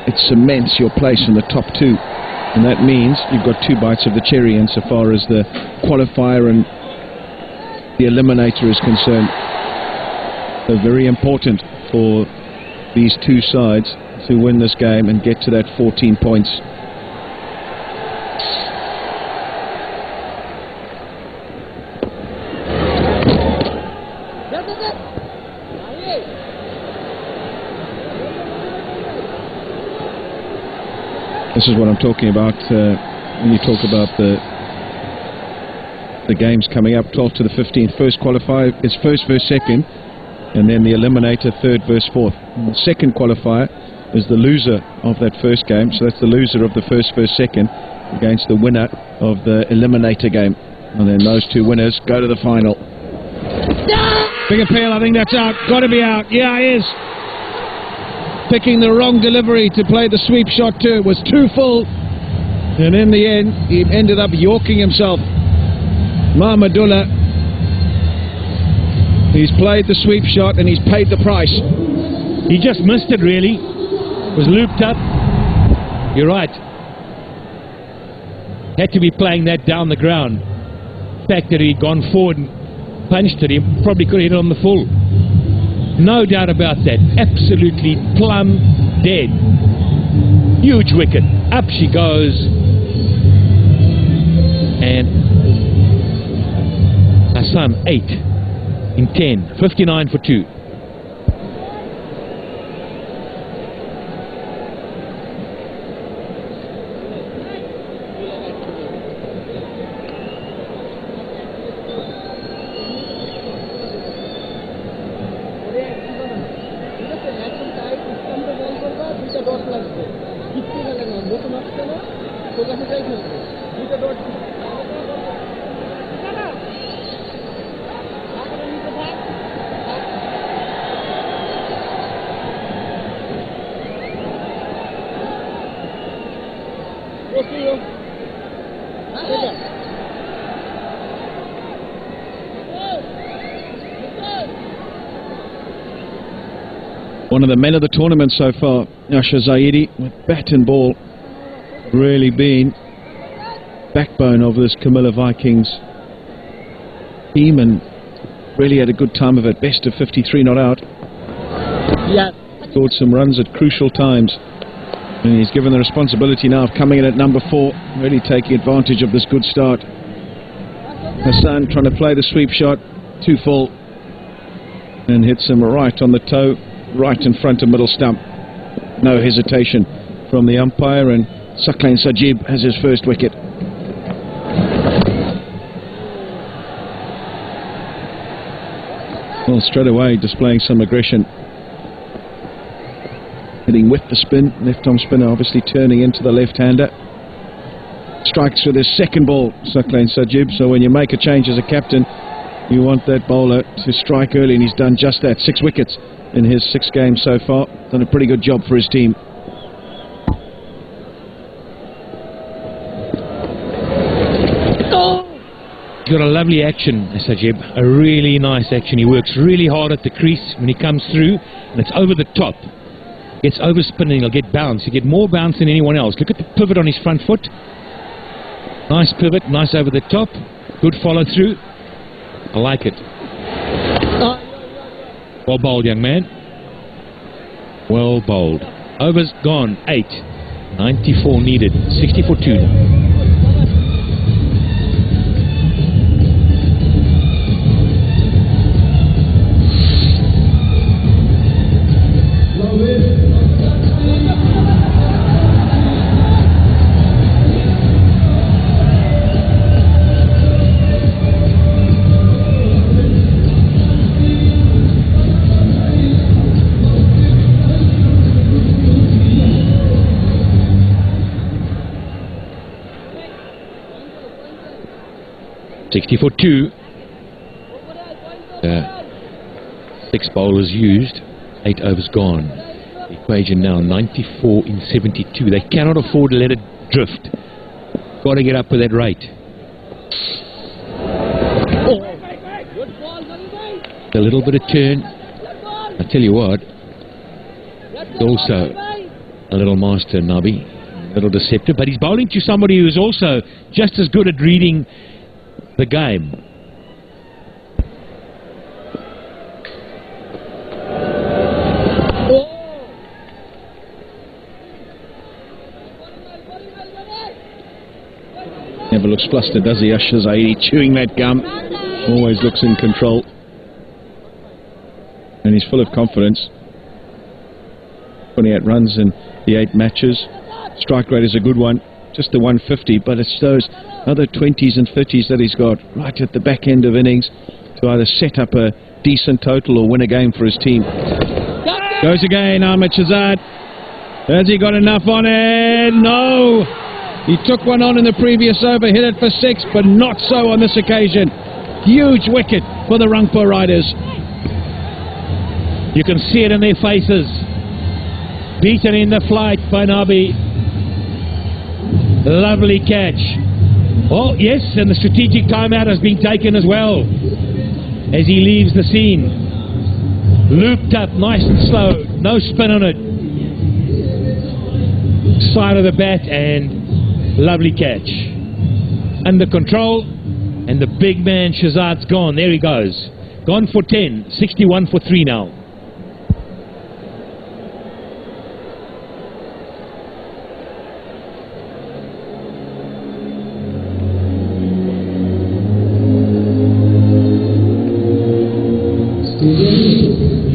it cements your place in the top two. And that means you've got two bites of the cherry insofar as the qualifier and the eliminator is concerned. So very important for these two sides to win this game and get to that 14 points. This is what I'm talking about when you talk about the games coming up, 12th to the 15th. First qualifier is first versus second, and then the eliminator third versus fourth. And the second qualifier is the loser of that first game, so that's the loser of the first versus second against the winner of the eliminator game. And then those two winners go to the final. Big appeal, I think that's out. Got to be out. Yeah, it is. Picking the wrong delivery to play the sweep shot too. It was too full, and in the end he ended up yorking himself. Mahmudullah, he's played the sweep shot and he's paid the price. He just missed it, really. It was looped up. You're right. Had to be playing that down the ground. The fact that he'd gone forward and punched it, he probably could have hit it on the full. No doubt about that. Absolutely plumb dead. Huge wicket. Up she goes. And Assam 8 in 10. 59 for 2. One of the men of the tournament so far, Asher Zaidi, with bat and ball, really been backbone of this Comilla Vikings team, and really had a good time of it. Best of 53 not out. Yeah. Scored some runs at crucial times, and he's given the responsibility now of coming in at number 4, really taking advantage of this good start. Hassan trying to play the sweep shot, too full, and hits him right on the toe, right in front of middle stump. No hesitation from the umpire, and Saklain Sajib has his first wicket. Well, straight away displaying some aggression, hitting with the spin, left arm spinner obviously turning into the left-hander. Strikes with his second ball, Saklain Sajib. So when you make a change as a captain, you want that bowler to strike early, and he's done just that. 6 wickets in his 6 games so far. Done a pretty good job for his team. Got a lovely action, Sajib. A really nice action. He works really hard at the crease when he comes through, and it's over the top. Gets over spinning, he'll get bounce. He'll get more bounce than anyone else. Look at the pivot on his front foot. Nice pivot, nice over the top. Good follow through. I like it. Well bowled, young man. Well bowled. Overs gone, 8. 94 needed. 60 for 2 now. 60 for 2. 6 bowlers used, 8 overs gone. The equation now 94 in 72. They cannot afford to let it drift. Got to get up with that rate. A little bit of turn. I tell you what, also a little master, Nabi, a little deceptive, but he's bowling to somebody who's also just as good at reading the game. Never looks flustered, does he, Asher Zaidi, chewing that gum. Always looks in control. And he's full of confidence. 28 runs in the 8 matches. Strike rate is a good one, just the 150, but it's those other 20s and 30s that he's got right at the back end of innings to either set up a decent total or win a game for his team. Goes again, Ahmed Shahzad. Has he got enough on it? No! He took one on in the previous over, hit it for 6, but not so on this occasion. Huge wicket for the Rangpur Riders. You can see it in their faces. Beaten in the flight by Nabi. Lovely catch. Oh, yes, and the strategic timeout has been taken as well as he leaves the scene. Looped up, nice and slow, no spin on it. Side of the bat and lovely catch. Under control, and the big man Shahzad's gone. There he goes. Gone for 10, 61 for 3 now.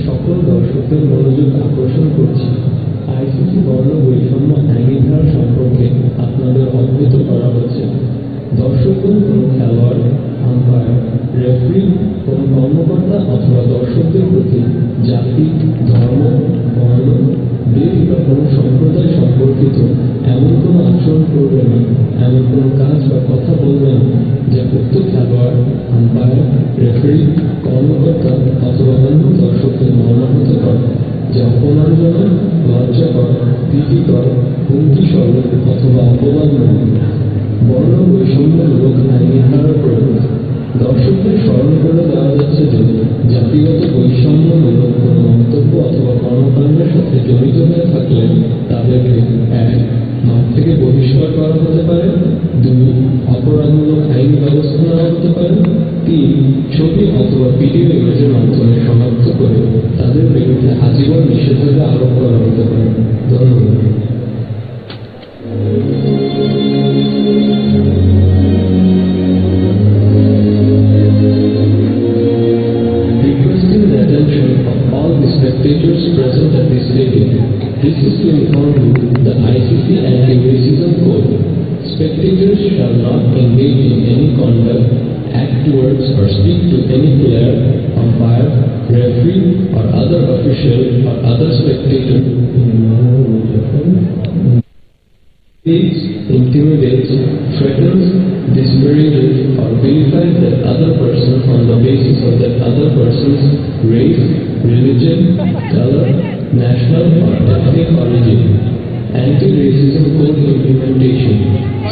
সকল দর্শকদের মনোযোগ আকর্ষণ করছি। ICC বর্ণ বৈষম্য আইনের ধারা সম্পর্কে আপনাদের অবগত করা হচ্ছে। দর্শকগণ কোনো খেলোয়াড়, আম্পায়ার, রেফারি, কোনো কর্মকর্তা অথবা দর্শকদের প্রতি জাতি, ধর্ম, বর্ণ, দেশ বা কোনো সম্প্রদায় সম্পর্কিত এমন কোনো আচরণ করবে না, এমন কোনো কাজ বা কথা বলবে না যা উক্ত খেলোয়াড়, আম্পায়ার, রেফারি, কর্মকর্তা অথবা অন্য দর্শকদের মর্মাহত করে, যা অপমানজনক, লজ্জাকর, ভীতিকর, হুমকিস্বরূপ অথবা অপমানজনক। বর্ণ বৈষম্যমূলক আইনের ধারা প্রয়োগ। দর্শকদের স্মরণ করে দেওয়া যাচ্ছে যে জাতিগত বৈষম্যমূলক কোনো মন্তব্য অথবা কর্মকাণ্ডের সাথে জড়িত হয়ে থাকলে তাদেরকে 1. মাঠ থেকে বহিষ্কার করা হতে পারে, 2. অপরাধমূলক আইনি ব্যবস্থা নেওয়া হতে পারে, 3. ছবি অথবা ভিডিও ইমেজের মাধ্যমে শনাক্ত করে তাদের বিরুদ্ধে আজীবন নিষেধাজ্ঞা আরোপ করা হতে পারে। ধন্যবাদ। Requesting the attention of all the spectators present at this stadium, this is to inform you the ICC Anti-Racism Code. Spectators shall not engage in any conduct, act towards or speak to any player, umpire, referee or other official or other spectator in a manner which offends, intimidates, threatens, disparages or vilifies that other person on the basis of that other person's race, religion, color, national or ethnic origin. Anti-Racism Code implementation.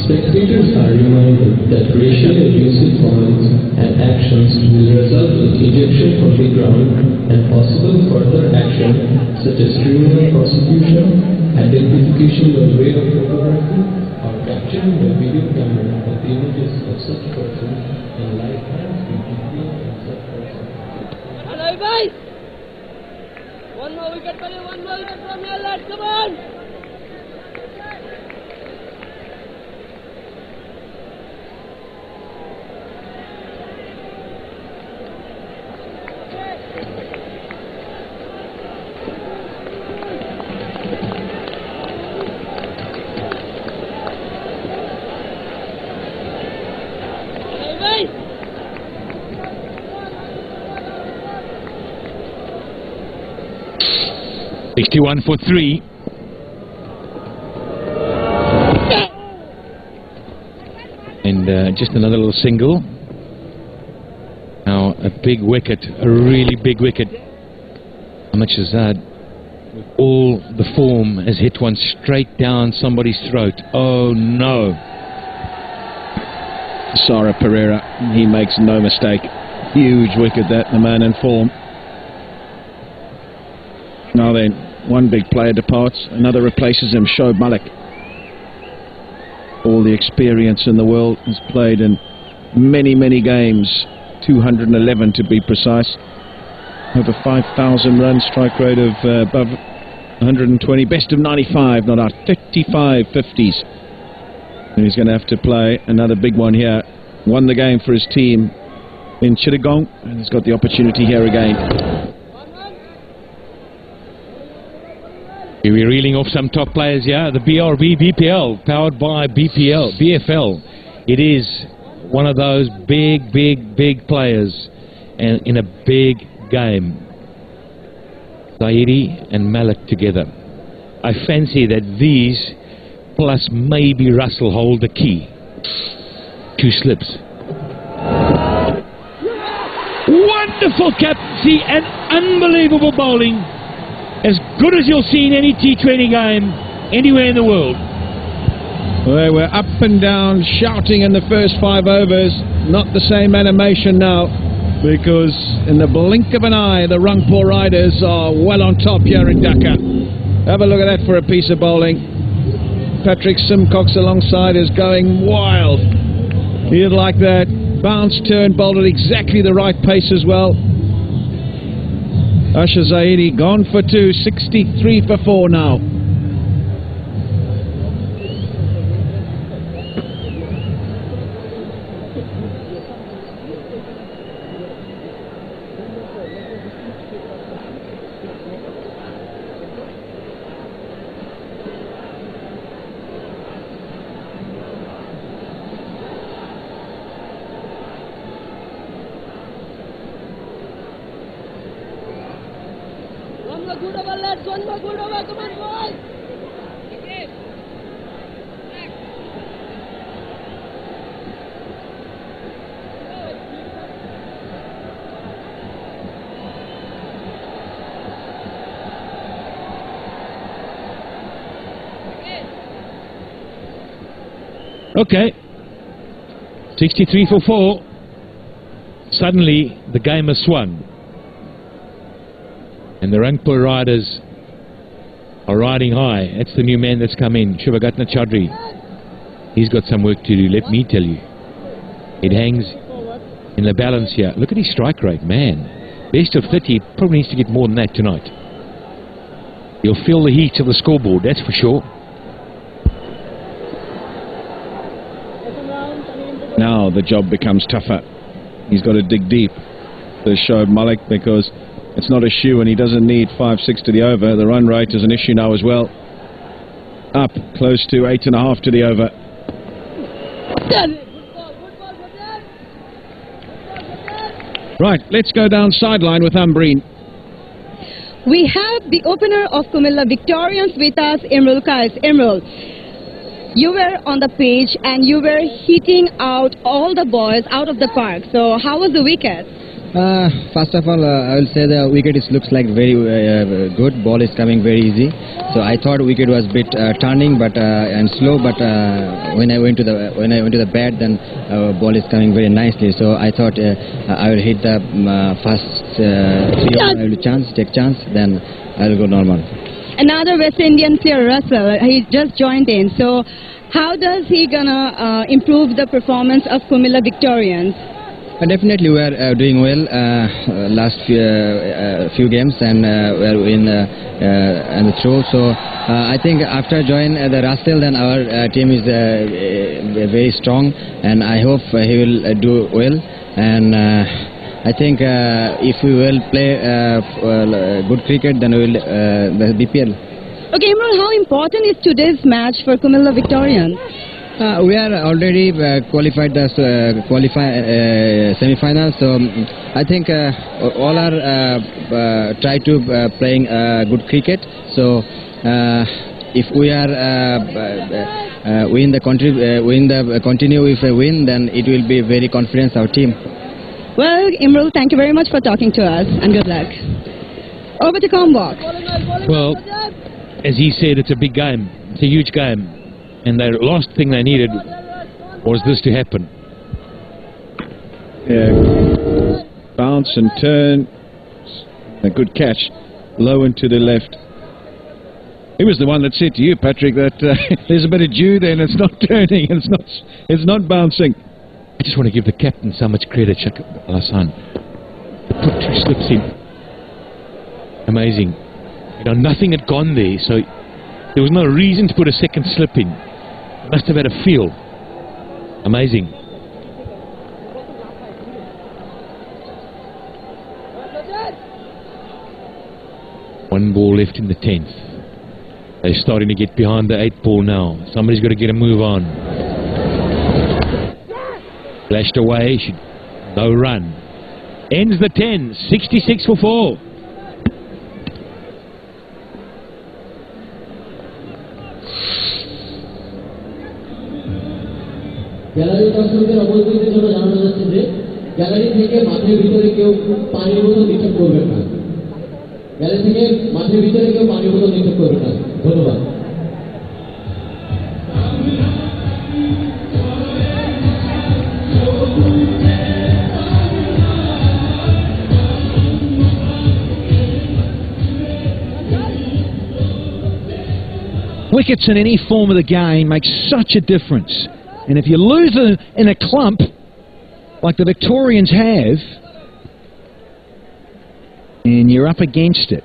Spectators are reminded that racially abusive comments and actions will result in ejection from the ground and possible further action such as criminal prosecution, identification by way of photography, or capturing by video camera of the images of such persons and lifetime video of such persons. Hello guys! One more wicket from here, lads, come on! Hey, 61 for 3. And just another little single. A big wicket, a really big wicket. Ahmed Shahzad, with all the form, has hit one straight down somebody's throat. Oh no. Sara Pereira, he makes no mistake. Huge wicket that, the man in form. Now then, one big player departs, another replaces him, Shoaib Malik. All the experience in the world, has played in many, many games, 211 to be precise. Over 5,000 runs, strike rate of above 120, best of 95, not out, 55 50s. And he's going to have to play another big one here. Won the game for his team in Chittagong, and he's got the opportunity here again. We're reeling off some top players here. The BRB BPL, powered by BFL. It is one of those big players, and in a big game. Zahiri and Malik together. I fancy that these, plus maybe Russell, hold the key. 2 slips. Wonderful captaincy and unbelievable bowling. As good as you'll see in any T20 game anywhere in the world. They were up and down, shouting in the first 5 overs. Not the same animation now, because in the blink of an eye, the Rangpur Riders are well on top here in Dhaka. Have a look at that for a piece of bowling. Patrick Simcox alongside is going wild. He'd like that. Bounce, turn, bowled at exactly the right pace as well. Asher Zahiri gone for 2, 63 for 4 now. Good over, lads. One more good over. Come on, boys. Okay. 63 for 4. Suddenly, the game has swung. And the Rangpur Riders are riding high. That's the new man that's come in, Shivagatna Chaudhary. He's got some work to do, let me tell you. It hangs in the balance here. Look at his strike rate, man. Best of 30, probably needs to get more than that tonight. You'll feel the heat of the scoreboard, that's for sure. Now the job becomes tougher. He's got to dig deep. The Shoaib Malik, because it's not a shoe and he doesn't need 5-6 to the over. The run rate is an issue now as well. Up close to 8.5 to the over. Right, let's go down sideline with Ambreen. We have the opener of Comilla Victorians with us, Imrul Kais. Imrul, you were on the pitch and you were hitting out all the balls out of the park. So how was the wicket? First of all, I will say the wicket looks like very good. Ball is coming very easy. So I thought wicket was a bit turning, but and slow. But when I went to the bat, then ball is coming very nicely. So I thought I will hit the first 3 I will take chance. Then I will go normal. Another West Indian player, Russell, he just joined in. So how does he gonna improve the performance of Comilla Victorians? Definitely we are doing well last few games, and we are in the throw. So I think after joining the Russell, then our team is very strong, and I hope he will do well. And I think if we will play good cricket, then we will the BPL. Okay, Imran, how important is today's match for Comilla Victorians? We are already qualified the semi-final, so I think all are try to playing good cricket. So if we are continue if we win, then it will be very confident our team. Well, Imrul, thank you very much for talking to us, and good luck. Over to Combok. Well, as he said, it's a big game. It's a huge game. And the last thing they needed was this to happen. Yeah. Bounce and turn. A good catch. Low and to the left. He was the one that said to you, Patrick, that there's a bit of dew there and it's not turning, it's not bouncing. I just want to give the captain so much credit, Shaka Alassane. Put 2 slips in. Amazing. You know, nothing had gone there, so there was no reason to put a second slip in. Must have had a feel. Amazing. One ball left in the 10th. They're starting to get behind the 8th ball now. Somebody's got to get a move on. Flashed away. No run. Ends the 10. 66 for 4. Gallery দর্শকদের অবগতির জন্য জানানো যাচ্ছে যে gallery থেকে মাঠের ভিতরে কেউ পানির বোতল নিক্ষেপ করবেন না। গ্যালারি থেকে মাঠের ভিতরে কেউ পানির বোতল নিক্ষেপ করবেন না। ধন্যবাদ। Wickets in any form of the game make such a difference. And if you lose in a clump, like the Victorians have, and you're up against it.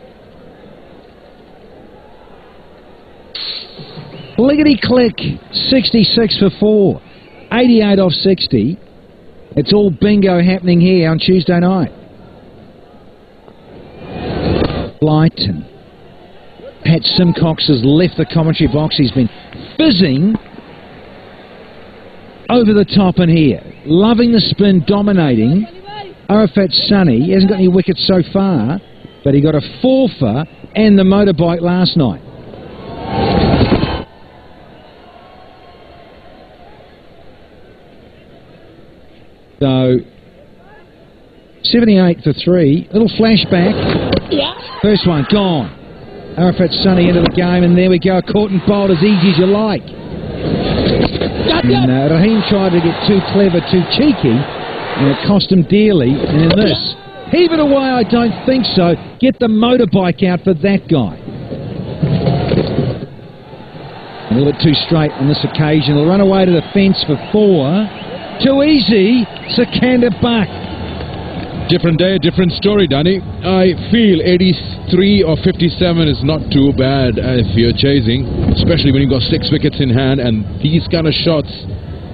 Lickety-click, 66 for 4. 88 off 60. It's all bingo happening here on Tuesday night. Blighton. Pat Simcox has left the commentary box. He's been fizzing over the top in here. Loving the spin, dominating. Arafat Sunny, he hasn't got any wickets so far, but he got a 4-fer and the motorbike last night. So, 78 for 3. Little flashback. First one, gone. Arafat Sunny into the game, and there we go. Caught and bowled as easy as you like. And Raheem tried to get too clever, too cheeky, and it cost him dearly. And in this, heave it away, I don't think so. Get the motorbike out for that guy. A little bit too straight on this occasion. He'll run away to the fence for 4. Too easy. Sikander Buck. Different day, different story, Danny. I feel 83 or 57 is not too bad if you're chasing, especially when you've got 6 wickets in hand, and these kind of shots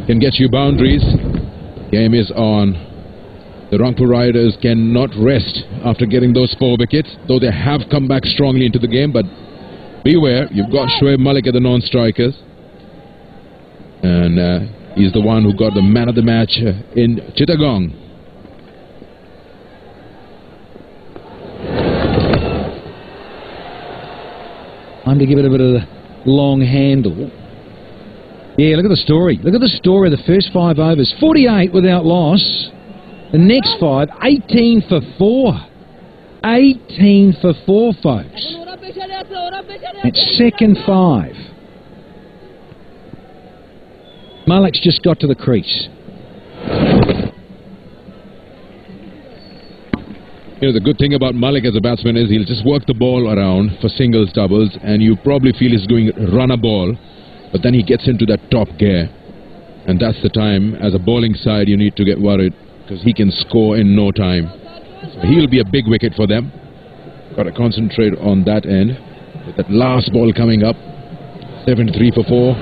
can get you boundaries. Game is on. The Rangpur Riders cannot rest after getting those 4 wickets, though they have come back strongly into the game, but beware, you've got Shoaib Malik at the non-strikers, and he's the one who got the man of the match in Chittagong. Time to give it a bit of the long handle. Yeah, look at the story. Look at the story of the first 5 overs. 48 without loss. The next 5, 18 for 4. 18 for 4, folks. It's second 5. Malik's just got to the crease. You know, the good thing about Malik as a batsman is he'll just work the ball around for singles, doubles, and you probably feel he's going to run a ball, but then he gets into that top gear. And that's the time, as a bowling side, you need to get worried, because he can score in no time. So he'll be a big wicket for them. Got to concentrate on that end. With that last ball coming up, 73 for 4.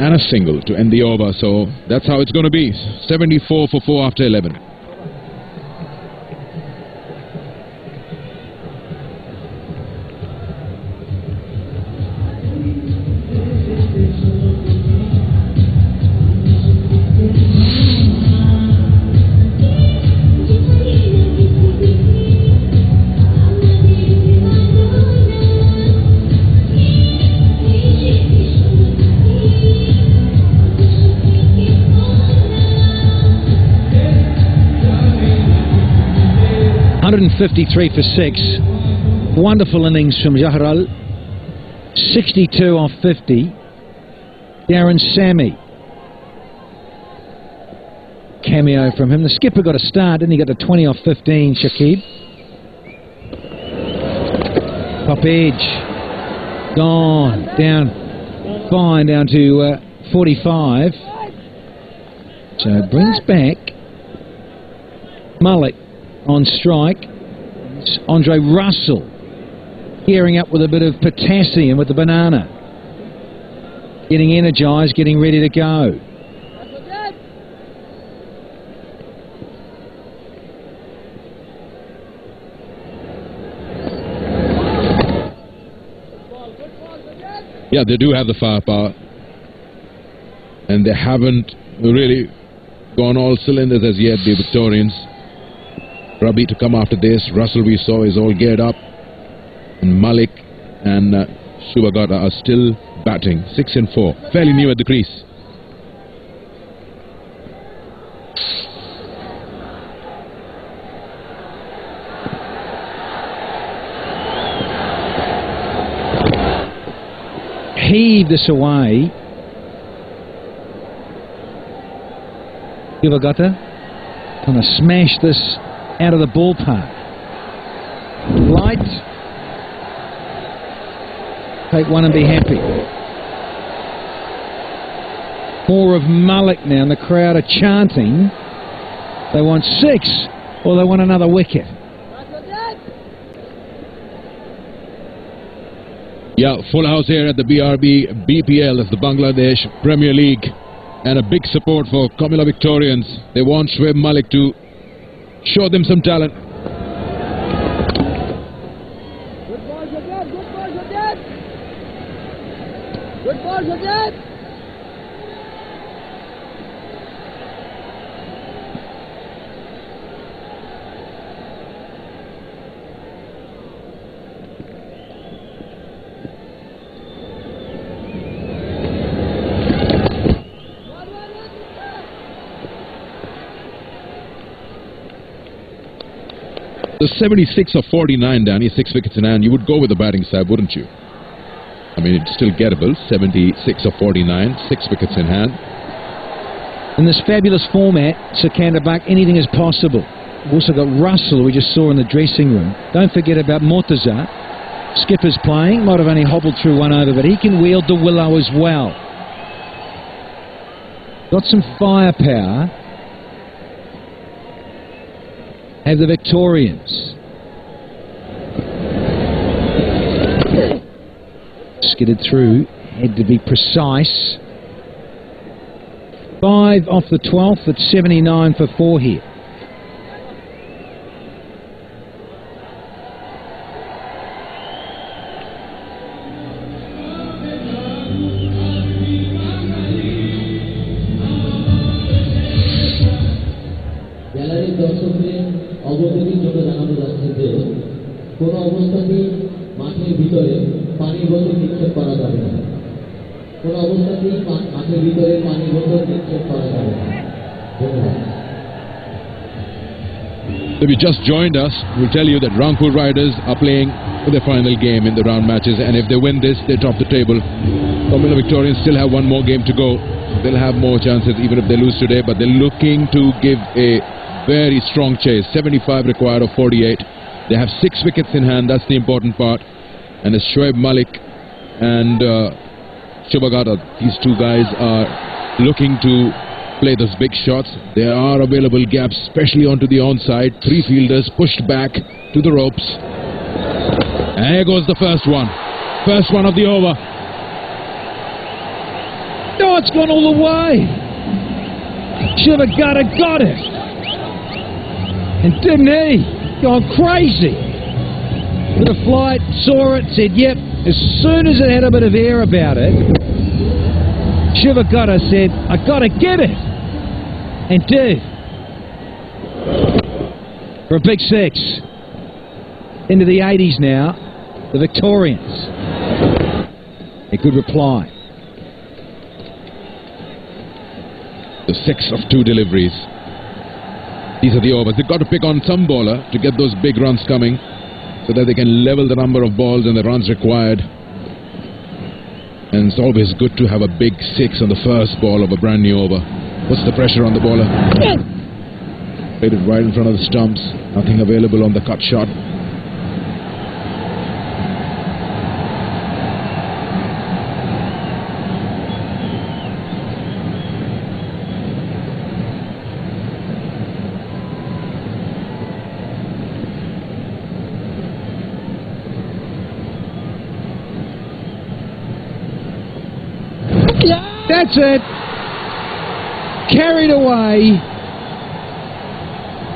And a single to end the over, so that's how it's going to be. 74 for 4 after 11. 153 for 6. Wonderful innings from Jahral. 62 off 50. Darren Sammy. Cameo from him. The skipper got a start, didn't he? Got to 20 off 15, Shakib. Top edge. Gone. Down. Fine, down to 45. So it brings back Malik on strike. It's Andre Russell gearing up with a bit of potassium with the banana. Getting energised, getting ready to go. Yeah, they do have the firepower, and they haven't really gone all cylinders as yet, the Victorians. Rabi to come after this. Russell, we saw, is all geared up, and Malik and Shubagata are still batting. 6 and 4, fairly new at the crease. Heave this away. Shubagata trying to smash this out of the ballpark. Light. Take one and be happy. More of Malik now, and the crowd are chanting. They want 6 or they want another wicket. Yeah, full house here at the BRB BPL, that's the Bangladesh Premier League, and a big support for Comilla Victorians. They want Shoaib Malik to show them some talent. Good ball, Sajjad. Good ball, Sajjad. Good ball, Sajjad. The 76 of 49, Danny, 6 wickets in hand. You would go with the batting side, wouldn't you? I mean, it's still gettable. 76 of 49, 6 wickets in hand. In this fabulous format, Sikandar Buck, anything is possible. We've also got Russell, we just saw in the dressing room. Don't forget about Murtaza. Skipper's playing, might have only hobbled through one over, but he can wield the willow as well. Got some firepower. Have the Victorians. Skidded through, had to be precise. 5 off the 12th at 79 for 4 here. গ্যালারির দর্শকদের অবগতির জন্য জানানো যাচ্ছে যে কোনো অবস্থাতেই মাঠের ভিতরে পানির বোতল নিক্ষেপ করা যাবে না। কোনো অবস্থাতেই মাঠের ভিতরে পানির বোতল নিক্ষেপ করা যাবে না। ধন্যবাদ। If you just joined us, we'll tell you that Rangpur Riders are playing for their final game in the round matches, and if they win this, they top the table. Comilla Victorians still have one more game to go. They'll have more chances even if they lose today, but they're looking to give a very strong chase. 75 required of 48. They have 6 wickets in hand, that's the important part. And it's Shoaib Malik and Shubagata. These two guys are looking to play those big shots. There are available gaps, especially onto the onside. 3 fielders pushed back to the ropes. And here goes the first one. First one of the over. Oh, it's gone all the way. Shubagata got it. And didn't he? Gone crazy. Bit of flight, saw it, said yep. As soon as it had a bit of air about it, Shubagata said, I gotta get it. And did. For a big 6. Into the 80s now, the Victorians. A good reply. The 6 of 2 deliveries. These are the overs. They've got to pick on some bowler to get those big runs coming so that they can level the number of balls and the runs required. And it's always good to have a big 6 on the first ball of a brand new over. What's the pressure on the bowler? Played it right in front of the stumps. Nothing available on the cut shot. That's it. Carried away.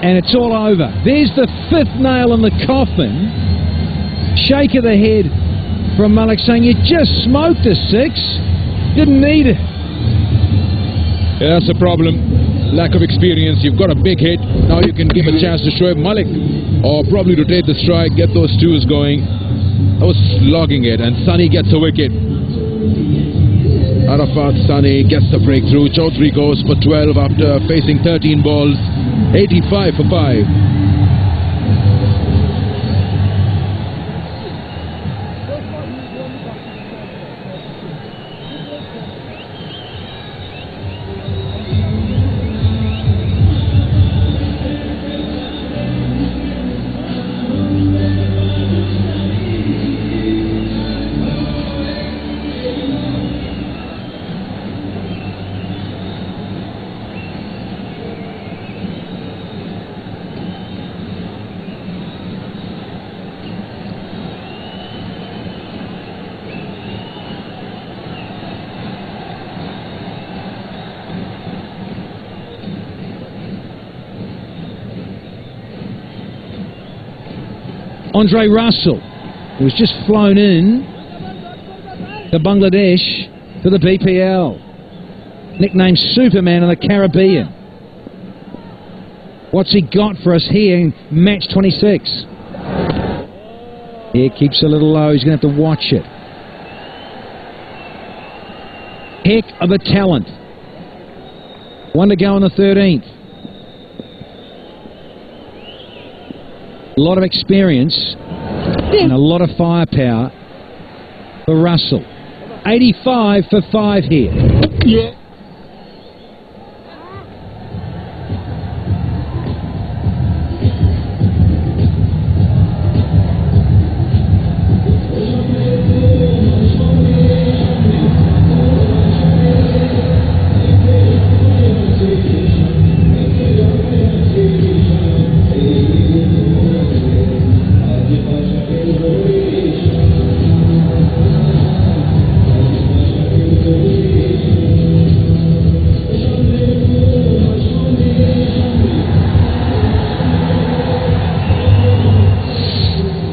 And it's all over. There's the 5th nail in the coffin. Shake of the head from Malik saying, you just smoked a 6. Didn't need it. Yeah, that's a problem. Lack of experience. You've got a big hit. Now you can give a chance to Shoaib Malik. Or probably to take the strike, get those 2s going. I was slogging it, and Sunny gets a wicket. Arafat Sunny gets the breakthrough. Chaudhary goes for 12 after facing 13 balls. 85 for 5. Andre Russell, who's just flown in to Bangladesh for the BPL. Nicknamed Superman of the Caribbean. What's he got for us here in match 26? Here, keeps a little low. He's going to have to watch it. Heck of a talent. One to go on the 13th. A lot of experience and a lot of firepower for Russell. 85 for 5 here. Yeah.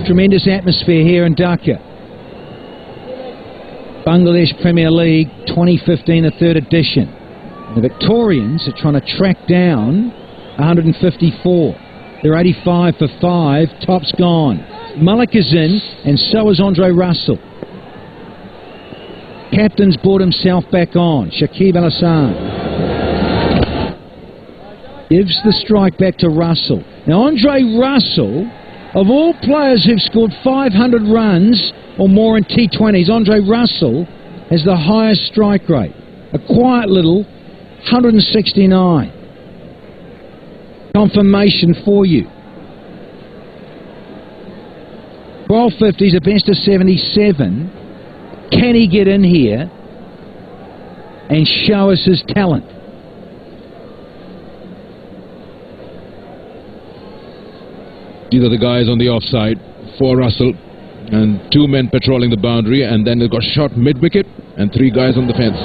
Tremendous atmosphere here in Dhaka. Bangladesh Premier League 2015, the 3rd edition. The Victorians are trying to track down 154. They're 85 for 5. Top's gone. Malik is in, and so is Andre Russell. Captain's brought himself back on. Shakib Al Hassan gives the strike back to Russell. Now Andre Russell, of all players who've scored 500 runs or more in T20s, Andre Russell has the highest strike rate. A quiet little 169. Confirmation for you. 1250s, a best of 77. Can he get in here and show us his talent? These are the guys on the offside for Russell, and 2 men patrolling the boundary, and then they've got shot mid-wicket and 3 guys on the fence.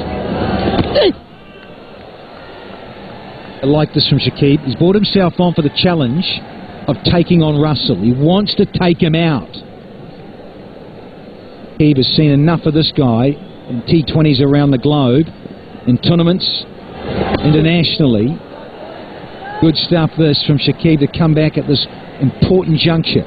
I like this from Shakib. He's brought himself on for the challenge of taking on Russell. He wants to take him out. Shakib has seen enough of this guy in T20s around the globe, in tournaments, internationally. Good stuff this from Shakib to come back at this important juncture.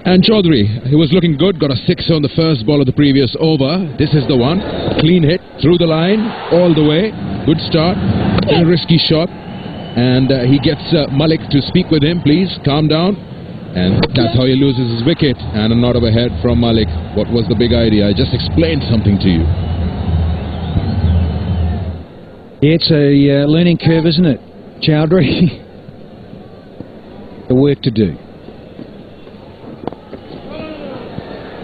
And Chaudhary, he was looking good, got a 6 on the first ball of the previous over. This is the one. Clean hit, through the line, all the way. Good start. A risky shot. And he gets Malik to speak with him. Please, calm down. And that's how he loses his wicket. And a nod of a head from Malik. What was the big idea? I just explained something to you. Yeah, it's a learning curve, isn't it, Chaudhary? The work to do.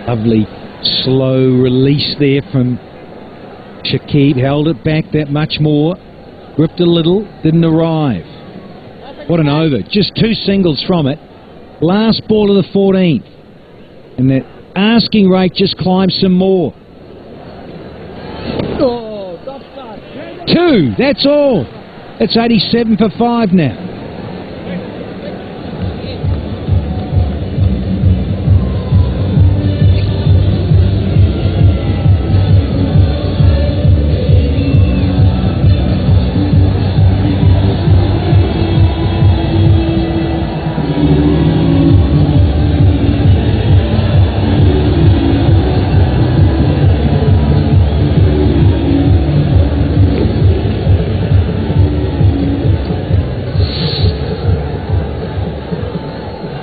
Lovely slow release there from Shakib. Held it back that much more. Gripped a little, didn't arrive. What an over. Just 2 singles from it. Last ball of the 14th. And that asking rate just climbs some more. 2, that's all. It's 87 for 5 now.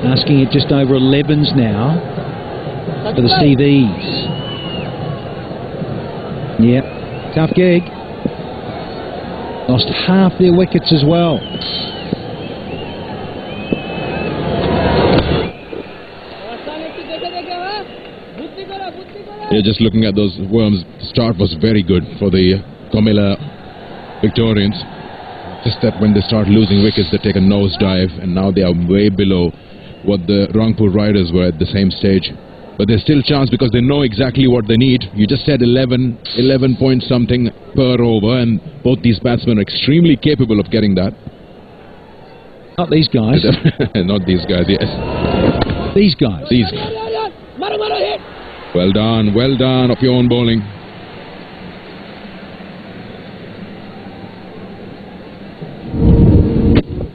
Asking it just over 11s now for the CVs. Yep, tough gig. Lost half their wickets as well. Yeah, just looking at those worms, the start was very good for the Comilla Victorians. Just that when they start losing wickets, they take a nosedive, and now they are way below what the Rangpur Riders were at the same stage. But there's still chance because they know exactly what they need. You just said 11 point something per over, and both these batsmen are extremely capable of getting that. Not these guys. Not these guys, yes. These guys. These guys. Well done of your own bowling.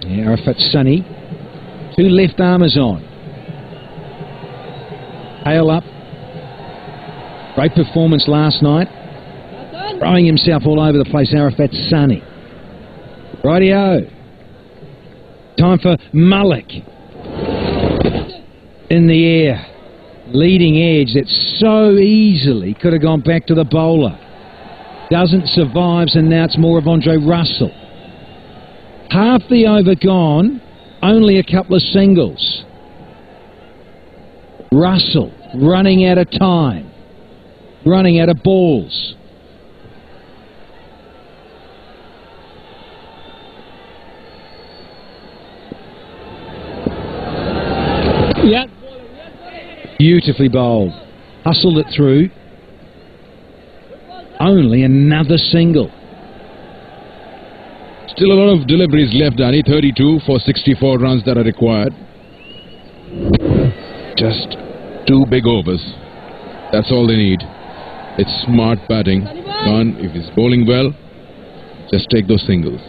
Yeah, Arafat Sunny. 2 left armers on. Tail up. Great performance last night. Throwing himself all over the place, Arafat Sunny. Rightio. Time for Malik. In the air. Leading edge that so easily could have gone back to the bowler. Doesn't, survives, and now it's more of Andre Russell. Half the over gone. Only a couple of singles. Russell running out of time. Running out of balls. Yep. Beautifully bowled. Hustled it through. Only another single. Still a lot of deliveries left, Danny. 32 for 64 runs that are required. Just 2 big overs. That's all they need. It's smart batting. Khan, if he's bowling well, just take those singles.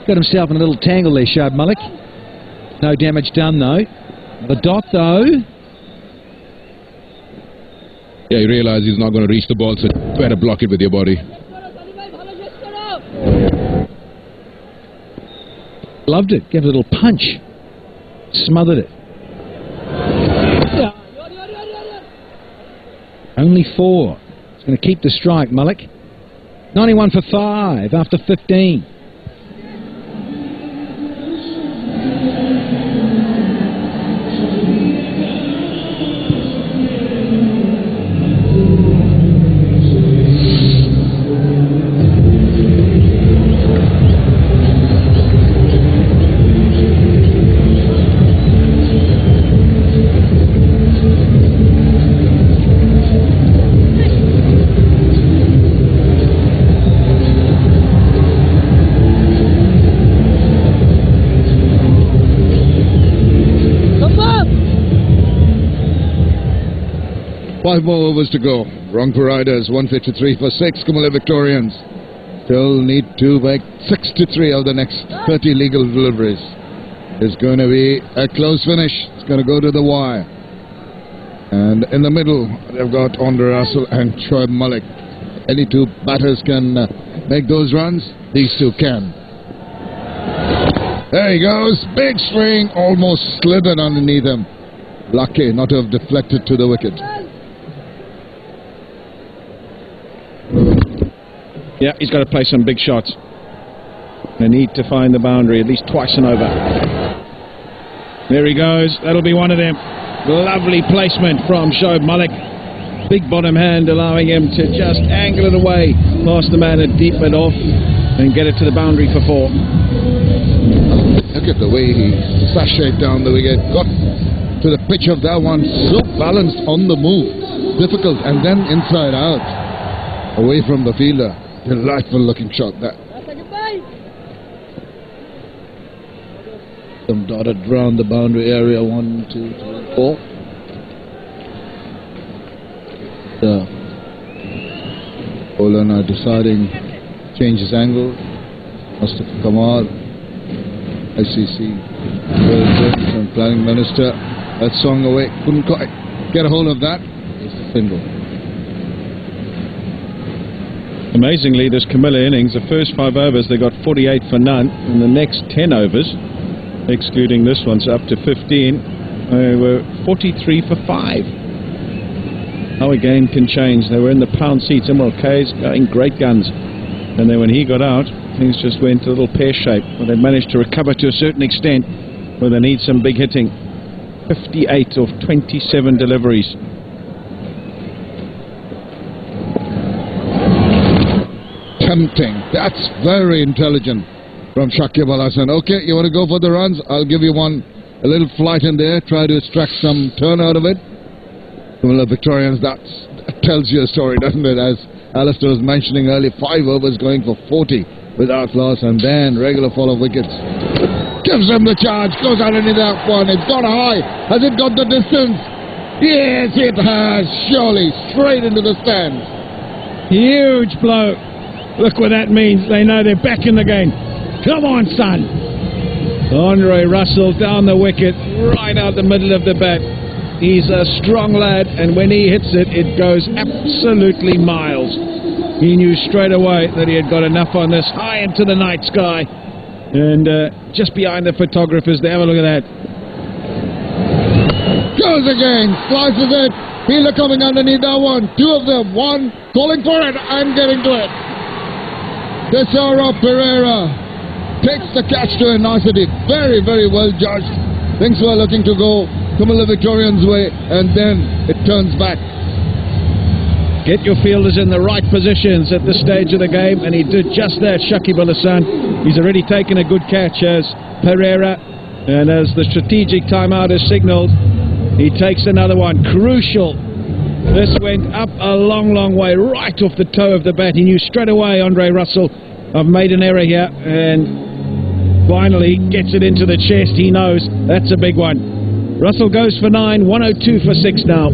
Got himself in a little tangle there, Shoaib Malik. No damage done, though. The dot, though. Yeah, you realise he's not going to reach the ball, so better block it with your body. Loved it. Gave it a little punch. Smothered it. Only 4. He's going to keep the strike, Malik. 91 for 5 after 15. Five more overs to go. Rangpur Riders 153 for 6. Comilla Victorians Still need to make 63 of the next 30 legal deliveries. It's going to be a close finish. It's going to go to the wire. And in the middle, they've got Andre Russell and Shoaib Malik. Any two batters can make those runs. These two can. There he goes. Big swing. Almost slithered underneath him. Lucky not to have deflected to the wicket. Yeah, he's got to play some big shots. They need to find the boundary at least twice and over. There he goes. That'll be one of them. Lovely placement from Shoaib Malik. Big bottom hand allowing him to just angle it away past the man and deep it off and get it to the boundary for 4. Look at the way he sashayed down the wicket. Got to the pitch of that one. So balanced on the move. Difficult. And then inside out. Away from the fielder. Delightful looking shot that. Some dotted around the boundary area. 1, 2, 3, 4. The bowler now deciding change his angle. Mustafa Kamal, ICC and planning minister. That swung away. Couldn't quite get a hold of that. It's a single. Amazingly, this Comilla innings, the first 5 overs, they got 48 for none. In the next 10 overs, excluding this one, so up to 15, they were 43 for 5. How a game can change. They were in the pound seats. Imran Kay's going great guns. And then when he got out, things just went a little pear-shaped. But they managed to recover to a certain extent, but they need some big hitting. 58 of 27 deliveries. Tempting. That's very intelligent from Shakib Al Hasan. Okay, you want to go for the runs? I'll give you one. A little flight in there. Try to extract some turn out of it. Comilla Victorians, that tells you a story, doesn't it? As Alistair was mentioning earlier, 5 overs going for 40 without loss, and then regular fall of wickets. Gives him the charge, goes underneath that one. It's got high. Has it got the distance? Yes, it has. Surely, straight into the stands. Huge blow. Look what that means. They know they're back in the game. Come on, son. Andre Russell down the wicket, right out the middle of the bat. He's a strong lad, and when he hits it, it goes absolutely miles. He knew straight away that he had got enough on this, high into the night sky. And just behind the photographers there, have a look at that. Goes again, slices it. Fielder coming underneath that one. 2 of them, one calling for it and getting to it. Tesoro Pereira takes the catch to a nicety. Very, very well judged. Things were looking to go Comilla Victorians' way, and then it turns back. Get your fielders in the right positions at this stage of the game, and he did just that, Shakib Al Hasan. He's already taken a good catch as Pereira, and as the strategic timeout is signalled, he takes another one. Crucial. This went up a long, long way, right off the toe of the bat. He knew straight away, Andre Russell, I've made an error here, and finally gets it into the chest. He knows that's a big one. Russell goes for 9, 102 for 6 now.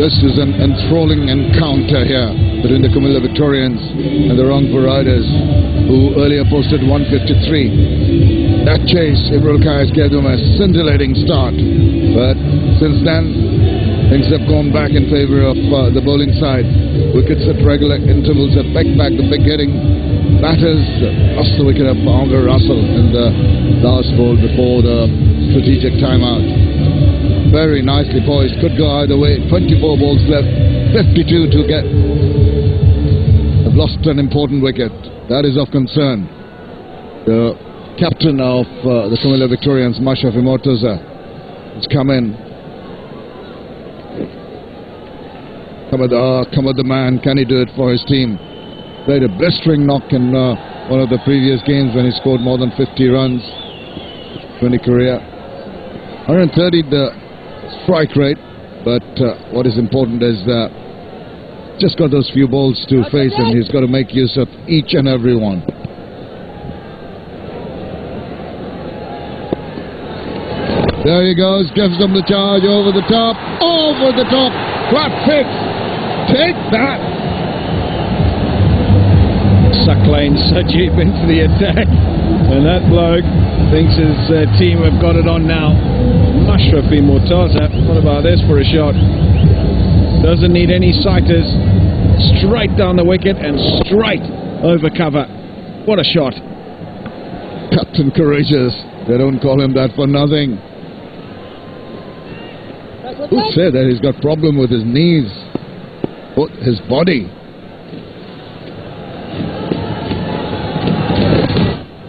This is an enthralling encounter here between the Comilla Victorians and the Rangpur Riders, who earlier posted 153. That chase, Imrul Kais gave them a scintillating start, but since then things have gone back in favour of the bowling side. Wickets at regular intervals have pegged back the big hitting batters. Lost the wicket of Andre Russell in the last ball before the strategic timeout. Very nicely poised, could go either way. 24 balls left, 52 to get. Have lost an important wicket. That is of concern. The captain of the Comilla Victorians, Mashrafi Mortaza, has come in. Come at the man, can he do it for his team? Played a blistering knock in one of the previous games when he scored more than 50 runs. 20 career. 130 the strike rate, but what is important is just got those few balls to face, and he's got to make use of each and every one. There he goes, gives them the charge over the top, flat six. Take that. Sucklane Sajib into the attack, and that bloke thinks his team have got it on now. Mashrafi Mortaza, what about this for a shot? Doesn't need any sighters, straight down the wicket and straight over cover. What a shot. Captain Courageous, they don't call him that for nothing. Who said that he's got problem with his knees, his body?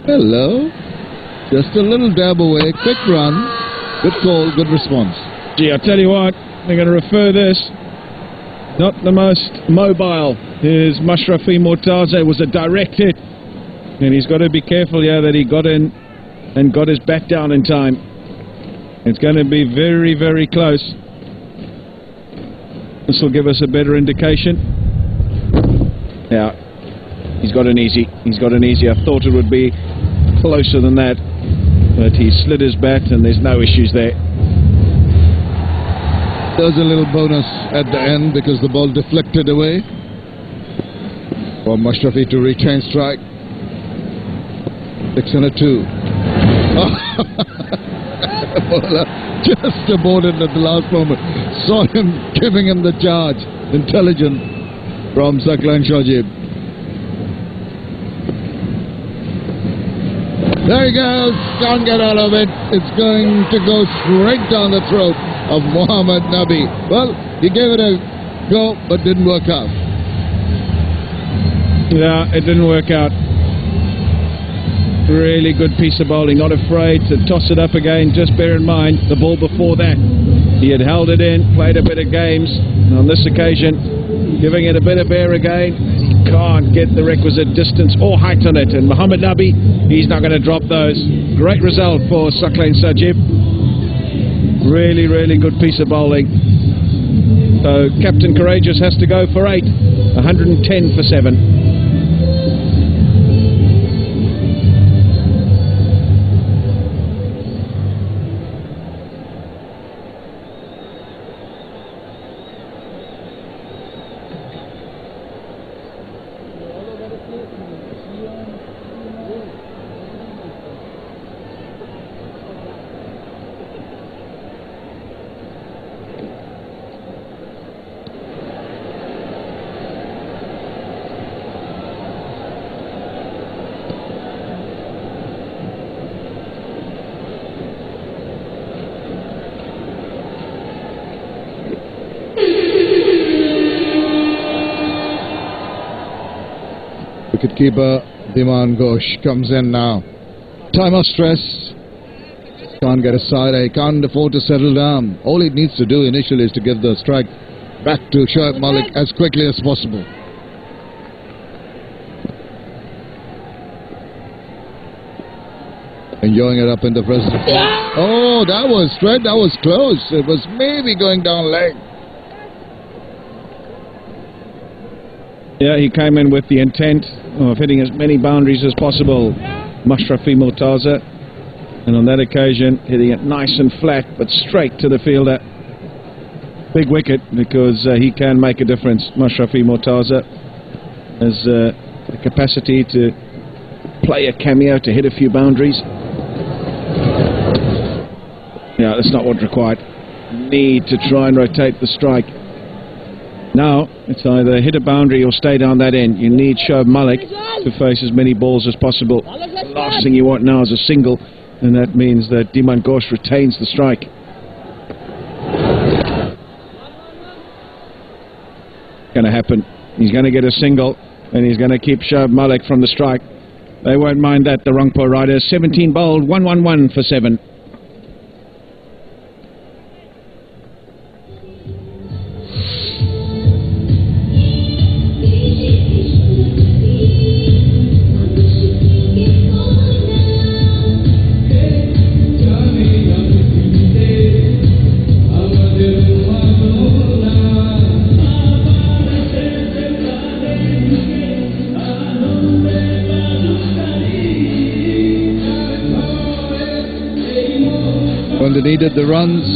Hello. Just a little dab away. Quick run. Good call. Good response. Gee, I tell you what, they're going to refer this. Not the most mobile. Here's Mashrafi Mortaza. It was a direct hit. And he's got to be careful here that he got in and got his bat down in time. It's going to be very, very close. This will give us a better indication. Yeah. He's got an easy. I thought it would be closer than that, but he slid his bat and there's no issues there. There's a little bonus at the end because the ball deflected away for Mashrafi to retain strike. 6 and a 2. Just aborted at the last moment. Saw him giving him the charge. Intelligent from Sucklane Sajib. There he goes, can't get out of it. It's going to go straight down the throat of Mohammad Nabi. Well, he gave it a go, but didn't work out. Yeah, it didn't work out. Really good piece of bowling, not afraid to toss it up again. Just bear in mind, the ball before that, he had held it in, played a bit of games, and on this occasion, giving it a bit of air again. can't get the requisite distance or height on it. And Mohammed Nabi, he's not going to drop those. Great result for Saklain Sajib. Really, really good piece of bowling. So Captain Courageous has to go for 8. 110 for 7. Wicketkeeper Dhiman Ghosh comes in now. Time of stress. Can't get a side. He can't afford to settle down. All he needs to do initially is to give the strike back to Shoaib Malik as quickly as possible. Enjoying it up in the present. Oh, that was straight. That was close. It was maybe going down leg. Yeah, he came in with the intent of hitting as many boundaries as possible, Mashrafi Murtaza, and on that occasion hitting it nice and flat but straight to the fielder. Big wicket because he can make a difference. Mashrafi Murtaza has the capacity to play a cameo, to hit a few boundaries. Yeah, that's not what's required. Need to try and rotate the strike. Now, it's either hit a boundary or stay down that end. You need Shoaib Malik to face as many balls as possible. The last thing you want now is a single, and that means that Dhiman Ghosh retains the strike. Going to happen. He's going to get a single, and he's going to keep Shoaib Malik from the strike. They won't mind that, the Rangpur Riders. 17 bowled, 111 for 7. When they needed the runs,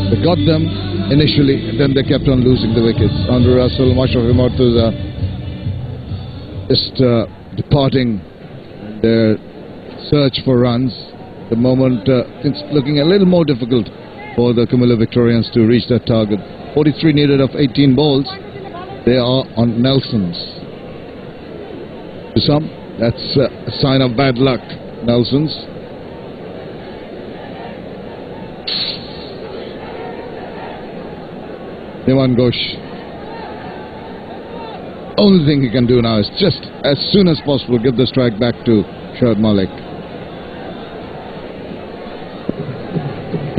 they got them initially, then they kept on losing the wickets. Andrew Russell, Mashrafi Murtaza just departing their search for runs. The moment it's looking a little more difficult for the Comilla Victorians to reach that target. 43 needed of 18 balls. They are on Nelson's. To some, that's a sign of bad luck. Nelson's. Dhiman Ghosh. Only thing he can do now is just as soon as possible give the strike back to Shoaib Malik.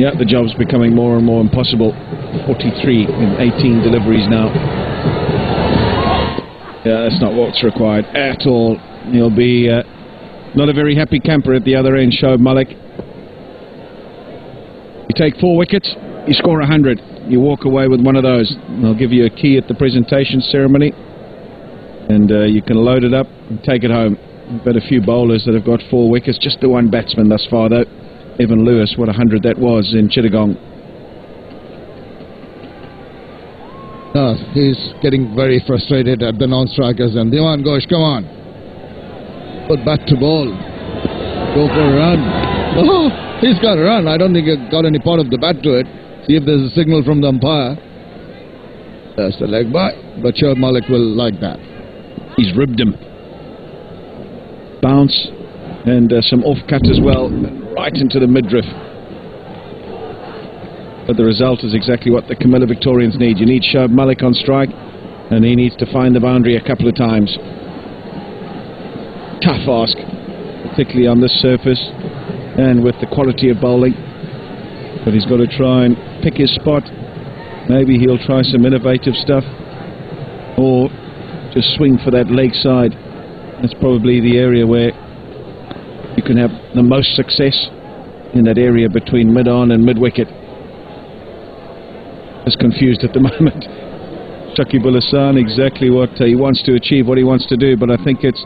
Yeah, the job's becoming more and more impossible. 43 in 18 deliveries now. Yeah, that's not what's required at all. He'll be not a very happy camper at the other end, Shoaib Malik. You take 4 wickets, you score 100. You walk away with one of those. I'll give you a key at the presentation ceremony, and you can load it up and take it home. We've had a few bowlers that have got 4 wickets, just the one batsman thus far though. Evan Lewis, what 100 that was in Chittagong. He's getting very frustrated at the non-strikers, and Dhiman Ghosh, come on. Put bat to ball. Go for a run. Oh, he's got a run. I don't think he got any part of the bat to it. See if there's a signal from the umpire. That's the leg by, but Shoaib Malik will like that. He's ribbed him. Bounce and some off-cut as well, right into the midriff. But the result is exactly what the Comilla Victorians need. You need Shoaib Malik on strike, and he needs to find the boundary a couple of times. Tough ask, particularly on this surface and with the quality of bowling. But he's got to try and pick his spot. Maybe he'll try some innovative stuff, or just swing for that leg side. That's probably the area where you can have the most success, in that area between mid-on and mid-wicket. Just confused at the moment. Shakib-ul Hasan, exactly what he wants to achieve, what he wants to do, but I think it's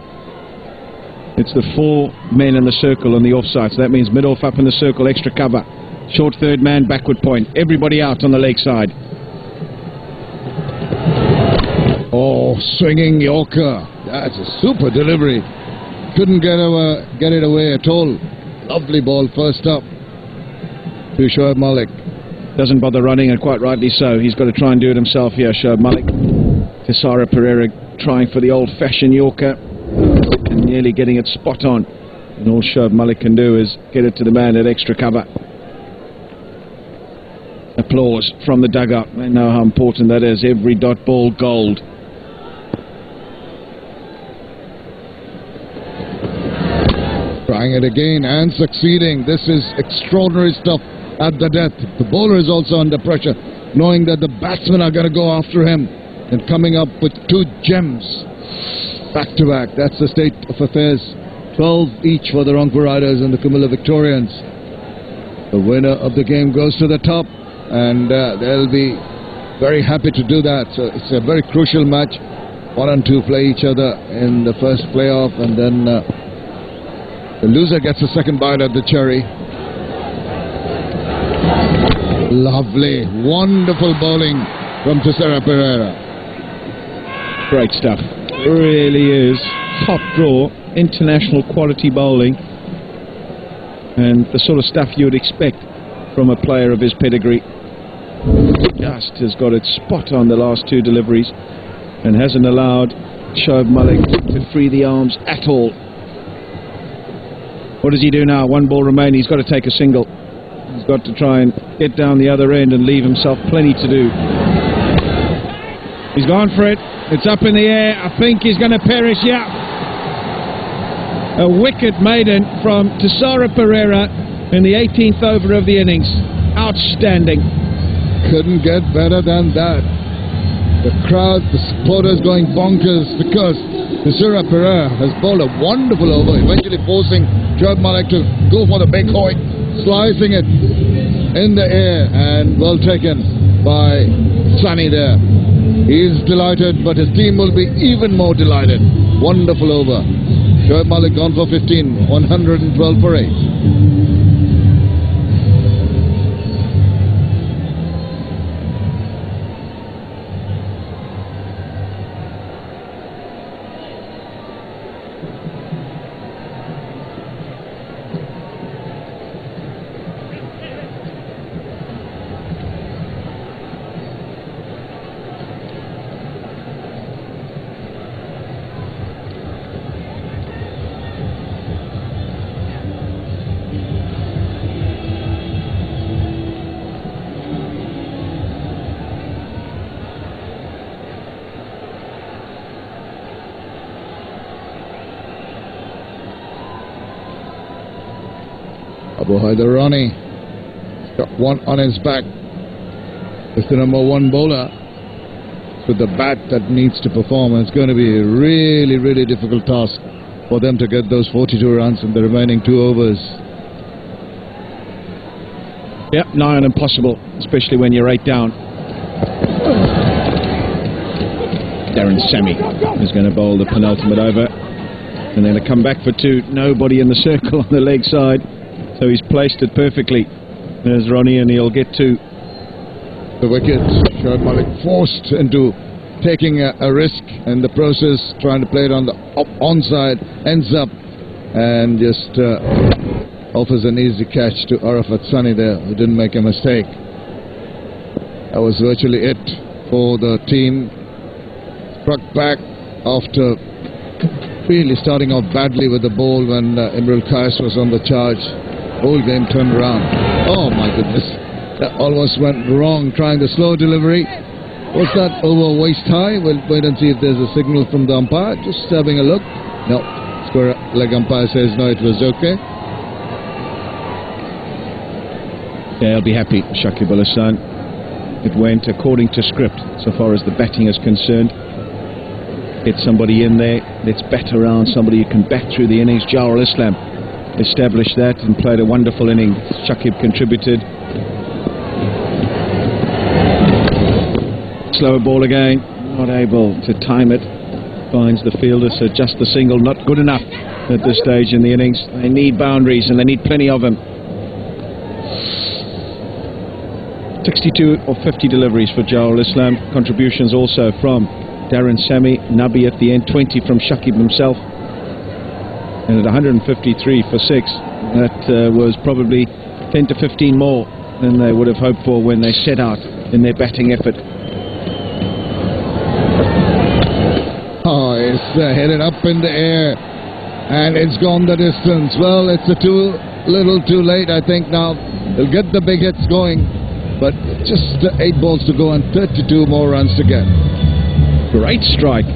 the 4 men in the circle on the offside, so that means mid-off up in the circle, extra cover. Short third man, backward point. Everybody out on the leg side. Oh, swinging Yorker. That's a super delivery. Couldn't get it away at all. Lovely ball first up to Shoaib Malik. Doesn't bother running, and quite rightly so. He's got to try and do it himself here, Shoaib Malik. Thisara Pereira trying for the old-fashioned Yorker and nearly getting it spot on. And all Shoaib Malik can do is get it to the man at extra cover. Applause from the dugout. They know how important that is. Every dot ball gold. Trying it again and succeeding. This is extraordinary stuff at the death. The bowler is also under pressure, knowing that the batsmen are going to go after him, and coming up with 2 gems back to back. That's the state of affairs. 12 each for the Rangpur Riders and the Comilla Victorians. The winner of the game goes to the top, and they'll be very happy to do that. So it's a very crucial match. 1 and 2 play each other in the first playoff, and then the loser gets a second bite at the cherry. Lovely, wonderful bowling from Thisara Pereira. Great stuff. Really is. Top draw, international quality bowling, and the sort of stuff you would expect from a player of his pedigree. Just has got it spot on the last 2 deliveries and hasn't allowed Shoaib Malik to free the arms at all. What does he do now? 1 ball remaining. He's got to take a single. He's got to try and get down the other end and leave himself plenty to do. He's gone for it. It's up in the air. I think he's going to perish. Yeah. A wicket maiden from Thisara Pereira in the 18th over of the innings. Outstanding. Couldn't get better than that. The crowd, the supporters going bonkers because Thisara Pereira has bowled a wonderful over, eventually forcing Shoaib Malik to go for the big hoik, slicing it in the air, and well taken by Sunny there. He's delighted, but his team will be even more delighted. Wonderful over. Shoaib Malik gone for 15, 112 for 8. Abu Haider Rani got 1 on his back. It's the number 1 bowler with the bat that needs to perform, and it's going to be a really, really difficult task for them to get those 42 runs in the remaining 2 overs. Yep, nigh on impossible, especially when you're 8 down. Darren Sammy is going to bowl the penultimate over, and then a come back for 2. Nobody in the circle on the leg side. So he's placed it perfectly. There's Ronnie, and he'll get 2. The wicket. Shoaib Malik forced into taking a risk in the process, trying to play it on the onside, ends up and just offers an easy catch to Arafat Sunny there, who didn't make a mistake. That was virtually it for the team. Struck back after really starting off badly with the ball when Imrul Qais was on the charge. Whole game turned around. Oh my goodness, that almost went wrong, trying the slow delivery. Was that over waist high? We'll wait and see if there's a signal from the umpire. Just having a look. No, square leg umpire says no, it was okay. Yeah, he'll be happy, Shakib-ul Hasan. It went according to script so far as the batting is concerned. Get somebody in there that's bat around, somebody who can bat through the innings. Jawar Islam established that and played a wonderful inning. Shakib contributed. Slower ball again, not able to time it. Finds the fielder, so just the single, not good enough at this stage in the innings. They need boundaries and they need plenty of them. 62 of 50 deliveries for Jawar Islam. Contributions also from Darren Sammy, Nabi at the end, 20 from Shakib himself. And at 153 for 6, that was probably 10 to 15 more than they would have hoped for when they set out in their batting effort. Oh, it's headed up in the air and it's gone the distance. Well, it's little too late, I think. Now they'll get the big hits going, but just 8 balls to go and 32 more runs to get. Great strike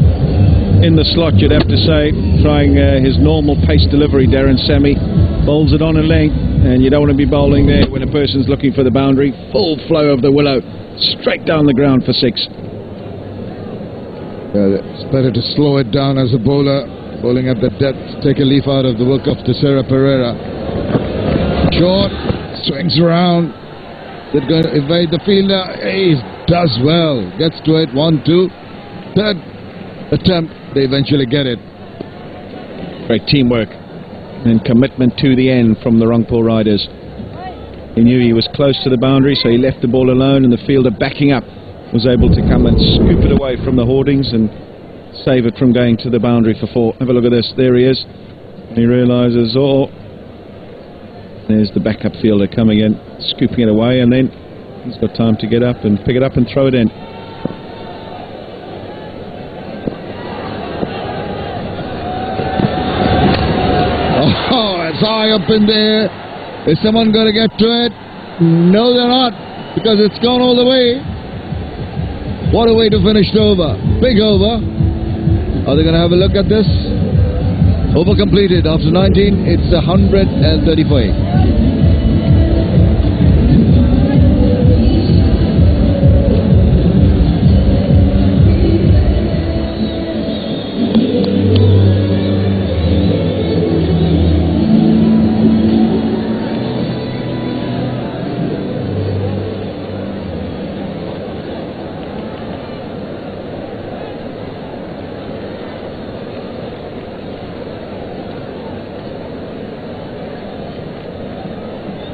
in the slot, you'd have to say. Trying his normal pace delivery, Darren Sammy bowls it on a length, and you don't want to be bowling there when a person's looking for the boundary. Full flow of the willow, straight down the ground for 6. It's better to slow it down as a bowler. Bowling at the depth, take a leaf out of the work of Tessera Pereira. Short, swings around. They're going to evade the fielder. He does well. Gets to it. 1, 2. Third attempt, they eventually get it. Great teamwork and commitment to the end from the Rangpur Riders. He knew he was close to the boundary, so he left the ball alone, and the fielder backing up was able to come and scoop it away from the hoardings and save it from going to the boundary for 4. Have a look at this. There he is. He realises, oh, there's the backup fielder coming in, scooping it away, and then he's got time to get up and pick it up and throw it in. Oh, it's high up in there. Is someone going to get to it? No, they're not, because it's gone all the way. What a way to finish the over. Big over. Are they going to have a look at this? Over completed after 19. It's 135.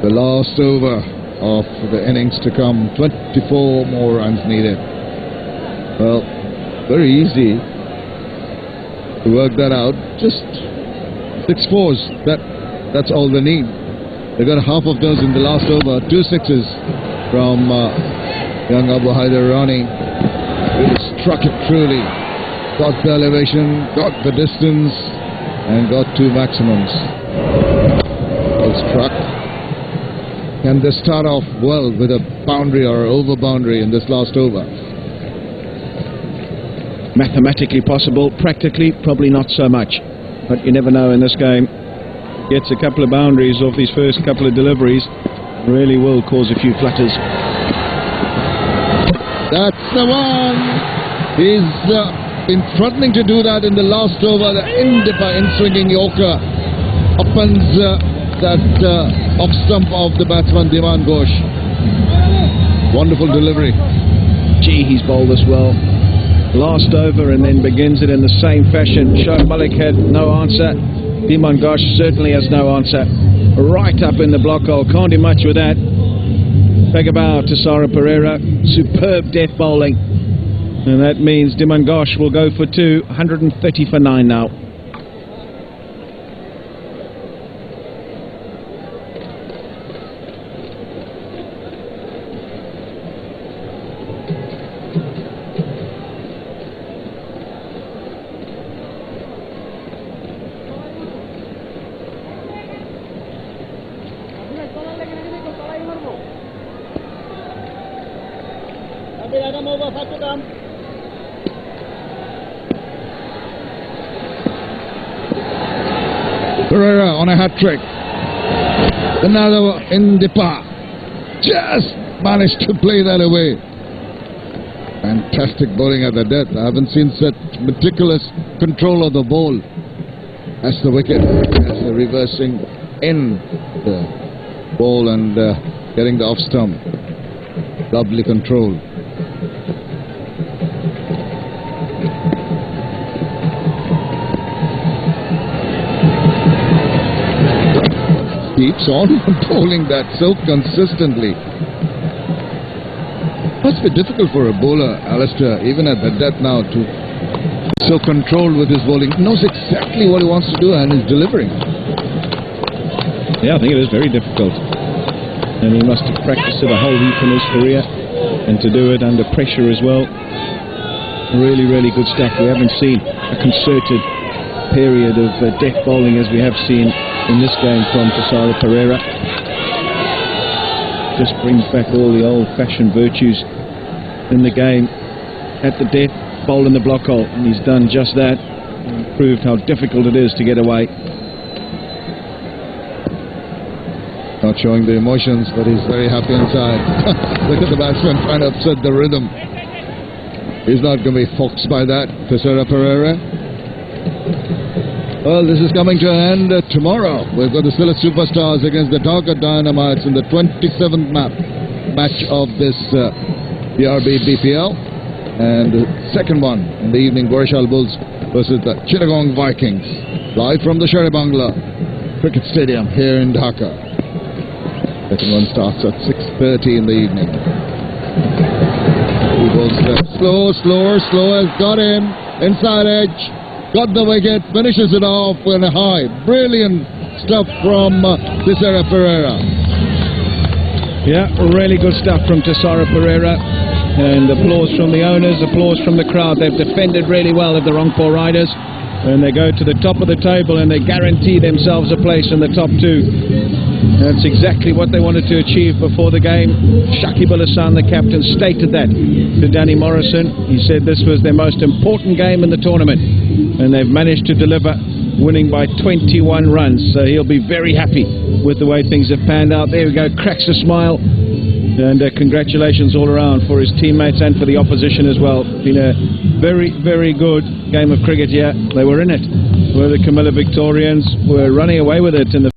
The last over of the innings to come. 24 more runs needed. Well, very easy to work that out. Just 6 fours. That's all they need. They got half of those in the last over. 2 sixes from young Abu Haider Rani. Really struck it truly. Got the elevation, got the distance, and got 2 maximums. Well struck. Can they start off well with a boundary or over boundary in this last over? Mathematically possible, practically probably not so much. But you never know in this game. Gets a couple of boundaries off these first couple of deliveries. Really will cause a few flutters. That's the one! He's been threatening to do that in the last over. The in-swinging Yorker opens that off stump of the batsman Dhiman Ghosh. Wonderful delivery. Gee, he's bowled this well. Last over and then begins it in the same fashion. Shoaib Malik had no answer. Dhiman Ghosh certainly has no answer. Right up in the block hole. Can't do much with that. Take a bow to Tessera Pereira. Superb death bowling. And that means Dhiman Ghosh will go for 2. 130 for 9 now. Pereira on a hat-trick. Another in the park. Just managed to play that away. Fantastic bowling at the death. I haven't seen such meticulous control of the ball as the wicket, as the reversing in the ball and getting the off stump. Lovely control. Keeps on bowling that so consistently. Must be difficult for a bowler, Alistair, even at the death now, to so controlled with his bowling. He knows exactly what he wants to do and is delivering. Yeah, I think it is very difficult. And he must have practiced it a whole heap in his career, and to do it under pressure as well. Really, really good stuff. We haven't seen a concerted period of death bowling as we have seen in this game from Thisara Perera. Just brings back all the old-fashioned virtues in the game. At the death, bowl in the block hole, and he's done just that, and proved how difficult it is to get away. Not showing the emotions, but he's very happy inside. Look at the batsman trying to upset the rhythm. He's not going to be foxed by that, Thisara Perera. Well, this is coming to an end tomorrow. We've got the Silla Superstars against the Dhaka Dynamites in the 27th match of this BRB BPL. And the second one in the evening, Borishal Bulls versus the Chittagong Vikings. Live from the Sher Bangla Cricket Stadium here in Dhaka. Second one starts at 6:30 in the evening. Two balls left. Slower, got him. Inside edge. Got the wicket, finishes it off with a high. Brilliant stuff from Thisara Perera. Yeah, really good stuff from Thisara Perera. And applause from the owners, applause from the crowd. They've defended really well of the Rangpur Riders. And they go to the top of the table and they guarantee themselves a place in the top two. That's exactly what they wanted to achieve before the game. Shakib Al Hasan, the captain, stated that to Danny Morrison. He said this was their most important game in the tournament. And they've managed to deliver, winning by 21 runs. So he'll be very happy with the way things have panned out. There we go, cracks a smile. And congratulations all around for his teammates and for the opposition as well. Been a very, very good game of cricket here. They were in it. Where the Comilla Victorians were running away with it in the